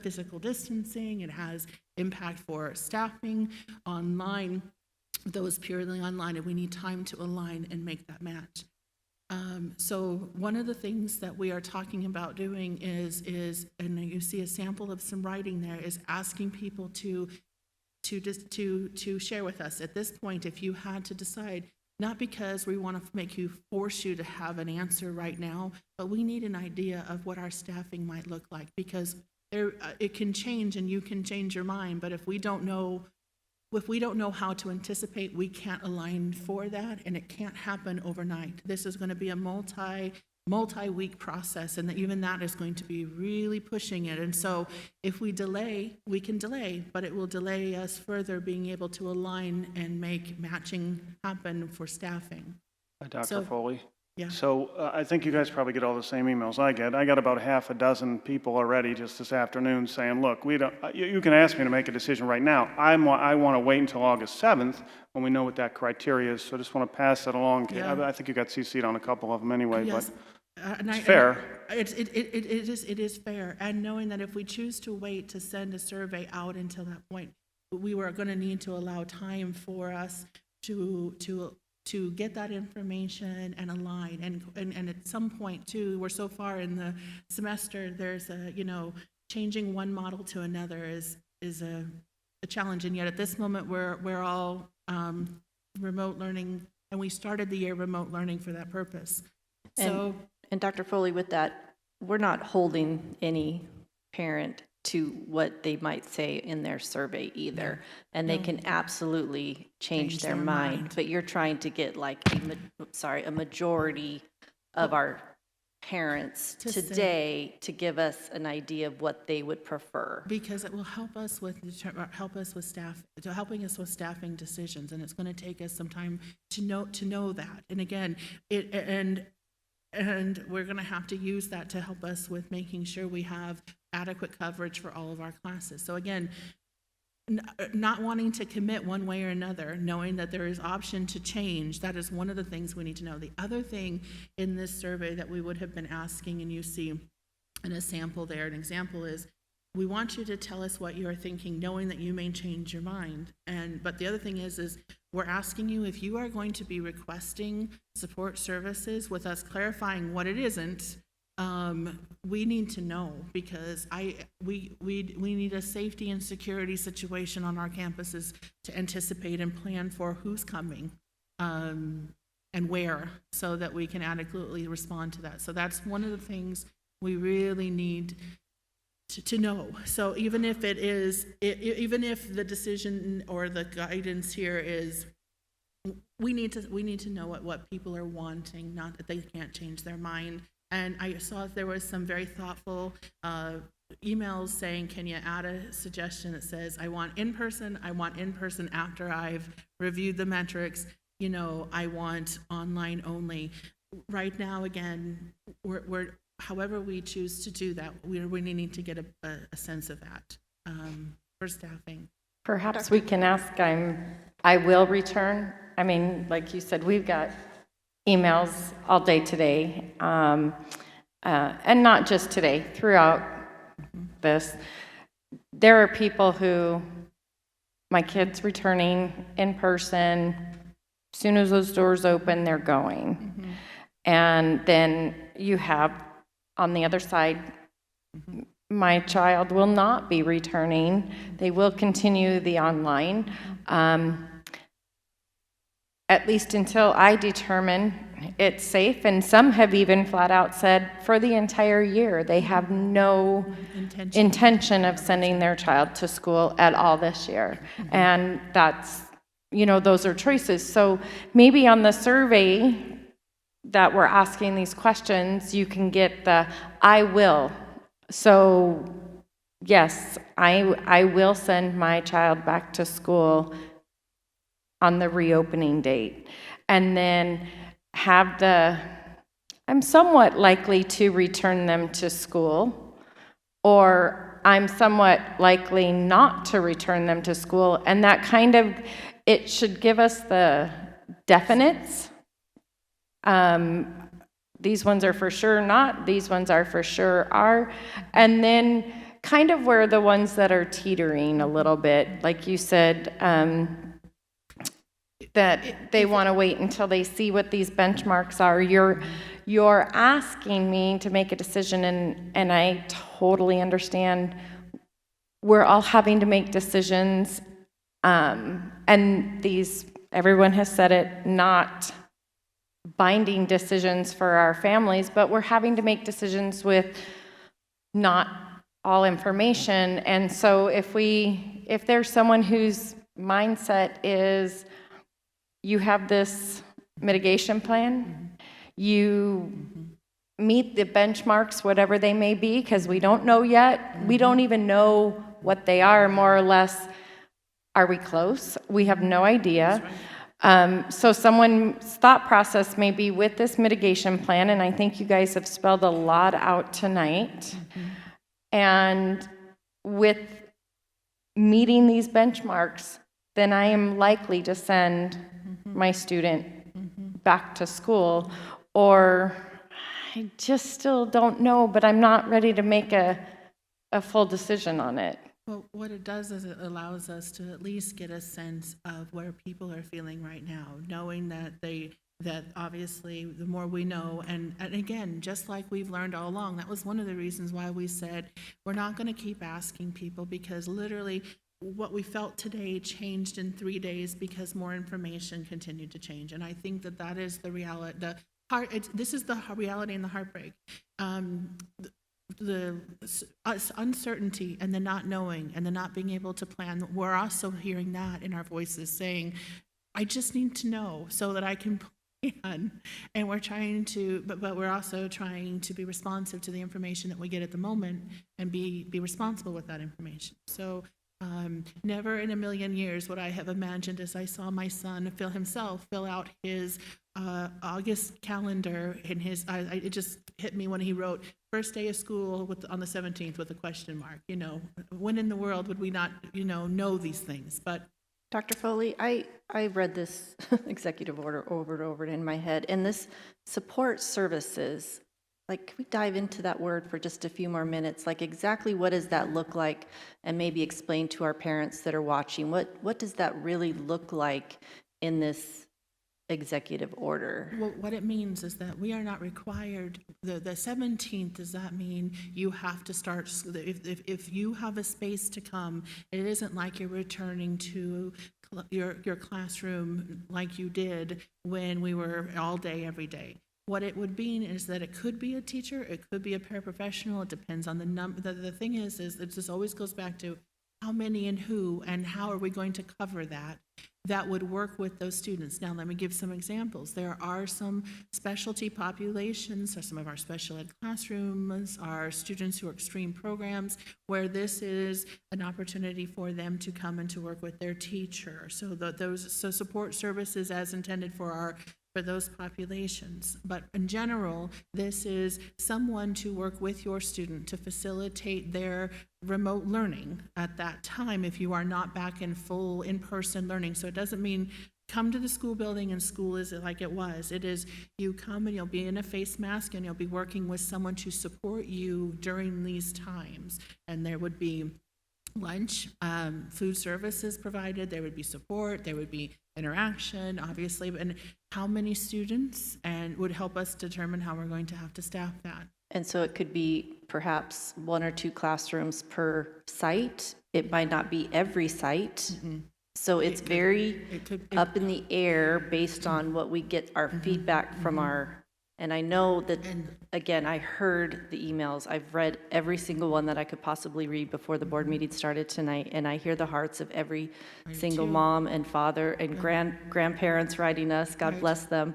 physical distancing, it has impact for staffing online, those purely online, and we need time to align and make that match. So one of the things that we are talking about doing is, and you see a sample of some writing there, is asking people to share with us. At this point, if you had to decide, not because we want to force you to have an answer right now, but we need an idea of what our staffing might look like, because it can change and you can change your mind, but if we don't know how to anticipate, we can't align for that, and it can't happen overnight. This is going to be a multi-week process, and even that is going to be really pushing it. And so if we delay, we can delay, but it will delay us further being able to align and make matching happen for staffing. Dr. Foley? Yeah. So I think you guys probably get all the same emails I get. I got about half a dozen people already just this afternoon saying, look, you can ask me to make a decision right now. I want to wait until August 7th when we know what that criteria is. So I just want to pass that along. Yeah. I think you got CC'd on a couple of them anyway, Yes. but it's fair. It is fair. And knowing that if we choose to wait to send a survey out until that point, we were going to need to allow time for us to get that information and align. And at some point too, we're so far in the semester, there's changing one model to another is a challenge. And yet at this moment, we're all remote learning, and we started the year remote learning for that purpose. So, And Dr. Foley, with that, we're not holding any parent to what they might say in their survey either. And they can absolutely change their mind. But you're trying to get like a majority of our parents today to give us an idea of what they would prefer. Because it will help us with helping us with staffing decisions, and it's going to take us some time to know that. And again, and we're going to have to use that to help us with making sure we have adequate coverage for all of our classes. So again, not wanting to commit one way or another, knowing that there is option to change, that is one of the things we need to know. The other thing in this survey that we would have been asking, and you see in a sample there, an example is, we want you to tell us what you're thinking, knowing that you may change your mind. But the other thing is we're asking you if you are going to be requesting support services with us clarifying what it isn't. We need to know, because we need a safety and security situation on our campuses to anticipate and plan for who's coming and where, so that we can adequately respond to that. So that's one of the things we really need to know. So even if even if the decision or the guidance here is, we need to know what people are wanting, not that they can't change their mind. And I saw there was some very thoughtful emails saying, can you add a suggestion that says, I want in-person after I've reviewed the metrics, I want online only. Right now, again, we're however we choose to do that, we need to get a sense of that for staffing. Perhaps we can ask, I will return. I mean, like you said, we've got emails all day today, and not just today, throughout this. There are people who, my kid's returning in person, as soon as those doors open, they're going. And then you have, on the other side, my child will not be returning. They will continue the online, at least until I determine it's safe. And some have even flat out said for the entire year, they have no intention of sending their child to school at all this year. And that's, those are choices. So maybe on the survey that we're asking these questions, you can get the I will. So yes, I will send my child back to school on the reopening date. And then have I'm somewhat likely to return them to school, or I'm somewhat likely not to return them to school. And that it should give us the definites. These ones are for sure not, these ones are for sure are. And then kind of where the ones that are teetering a little bit, like you said, that they want to wait until they see what these benchmarks are. You're asking me to make a decision, and I totally understand. We're all having to make decisions, and everyone has said it, not binding decisions for our families, but we're having to make decisions with not all information. And so if there's someone whose mindset is, you have this mitigation plan, you meet the benchmarks, whatever they may be, because we don't know yet. We don't even know what they are, more or less. Are we close? We have no idea. So someone's thought process may be with this mitigation plan, and I think you guys have spelled a lot out tonight, and with meeting these benchmarks, then I am likely to send my student back to school, or I just still don't know, but I'm not ready to make a full decision on it. Well, what it does is it allows us to at least get a sense of where people are feeling right now, knowing that obviously the more we know, and again, just like we've learned all along, that was one of the reasons why we said we're not going to keep asking people, because literally what we felt today changed in 3 days because more information continued to change. And I think that is the reality. This is the reality and the heartbreak. uncertainty and the not knowing and the not being able to plan, we're also hearing that in our voices saying, I just need to know so that I can plan. And we're trying to, but we're also trying to be responsive to the information that we get at the moment and be responsible with that information. So never in a million years would I have imagined, as I saw my son fill out his August calendar, and it just hit me when he wrote first day of school on the 17th with a question mark. You know, when in the world would we not, know these things? But Dr. Foley, I read this executive order over and over in my head, and this support services, like, can we dive into that word for just a few more minutes? Like, exactly what does that look like? And maybe explain to our parents that are watching, what does that really look like in this executive order? well, what it means is that we are not required, the 17th, does that mean you have to start, if you have a space to come, it isn't like you're returning to your classroom like you did when we were all day, every day. What it would mean is that it could be a teacher, it could be a paraprofessional, it depends on the number. The thing is it just always goes back to how many and who, and how are we going to cover that would work with those students. Now, let me give some examples. There are some specialty populations, or some of our special ed classrooms, our students who are extreme programs, where this is an opportunity for them to come and to work with their teacher. So so support services as intended for those populations. But in general, this is someone to work with your student to facilitate their remote learning at that time if you are not back in full in-person learning. So it doesn't mean come to the school building and school is like it was. It is you come and you'll be in a face mask and you'll be working with someone to support you during these times. And there would be lunch, food services provided, there would be support, there would be interaction, obviously, and how many students, and would help us determine how we're going to have to staff that. And so it could be perhaps 1 or 2 classrooms per site. It might not be every site. So it's very up in the air based on what we get our feedback from and I know that, again, I heard the emails. I've read every single one that I could possibly read before the board meeting started tonight, and I hear the hearts of every single mom and father and grandparents writing us. God bless them.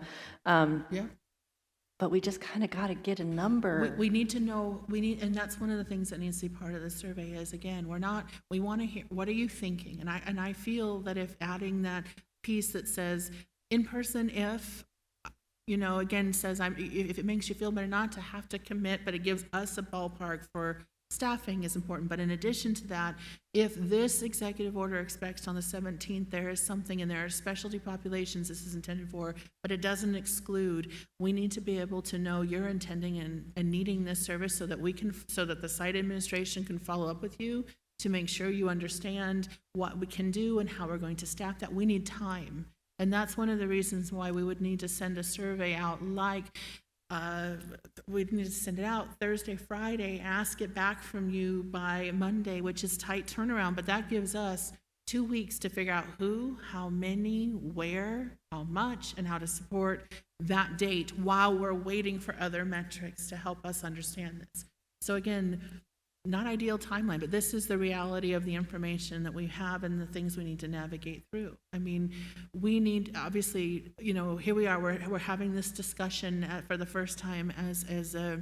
But we just kind of got to get a number. We need to know, and that's one of the things that needs to be part of the survey is, again, we want to hear, what are you thinking? And I feel that if adding that piece that says, in person, if, again, says, if it makes you feel better not to have to commit, but it gives us a ballpark for staffing is important. But in addition to that, if this executive order expects on the 17th, there is something, and there are specialty populations this is intended for, but it doesn't exclude, we need to be able to know you're intending and needing this service so that the site administration can follow up with you to make sure you understand what we can do and how we're going to staff that. We need time. And that's one of the reasons why we would need to send a survey out, we'd need to send it out Thursday, Friday, ask it back from you by Monday, which is tight turnaround, but that gives us 2 weeks to figure out who, how many, where, how much, and how to support that date while we're waiting for other metrics to help us understand this. So again, not ideal timeline, but this is the reality of the information that we have and the things we need to navigate through. I mean, we need, obviously, here we are, we're having this discussion for the first time as a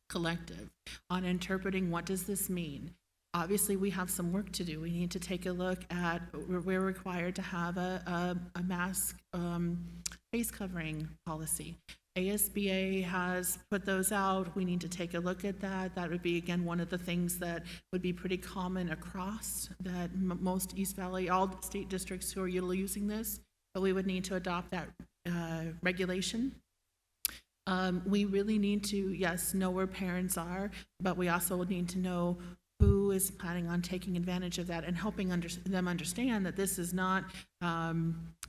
collective on interpreting what does this mean. Obviously, we have some work to do. We need to take a look at, we're required to have a mask face covering policy. ASBA has put those out. We need to take a look at that. That would be, again, one of the things that would be pretty common across that most East Valley, all state districts who are using this, but we would need to adopt that regulation. We really need to, yes, know where parents are, but we also need to know who is planning on taking advantage of that and helping them understand that this is not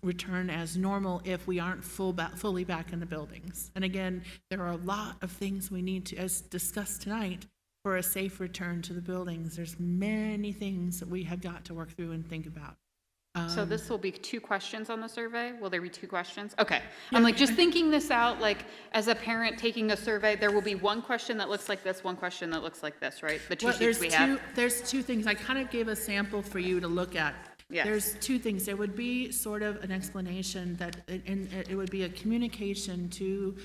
return as normal if we aren't fully back in the buildings. And again, there are a lot of things we need to, as discussed tonight, for a safe return to the buildings. There's many things that we have got to work through and think about. So this will be 2 questions on the survey? Will there be 2 questions? Okay. I'm like, just thinking this out, like, as a parent taking a survey, there will be 1 question that looks like this, 1 question that looks like this, right? The 2 Well, sheets we have? there's 2 things. I kind of gave a sample for you to look at. Yes. There's 2 things. There would be sort of an explanation that, and it would be a communication to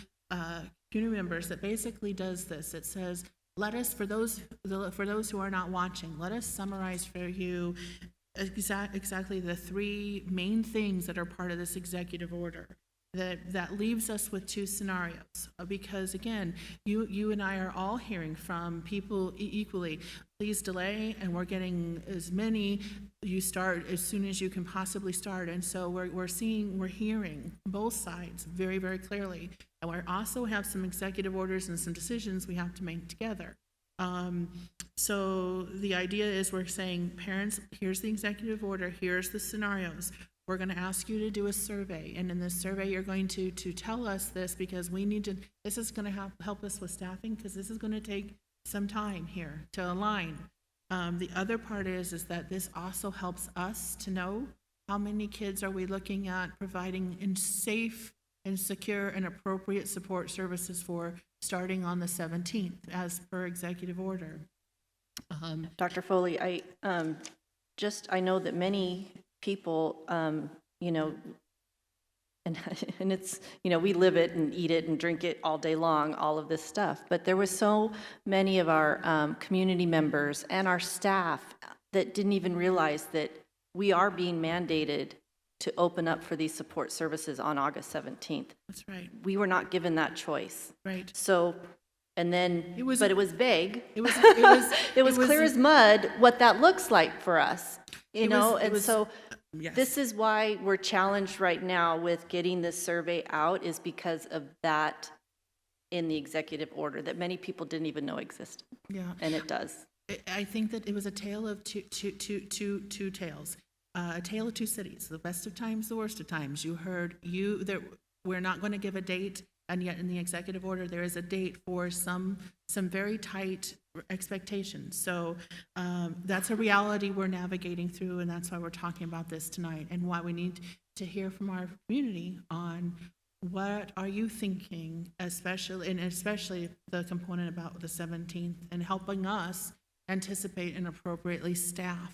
community members that basically does this. It says, let us, for those who are not watching, let us summarize for you exactly the 3 main things that are part of this executive order. That leaves us with 2 scenarios, because again, you and I are all hearing from people equally, please delay, and we're getting as many, you start as soon as you can possibly start. And so we're hearing both sides very, very clearly. And we also have some executive orders and some decisions we have to make together. So the idea is we're saying, parents, here's the executive order, here's the scenarios. We're going to ask you to do a survey, and in this survey, you're going to tell us this, because we need to, this is going to help us with staffing, because this is going to take some time here to align. The other part is that this also helps us to know how many kids are we looking at providing in safe and secure and appropriate support services for, starting on the 17th, as per executive order. Dr. Foley, I know that many people, you know, and it's, you know, we live it and eat it and drink it all day long, all of this stuff. But there were so many of our community members and our staff that didn't even realize that we are being mandated to open up for these support services on August 17th. That's right. We were not given that choice. Right. So, and then, It was vague. It was It was clear as mud what that looks like for us, you know, yes. this is why we're challenged right now with getting this survey out, is because of that in the executive order that many people didn't even know existed. Yeah. And it does. I think that it was a tale of two tales. A tale of 2 cities, the best of times, the worst of times. You heard that we're not going to give a date, and yet in the executive order there is a date for some very tight expectations. So that's a reality we're navigating through, and that's why we're talking about this tonight, and why we need to hear from our community on what are you thinking, especially the component about the 17th, and helping us anticipate and appropriately staff.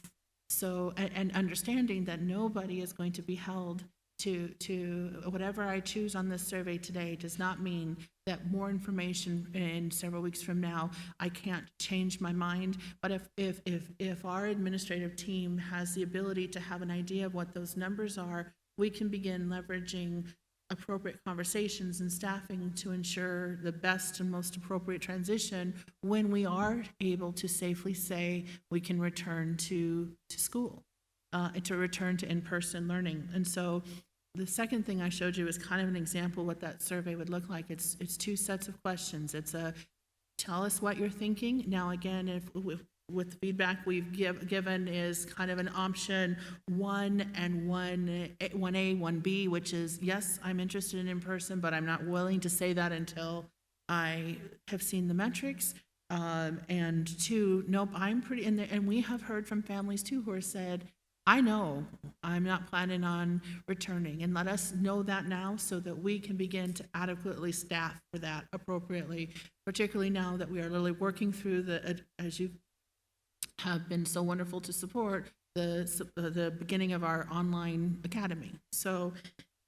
So, and understanding that nobody is going to be held to whatever I choose on this survey today does not mean that more information in several weeks from now, I can't change my mind. But if our administrative team has the ability to have an idea of what those numbers are, we can begin leveraging appropriate conversations and staffing to ensure the best and most appropriate transition when we are able to safely say we can return to school, to return to in-person learning. And so the second thing I showed you is kind of an example of what that survey would look like. It's 2 sets of questions. It's a tell us what you're thinking. Now again, with the feedback we've given is kind of an option 1 and 1A, 1B, which is, yes, I'm interested in in-person, but I'm not willing to say that until I have seen the metrics. And 2, nope, I'm pretty in there. And we have heard from families too who have said, I know I'm not planning on returning, and let us know that now so that we can begin to adequately staff for that appropriately, particularly now that we are literally working through as you have been so wonderful to support, the beginning of our online academy. So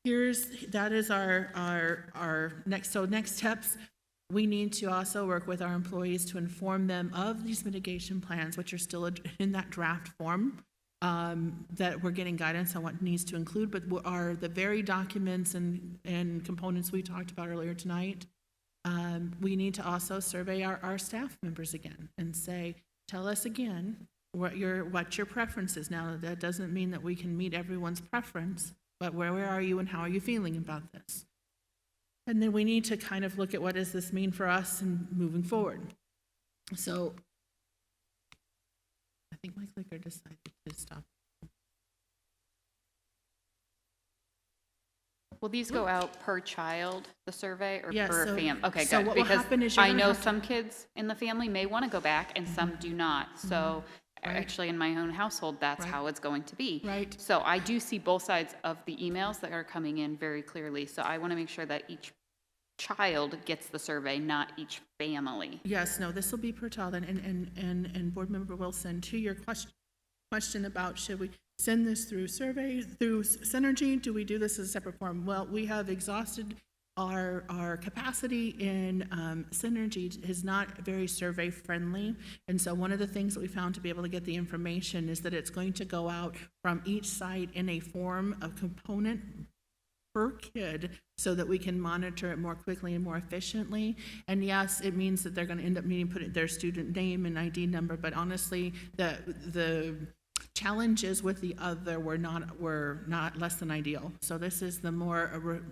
that is our next steps. We need to also work with our employees to inform them of these mitigation plans, which are still in that draft form, that we're getting guidance on what needs to include, but are the very documents and components we talked about earlier tonight. We need to also survey our staff members again and say, tell us again what your preference is. Now, that doesn't mean that we can meet everyone's preference, but where are you and how are you feeling about this? And then we need to kind of look at what does this mean for us and moving forward. So I think my clicker decided to stop. Will these go out per child, the survey, or Yeah, per so- family? Okay, so good. what will Because happen is you're I gonna know have to- some kids in the family may want to go back and some do not. So actually in my own household, that's Right. how it's going to be. Right. So I do see both sides of the emails that are coming in very clearly. So I want to make sure that each child gets the survey, not each family. Yes, no, this will be per child, and Board Member Wilson, to your question about should we send this through survey, through Synergy, do we do this as a separate form? Well, we have exhausted our capacity in Synergy is not very survey friendly, and so one of the things that we found to be able to get the information is that it's going to go out from each site in a form of component per kid so that we can monitor it more quickly and more efficiently. And yes, it means that they're going to end up needing to put their student name and ID number, but honestly, the challenges with the other were not less than ideal. So this is the more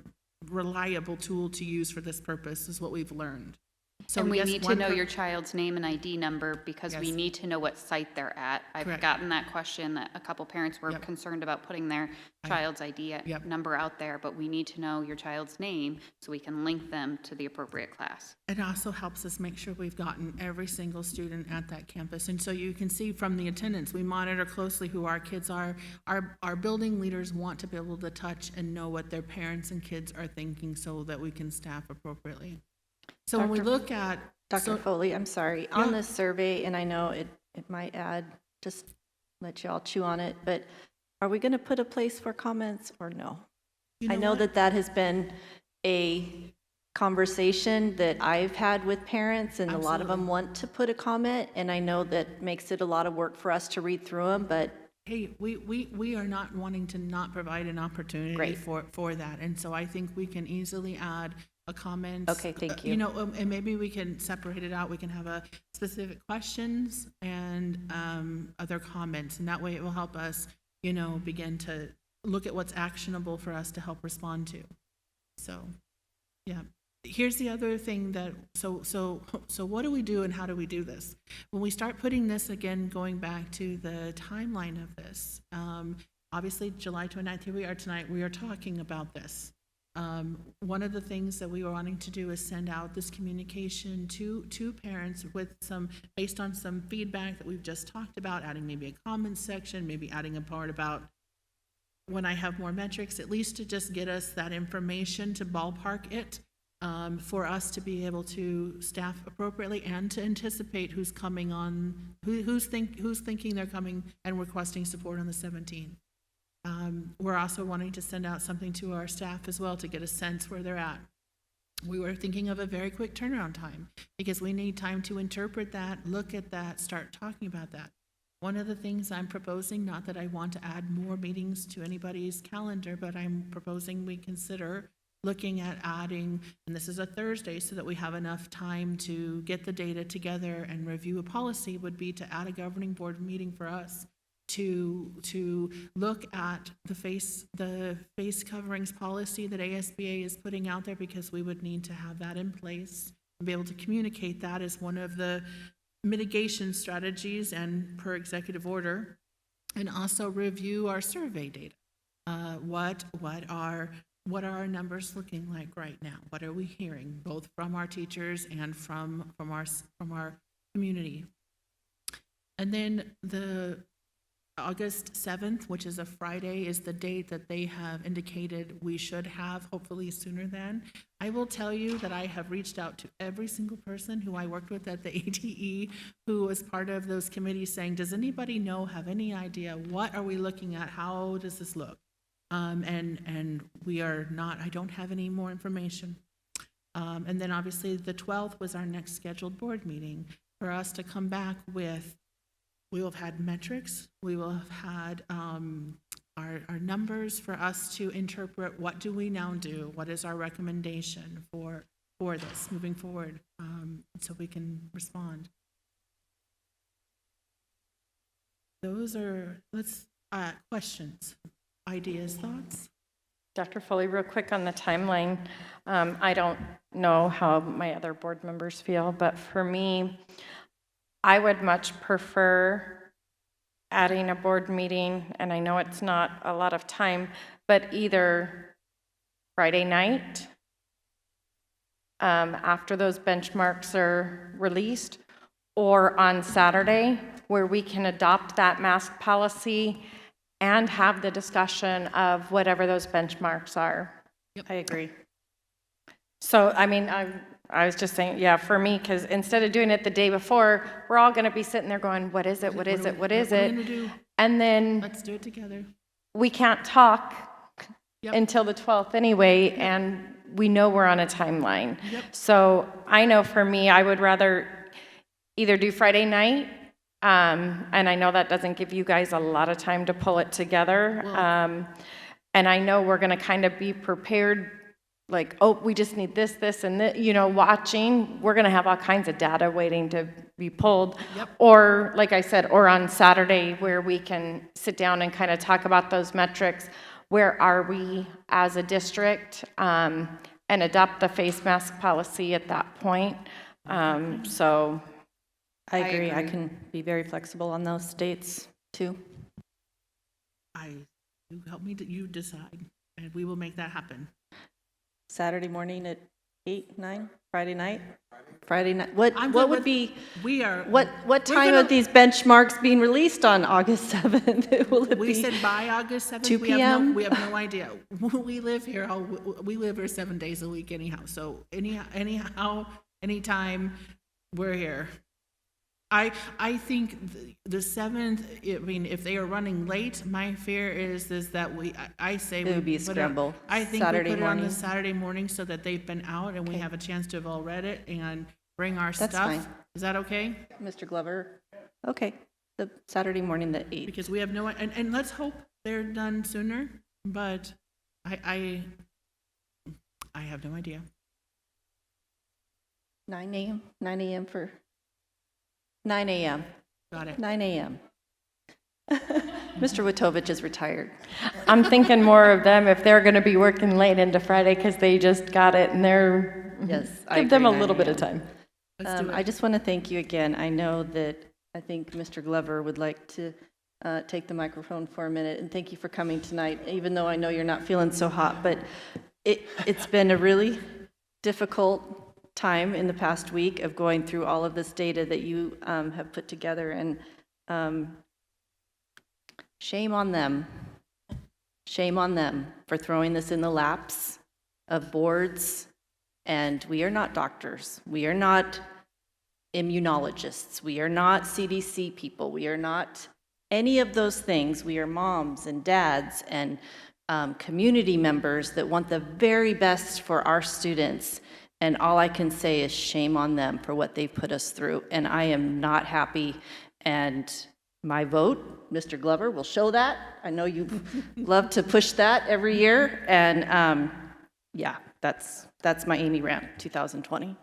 reliable tool to use for this purpose, is what we've learned. So And we yes, need to one know per- your child's name and ID number because we Yes. need to know what site they're at. I've Correct. gotten that question, that a couple parents were Yep. concerned about putting their child's ID Yep. number out there, but we need to know your child's name so we can link them to the appropriate class. It also helps us make sure we've gotten every single student at that campus. And so you can see from the attendance, we monitor closely who our kids are. Our building leaders want to be able to touch and know what their parents and kids are thinking so that we can staff appropriately. So when we Dr. look at, Dr. so- Foley, I'm sorry, Yeah. on this survey, and I know it might add, just let you all chew on it, but are we going to put a place for comments or no? you I know what? that has been a conversation that I've had with parents, and a lot of them want to put a comment, and I know that makes it a lot of work for us to read through them, but Hey, we are not wanting to not provide an opportunity Great. for that. And so I think we can easily add a comment. Okay, thank you. You know, and maybe we can separate it out. We can have a specific questions and other comments. And that way it will help us, you know, begin to look at what's actionable for us to help respond to. So, yeah. Here's the other thing that, so what do we do and how do we do this? When we start putting this, again, going back to the timeline of this, obviously July 29th, here we are tonight, we are talking about this. One of the things that we were wanting to do is send out this communication to parents with some, based on some feedback that we've just talked about, adding maybe a comments section, maybe adding a part about when I have more metrics, at least to just get us that information to ballpark it. For us to be able to staff appropriately and to anticipate who's coming on, who's thinking they're coming and requesting support on the 17th. We're also wanting to send out something to our staff as well to get a sense where they're at. We were thinking of a very quick turnaround time because we need time to interpret that, look at that, start talking about that. One of the things I'm proposing, not that I want to add more meetings to anybody's calendar, but I'm proposing we consider looking at adding, and this is a Thursday so that we have enough time to get the data together and review a policy, would be to add a governing board meeting for us to look at the face coverings policy that ASBA is putting out there, because we would need to have that in place and be able to communicate that as one of the mitigation strategies and per executive order, and also review our survey data. What are our numbers looking like right now? What are we hearing, both from our teachers and from our community? And then the August 7th, which is a Friday, is the date that they have indicated we should have, hopefully sooner than. I will tell you that I have reached out to every single person who I worked with at the ATE who was part of those committees saying, does anybody have any idea, what are we looking at? How does this look? And we are not, I don't have any more information. And then obviously the 12th was our next scheduled board meeting for us to come back with. We will have had metrics, we will have had our numbers for us to interpret what do we now do, what is our recommendation for this moving forward, so we can respond. Those are, questions, ideas, thoughts? Dr. Foley, real quick on the timeline. I don't know how my other board members feel, but for me, I would much prefer adding a board meeting, and I know it's not a lot of time, but either Friday night after those benchmarks are released, or on Saturday where we can adopt that mask policy and have the discussion of whatever those benchmarks are. I agree. So, I mean, I was just saying, yeah, for me, because instead of doing it the day before, we're all going to be sitting there going, what is it, what is it, what is What are we it? gonna do? And then Let's do it together. we can't talk Yep. until the 12th anyway, and we know we're on a timeline. Yep. So I know for me, I would rather either do Friday night, and I know that doesn't give you guys a lot of time to pull it together. And I know we're going to kind of be prepared, like, oh, we just need this, this, and this, you know, watching. We're going to have all kinds of data waiting to be pulled. Yep. Or, like I said, or on Saturday where we can sit down and kind of talk about those metrics. Where are we as a district, and adopt the face mask policy at that point. So I agree. I can be very flexible on those dates too. You help me, you decide, and we will make that happen. Saturday morning at 8, 9, Friday night? Friday night. What I'm what good would with- be, We are. what we're time gonna- are these benchmarks being released on August 7th? Will it We be said by August 7th. 2 p.m.? We have no idea. We live here, we live here 7 days a week anyhow. So anyhow, anytime, we're here. I think the 7th, I mean, if they are running late, my fear is that I say. It would be a put it- scramble. I think we Saturday put it on the morning. Saturday morning so that they've been out and we have a chance to have all read it and bring our That's stuff. fine. Is that okay? Mr. Glover? Okay, the Saturday morning the 8th. Because we have no, and let's hope they're done sooner, but I have no idea. 9 a.m.? 9 a.m. for, 9 a.m. Got it. 9 a.m. Mr. Witovich is retired. I'm thinking more of them if they're going to be working late into Friday because they just got it and they're, Yes, I give them a agree, little 9 bit of a.m. time. Let's do it. I just want to thank you again. I know that I think Mr. Glover would like to take the microphone for a minute, and thank you for coming tonight, even though I know you're not feeling so hot, but it's been a really difficult time in the past week of going through all of this data that you have put together, and shame on them. Shame on them for throwing this in the laps of boards. And we are not doctors. We are not immunologists. We are not CDC people. We are not any of those things. We are moms and dads and community members that want the very best for our students. And all I can say is shame on them for what they put us through. And I am not happy. And my vote, Mr. Glover, will show that. I know you love to push that every year. And yeah, that's my Amy rant 2020.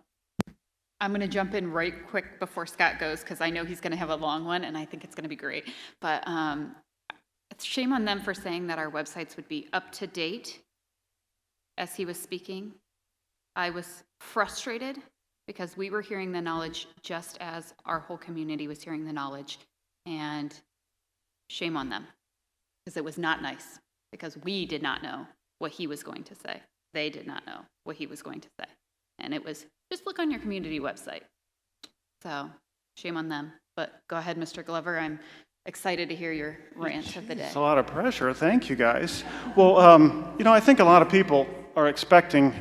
I'm going to jump in right quick before Scott goes because I know he's going to have a long one and I think it's going to be great. But it's shame on them for saying that our websites would be up to date as he was speaking. I was frustrated because we were hearing the knowledge just as our whole community was hearing the knowledge. And shame on them because it was not nice because we did not know what he was going to say. They did not know what he was going to say. And it was, just look on your community website. So shame on them. But go ahead, Mr. Glover. I'm excited to hear your rant of the day. It's a lot of pressure. Thank you, guys. Well, you know, I think a lot of people are expecting,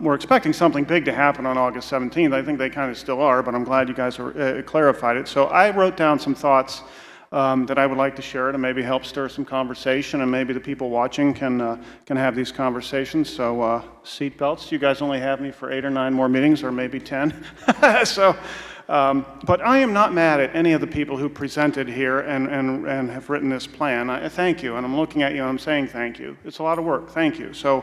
we're expecting something big to happen on August 17th. I think they kind of still are, but I'm glad you guys clarified it. So I wrote down some thoughts that I would like to share to maybe help stir some conversation, and maybe the people watching can have these conversations. So seat belts. You guys only have me for 8 or 9 more meetings, or maybe 10. So, but I am not mad at any of the people who presented here and have written this plan. I thank you, and I'm looking at you and I'm saying thank you. It's a lot of work. Thank you. So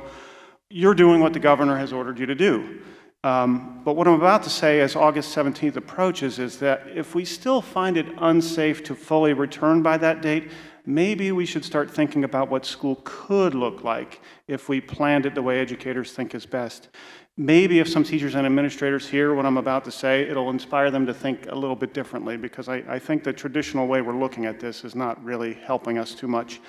you're doing what the governor has ordered you to do. But what I'm about to say as August 17th approaches is that if we still find it unsafe to fully return by that date, maybe we should start thinking about what school could look like if we planned it the way educators think is best. Maybe if some teachers and administrators hear what I'm about to say, it'll inspire them to think a little bit differently, because I think the traditional way we're looking at this is not really helping us too much.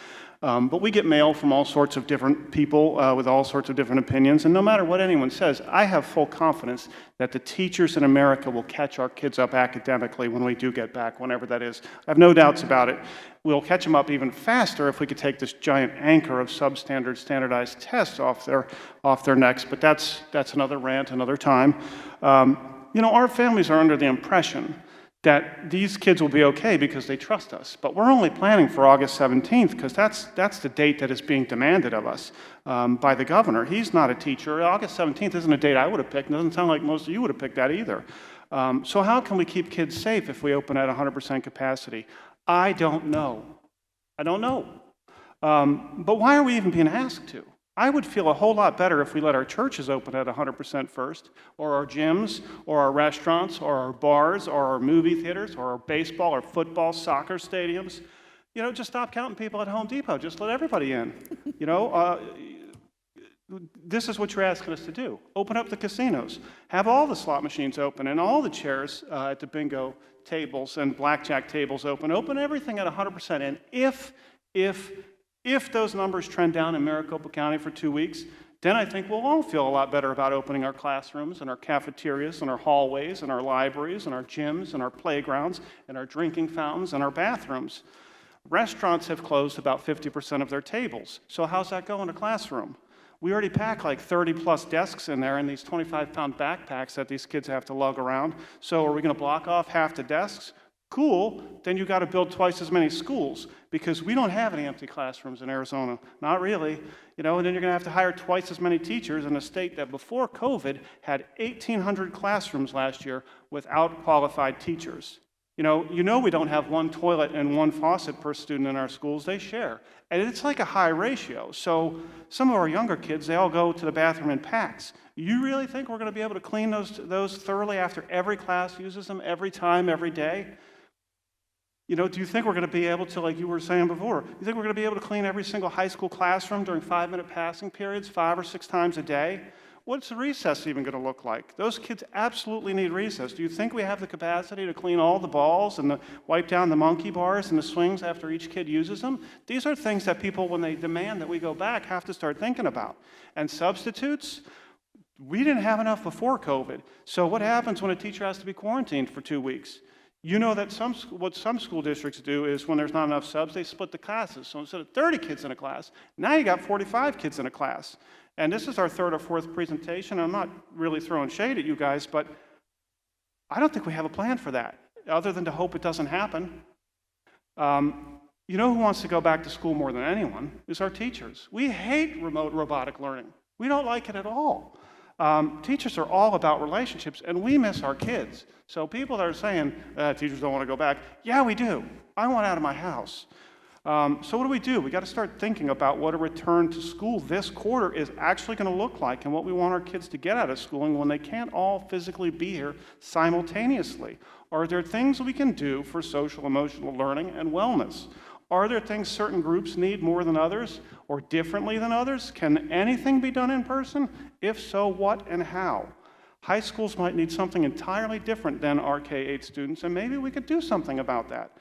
But we get mail from all sorts of different people with all sorts of different opinions, and no matter what anyone says, I have full confidence that the teachers in America will catch our kids up academically when we do get back, whenever that is. I have no doubts about it. We'll catch them up even faster if we could take this giant anchor of substandard standardized tests off their necks, but that's another rant, another time. You know, our families are under the impression that these kids will be okay because they trust us. But we're only planning for August 17th because that's the date that is being demanded of us by the governor. He's not a teacher. August 17th isn't a date I would have picked. It doesn't sound like most of you would have picked that either. So how can we keep kids safe if we open at 100% capacity? I don't know. I don't know. But why are we even being asked to? I would feel a whole lot better if we let our churches open at 100% first, or our gyms, or our restaurants, or our bars, or our movie theaters, or our baseball or football, soccer stadiums. You know, just stop counting people at Home Depot. Just let everybody in. You know, this is what you're asking us to do. Open up the casinos. Have all the slot machines open and all the chairs at the bingo tables and blackjack tables open. Open everything at 100%. And if those numbers trend down in Maricopa County for 2 weeks, then I think we'll all feel a lot better about opening our classrooms and our cafeterias and our hallways and our libraries and our gyms and our playgrounds and our drinking fountains and our bathrooms. Restaurants have closed about 50% of their tables. So how's that go in a classroom? We already pack like 30-plus desks in there in these 25-pound backpacks that these kids have to lug around. So are we going to block off half the desks? Cool, then you got to build twice as many schools because we don't have any empty classrooms in Arizona. Not really. You know, and then you're going to have to hire twice as many teachers in a state that before COVID had 1,800 classrooms last year without qualified teachers. You know we don't have one toilet and one faucet per student in our schools. They share. And it's like a high ratio. So some of our younger kids, they all go to the bathroom in packs. You really think we're going to be able to clean those thoroughly after every class uses them every time, every day? You know, do you think we're going to be able to, like you were saying before, you think we're going to be able to clean every single high school classroom during 5-minute passing periods 5 or 6 times a day? What's the recess even going to look like? Those kids absolutely need recess. Do you think we have the capacity to clean all the balls and wipe down the monkey bars and the swings after each kid uses them? These are things that people, when they demand that we go back, have to start thinking about. And substitutes? We didn't have enough before COVID. So what happens when a teacher has to be quarantined for 2 weeks? You know that what some school districts do is when there's not enough subs, they split the classes. So instead of 30 kids in a class, now you got 45 kids in a class. And this is our 3rd or 4th presentation. I'm not really throwing shade at you guys, but I don't think we have a plan for that, other than to hope it doesn't happen. You know who wants to go back to school more than anyone is our teachers. We hate remote robotic learning. We don't like it at all. Teachers are all about relationships, and we miss our kids. So people that are saying, teachers don't want to go back, yeah, we do. I want out of my house. So what do? We got to start thinking about what a return to school this quarter is actually going to look like and what we want our kids to get out of schooling when they can't all physically be here simultaneously. Are there things we can do for social emotional learning and wellness? Are there things certain groups need more than others or differently than others? Can anything be done in person? If so, what and how? High schools might need something entirely different than our K-8 students, and maybe we could do something about that.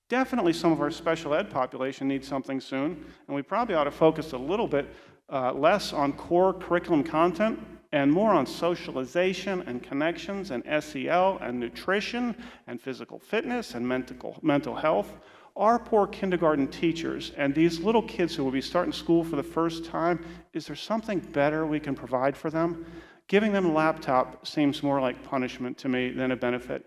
Definitely some of our special ed population needs something soon, and we probably ought to focus a little bit less on core curriculum content and more on socialization and connections and SEL and nutrition and physical fitness and mental health. Our poor kindergarten teachers and these little kids who will be starting school for the first time, is there something better we can provide for them? Giving them a laptop seems more like punishment to me than a benefit.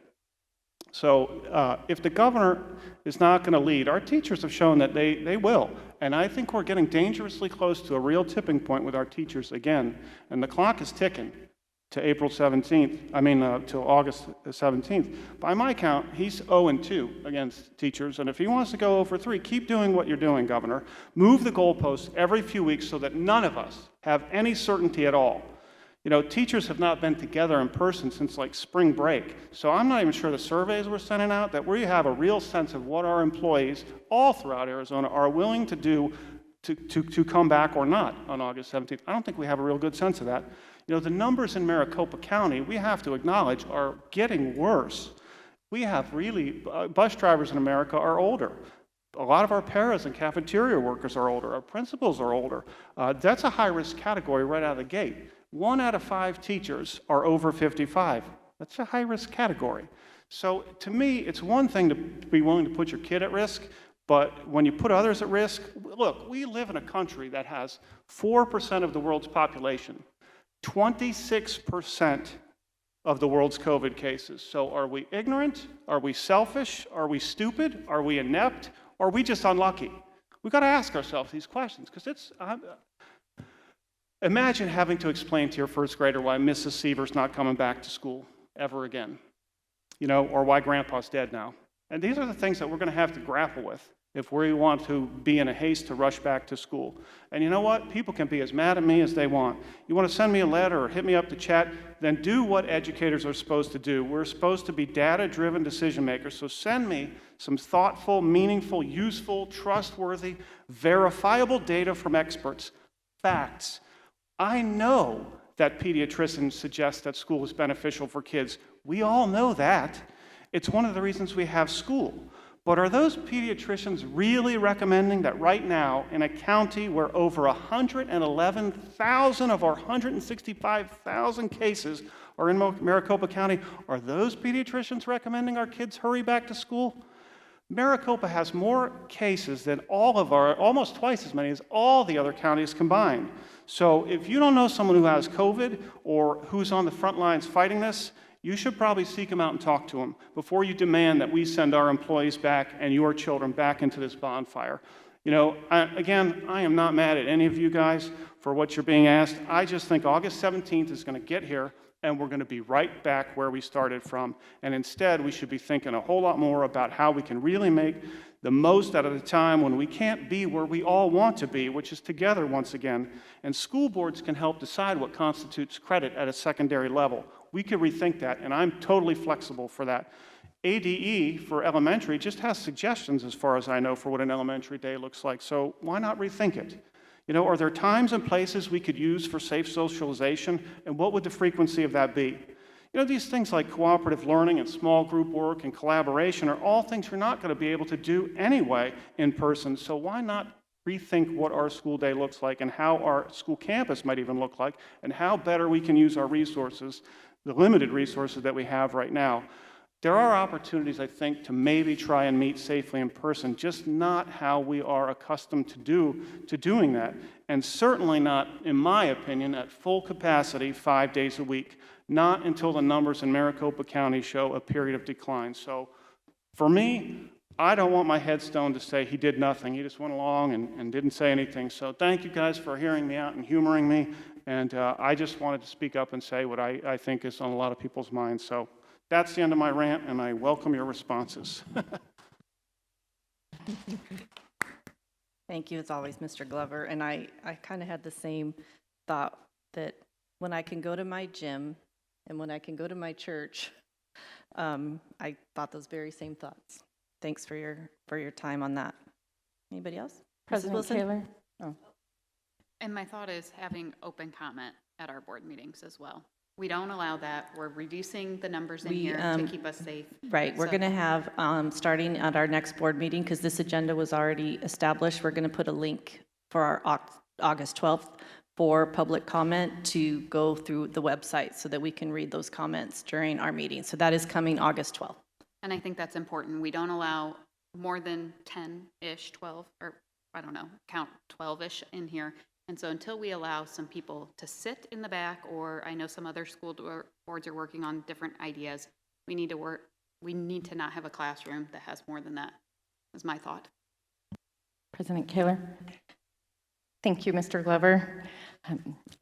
So if the governor is not going to lead, our teachers have shown that they will. And I think we're getting dangerously close to a real tipping point with our teachers again. And the clock is ticking to to August 17th. By my count, he's 0-2 against teachers. And if he wants to go 0-3, keep doing what you're doing, Governor. Move the goalposts every few weeks so that none of us have any certainty at all. You know, teachers have not been together in person since like spring break. So I'm not even sure the surveys we're sending out, that we have a real sense of what our employees all throughout Arizona are willing to do to come back or not on August 17th. I don't think we have a real good sense of that. You know, the numbers in Maricopa County, we have to acknowledge, are getting worse. We have really, bus drivers in America are older. A lot of our paras and cafeteria workers are older. Our principals are older. That's a high-risk category right out of the gate. 1 out of 5 teachers are over 55. That's a high-risk category. So to me, it's one thing to be willing to put your kid at risk, but when you put others at risk, look, we live in a country that has 4% of the world's population, 26% of the world's COVID cases. So are we ignorant? Are we selfish? Are we stupid? Are we inept? Or are we just unlucky? We've got to ask ourselves these questions, because it's, imagine having to explain to your first grader why Mrs. Seaver's not coming back to school ever again, you know, or why Grandpa's dead now. And these are the things that we're going to have to grapple with if we want to be in a haste to rush back to school. And you know what? People can be as mad at me as they want. You want to send me a letter or hit me up to chat, then do what educators are supposed to do. We're supposed to be data-driven decision makers, so send me some thoughtful, meaningful, useful, trustworthy, verifiable data from experts, facts. I know that pediatricians suggest that school is beneficial for kids. We all know that. It's one of the reasons we have school. But are those pediatricians really recommending that right now, in a county where over 111,000 of our 165,000 cases are in Maricopa County, are those pediatricians recommending our kids hurry back to school? Maricopa has more cases than almost twice as many as all the other counties combined. So if you don't know someone who has COVID or who's on the front lines fighting this, you should probably seek them out and talk to them before you demand that we send our employees back and your children back into this bonfire. You know, again, I am not mad at any of you guys for what you're being asked. I just think August 17th is going to get here, and we're going to be right back where we started from. And instead, we should be thinking a whole lot more about how we can really make the most out of the time when we can't be where we all want to be, which is together once again. And school boards can help decide what constitutes credit at a secondary level. We could rethink that, and I'm totally flexible for that. ADE for elementary just has suggestions, as far as I know, for what an elementary day looks like, so why not rethink it? You know, are there times and places we could use for safe socialization, and what would the frequency of that be? You know, these things like cooperative learning and small group work and collaboration are all things you're not going to be able to do anyway in person, so why not rethink what our school day looks like and how our school campus might even look like, and how better we can use our resources, the limited resources that we have right now. There are opportunities, I think, to maybe try and meet safely in person, just not how we are accustomed to doing that, and certainly not, in my opinion, at full capacity 5 days a week, not until the numbers in Maricopa County show a period of decline. So for me, I don't want my headstone to say he did nothing. He just went along and didn't say anything. So thank you guys for hearing me out and humoring me. And I just wanted to speak up and say what I think is on a lot of people's minds. So that's the end of my rant, and I welcome your responses. Thank you, as always, Mr. Glover. And I kind of had the same thought that when I can go to my gym and when I can go to my church, I thought those very same thoughts. Thanks for your time on that. Anybody else? President Wilson? Kaler? Oh. And my thought is having open comment at our board meetings as well. We don't allow that. We're reducing the numbers in here to keep us safe. Right. We're So- going to have, starting at our next board meeting, because this agenda was already established, we're going to put a link for our August 12th for public comment to go through the website so that we can read those comments during our meeting. So that is coming August 12th. And I think that's important. We don't allow more than 10-ish, 12, or I don't know, count 12-ish in here. And so until we allow some people to sit in the back, or I know some other school boards are working on different ideas, we need to not have a classroom that has more than that, is my thought. President Kaler? Thank you, Mr. Glover.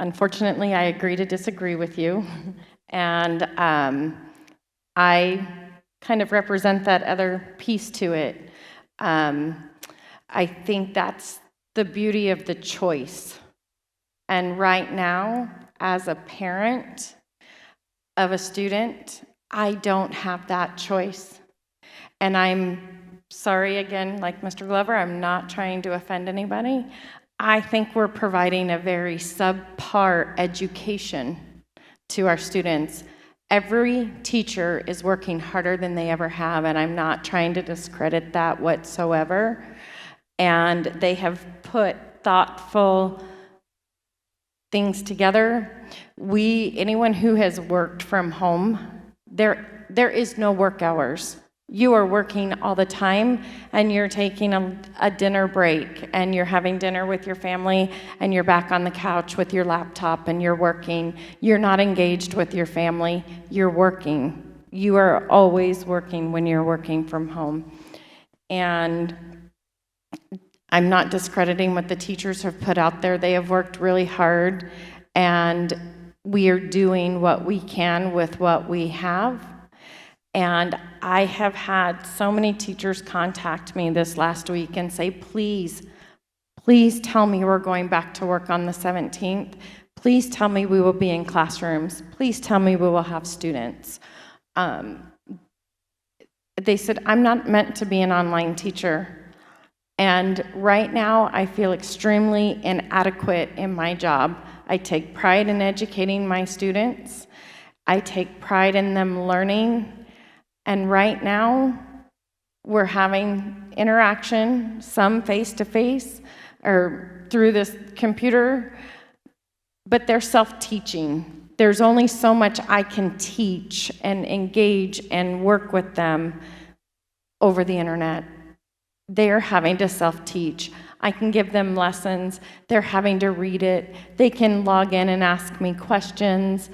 Unfortunately, I agree to disagree with you. And I kind of represent that other piece to it. I think that's the beauty of the choice. And right now, as a parent of a student, I don't have that choice. And I'm sorry again, like Mr. Glover, I'm not trying to offend anybody. I think we're providing a very subpar education to our students. Every teacher is working harder than they ever have, and I'm not trying to discredit that whatsoever. And they have put thoughtful things together. Anyone who has worked from home, there is no work hours. You are working all the time, and you're taking a dinner break, and you're having dinner with your family, and you're back on the couch with your laptop, and you're working. You're not engaged with your family. You're working. You are always working when you're working from home. And I'm not discrediting what the teachers have put out there. They have worked really hard, and we are doing what we can with what we have. And I have had so many teachers contact me this last week and say, please tell me we're going back to work on the 17th. Please tell me we will be in classrooms. Please tell me we will have students. They said, I'm not meant to be an online teacher. And right now, I feel extremely inadequate in my job. I take pride in educating my students. I take pride in them learning. And right now, we're having interaction, some face-to-face or through this computer, but they're self-teaching. There's only so much I can teach and engage and work with them over the internet. They're having to self-teach. I can give them lessons. They're having to read it. They can log in and ask me questions,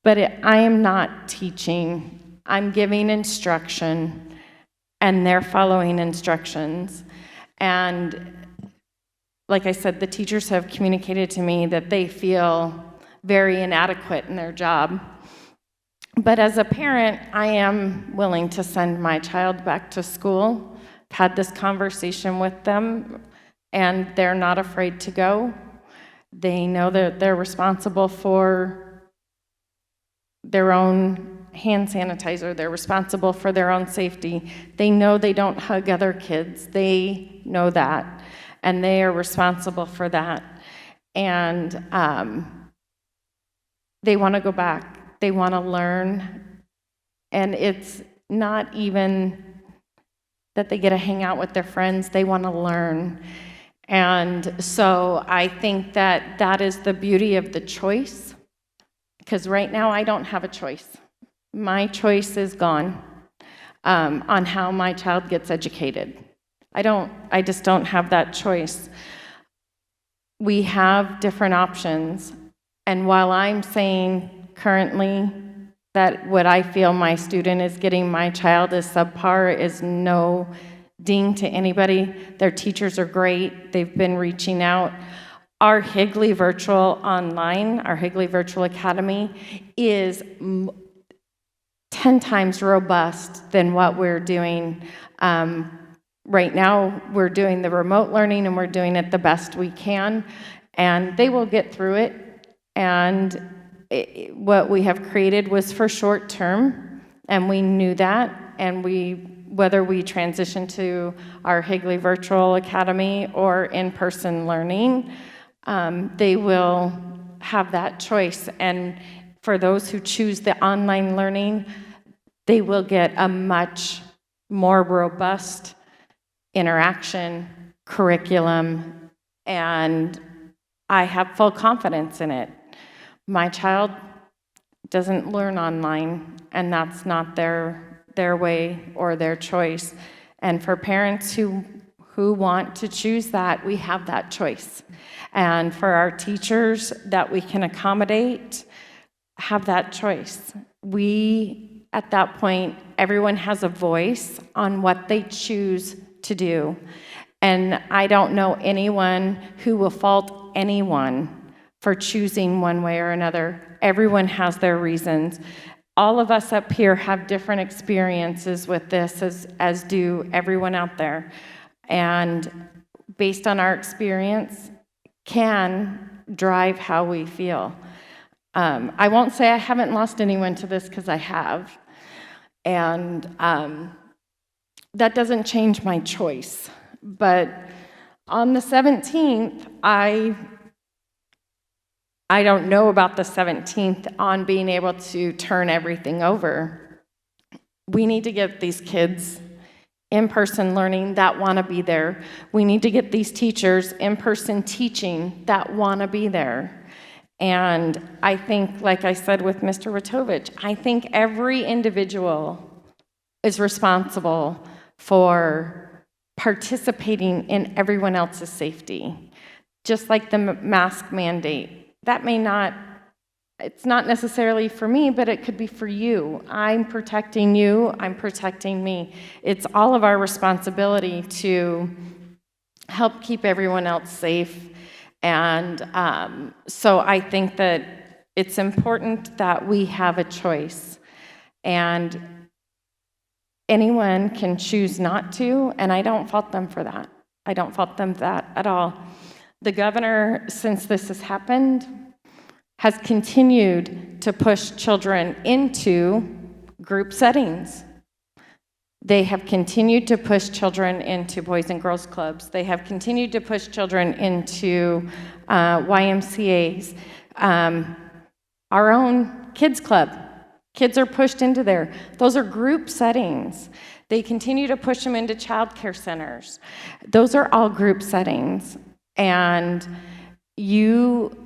but I am not teaching. I'm giving instruction, and they're following instructions. And like I said, the teachers have communicated to me that they feel very inadequate in their job. But as a parent, I am willing to send my child back to school. I've had this conversation with them, and they're not afraid to go. They know that they're responsible for their own hand sanitizer. They're responsible for their own safety. They know they don't hug other kids. They know that, and they are responsible for that. And they want to go back. They want to learn. And it's not even that they get to hang out with their friends. They want to learn. And so I think that that is the beauty of the choice, because right now I don't have a choice. My choice is gone on how my child gets educated. I just don't have that choice. We have different options. And while I'm saying currently that what I feel my student is getting, my child is subpar, is no ding to anybody. Their teachers are great. They've been reaching out. Our Higley Virtual Online, our Higley Virtual Academy is 10 times robust than what we're doing. Right now, we're doing the remote learning, and we're doing it the best we can, and they will get through it. And what we have created was for short term, and we knew that, and whether we transition to our Higley Virtual Academy or in-person learning, they will have that choice. And for those who choose the online learning, they will get a much more robust interaction, curriculum, and I have full confidence in it. My child doesn't learn online, and that's not their way or their choice. And for parents who want to choose that, we have that choice. And for our teachers that we can accommodate, have that choice. At that point, everyone has a voice on what they choose to do. And I don't know anyone who will fault anyone for choosing one way or another. Everyone has their reasons. All of us up here have different experiences with this, as do everyone out there. And based on our experience, can drive how we feel. I won't say I haven't lost anyone to this, because I have. And that doesn't change my choice. But on the 17th, I I don't know about the 17th on being able to turn everything over. We need to get these kids in-person learning that want to be there. We need to get these teachers in-person teaching that want to be there. And I think, like I said with Mr. Ratovich, I think every individual is responsible for participating in everyone else's safety. Just like the mask mandate. That may not, it's not necessarily for me, but it could be for you. I'm protecting you, I'm protecting me. It's all of our responsibility to help keep everyone else safe. And so I think that it's important that we have a choice. And anyone can choose not to, and I don't fault them for that. I don't fault them for that at all. The governor, since this has happened, has continued to push children into group settings. They have continued to push children into Boys and Girls Clubs. They have continued to push children into YMCAs. Our own kids club. Kids are pushed into there. Those are group settings. They continue to push them into child care centers. Those are all group settings. And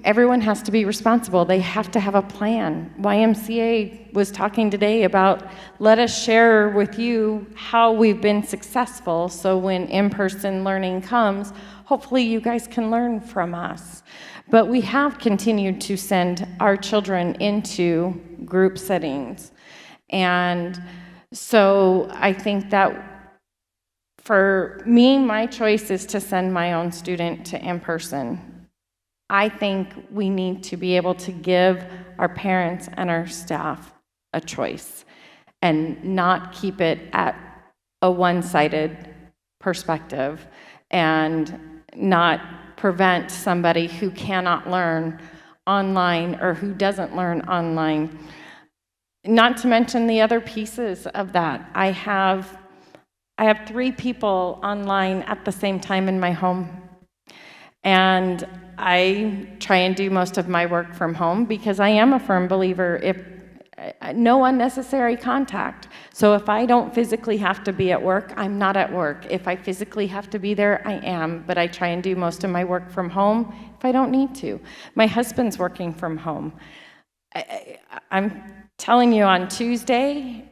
everyone has to be responsible. They have to have a plan. YMCA was talking today about, let us share with you how we've been successful, so when in-person learning comes, hopefully you guys can learn from us. But we have continued to send our children into group settings. And so I think that for me, my choice is to send my own student to in-person. I think we need to be able to give our parents and our staff a choice and not keep it at a one-sided perspective and not prevent somebody who cannot learn online or who doesn't learn online. Not to mention the other pieces of that. I have 3 people online at the same time in my home. And I try and do most of my work from home because I am a firm believer if no unnecessary contact. So if I don't physically have to be at work, I'm not at work. If I physically have to be there, I am. But I try and do most of my work from home if I don't need to. My husband's working from home. I'm telling you, on Tuesday,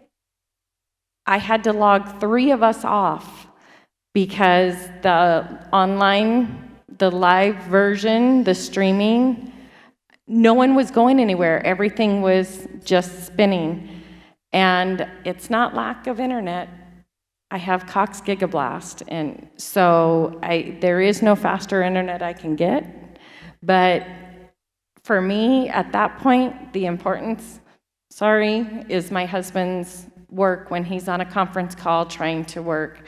I had to log 3 of us off because the online, the live version, the streaming, no one was going anywhere. Everything was just spinning. And it's not lack of internet. I have Cox Gigablast, and so there is no faster internet I can get. But for me, at that point, the importance, is my husband's work when he's on a conference call trying to work.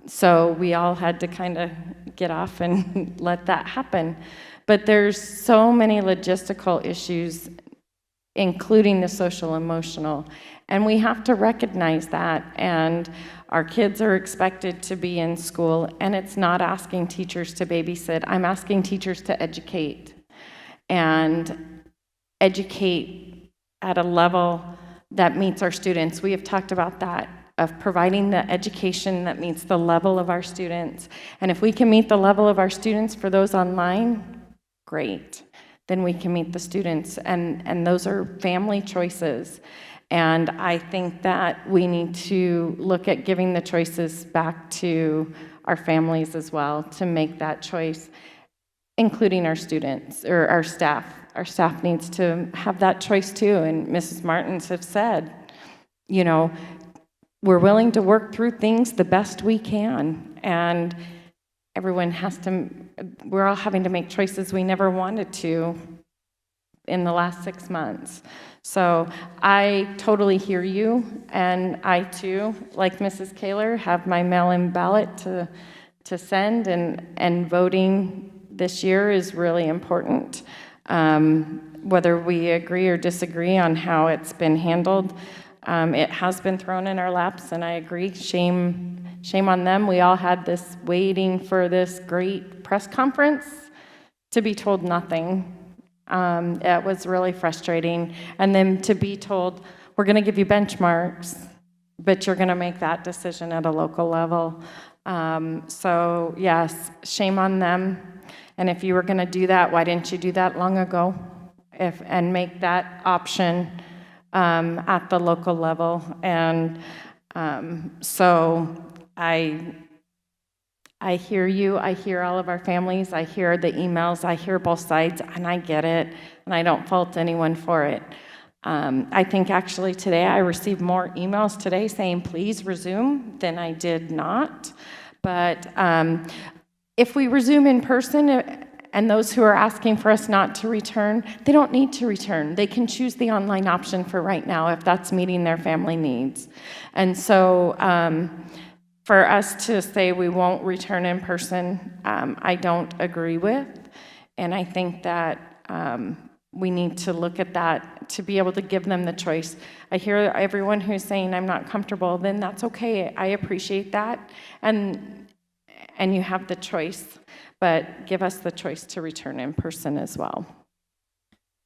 So we all had to kind of get off and let that happen. But there's so many logistical issues, including the social emotional, and we have to recognize that. And our kids are expected to be in school, and it's not asking teachers to babysit. I'm asking teachers to educate, and educate at a level that meets our students. We have talked about that, of providing the education that meets the level of our students. And if we can meet the level of our students for those online, great. Then we can meet the students, and those are family choices. And I think that we need to look at giving the choices back to our families as well to make that choice, including our students or our staff. Our staff needs to have that choice too. And Mrs. Martins have said, we're willing to work through things the best we can. And everyone we're all having to make choices we never wanted to in the last 6 months. So I totally hear you, and I too, like Mrs. Kaler, have my mail-in ballot to send, and voting this year is really important. Whether we agree or disagree on how it's been handled, it has been thrown in our laps, and I agree, shame on them. We all had this waiting for this great press conference to be told nothing. It was really frustrating. And then to be told, we're going to give you benchmarks, but you're going to make that decision at a local level. So yes, shame on them. And if you were going to do that, why didn't you do that long ago? And make that option at the local level. And so I hear you. I hear all of our families. I hear the emails. I hear both sides, and I get it. And I don't fault anyone for it. I think actually today I received more emails today saying please resume than I did not. But if we resume in person, and those who are asking for us not to return, they don't need to return. They can choose the online option for right now if that's meeting their family needs. And so for us to say we won't return in person, I don't agree with. And I think that we need to look at that to be able to give them the choice. I hear everyone who's saying I'm not comfortable, then that's okay. I appreciate that. And you have the choice, but give us the choice to return in person as well.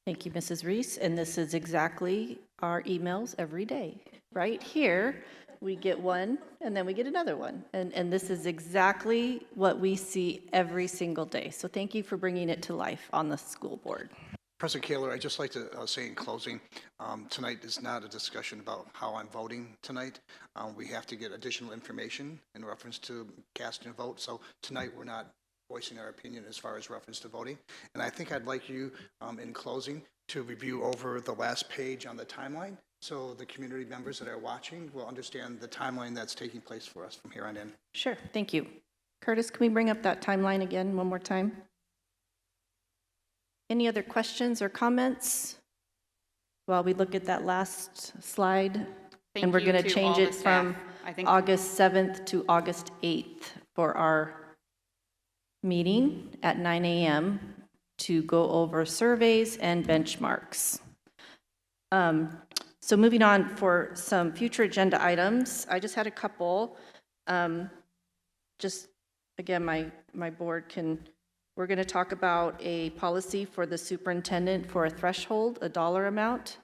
Thank you, Mrs. Reese. And this is exactly our emails every day. Right here, we get one, and then we get another one. And this is exactly what we see every single day. So thank you for bringing it to life on the school board. President Kaler, I'd just like to say in closing, tonight is not a discussion about how I'm voting tonight. We have to get additional information in reference to casting a vote. So tonight we're not voicing our opinion as far as reference to voting. And I think I'd like you, in closing, to review over the last page on the timeline so the community members that are watching will understand the timeline that's taking place for us from here on in. Sure, thank you. Curtis, can we bring up that timeline again one more time? Any other questions or comments while we look at that last slide? And we're going to change it from August 7th to August 8th for our meeting at 9 a.m. to go over surveys and benchmarks. So moving on for some future agenda items, I just had a couple. Just again, my board can. We're going to talk about a policy for the superintendent for a threshold, a dollar amount.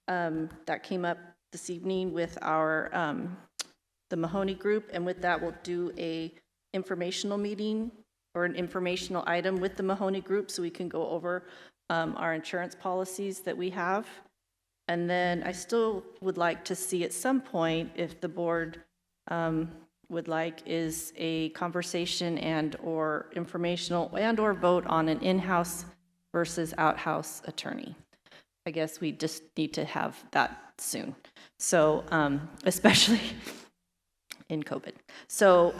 That came up this evening with our the Mahoney group, and with that we'll do a informational meeting or an informational item with the Mahoney group so we can go over our insurance policies that we have. And then I still would like to see at some point, if the board would like, is a conversation and or informational and or vote on an in-house versus out-house attorney. I guess we just need to have that soon. So especially in COVID. So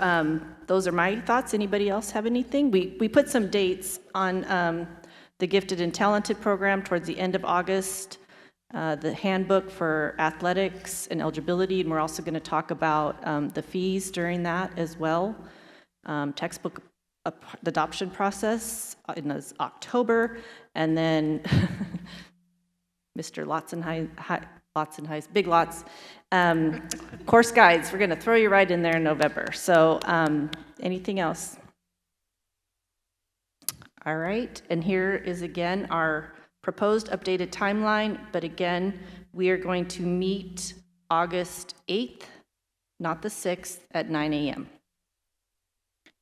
those are my thoughts. Anybody else have anything? We put some dates on the Gifted and Talented program towards the end of August. The handbook for athletics and eligibility, and we're also going to talk about the fees during that as well. Textbook adoption process in October, and then Mr. Lotzenheis, Big Lots. Course guides, we're going to throw you right in there in November. So anything else? All right, and here is again our proposed updated timeline, but again, we are going to meet August 8th, not the 6th, at 9 a.m.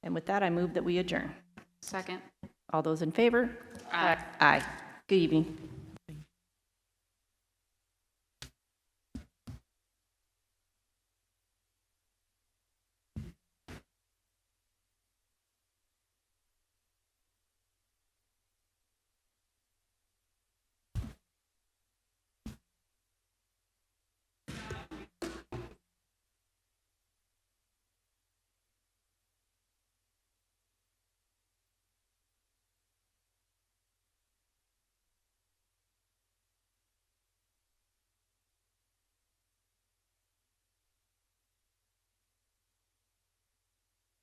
And with that, I move that we adjourn. Second. All those in favor? Aye. Aye. Good evening.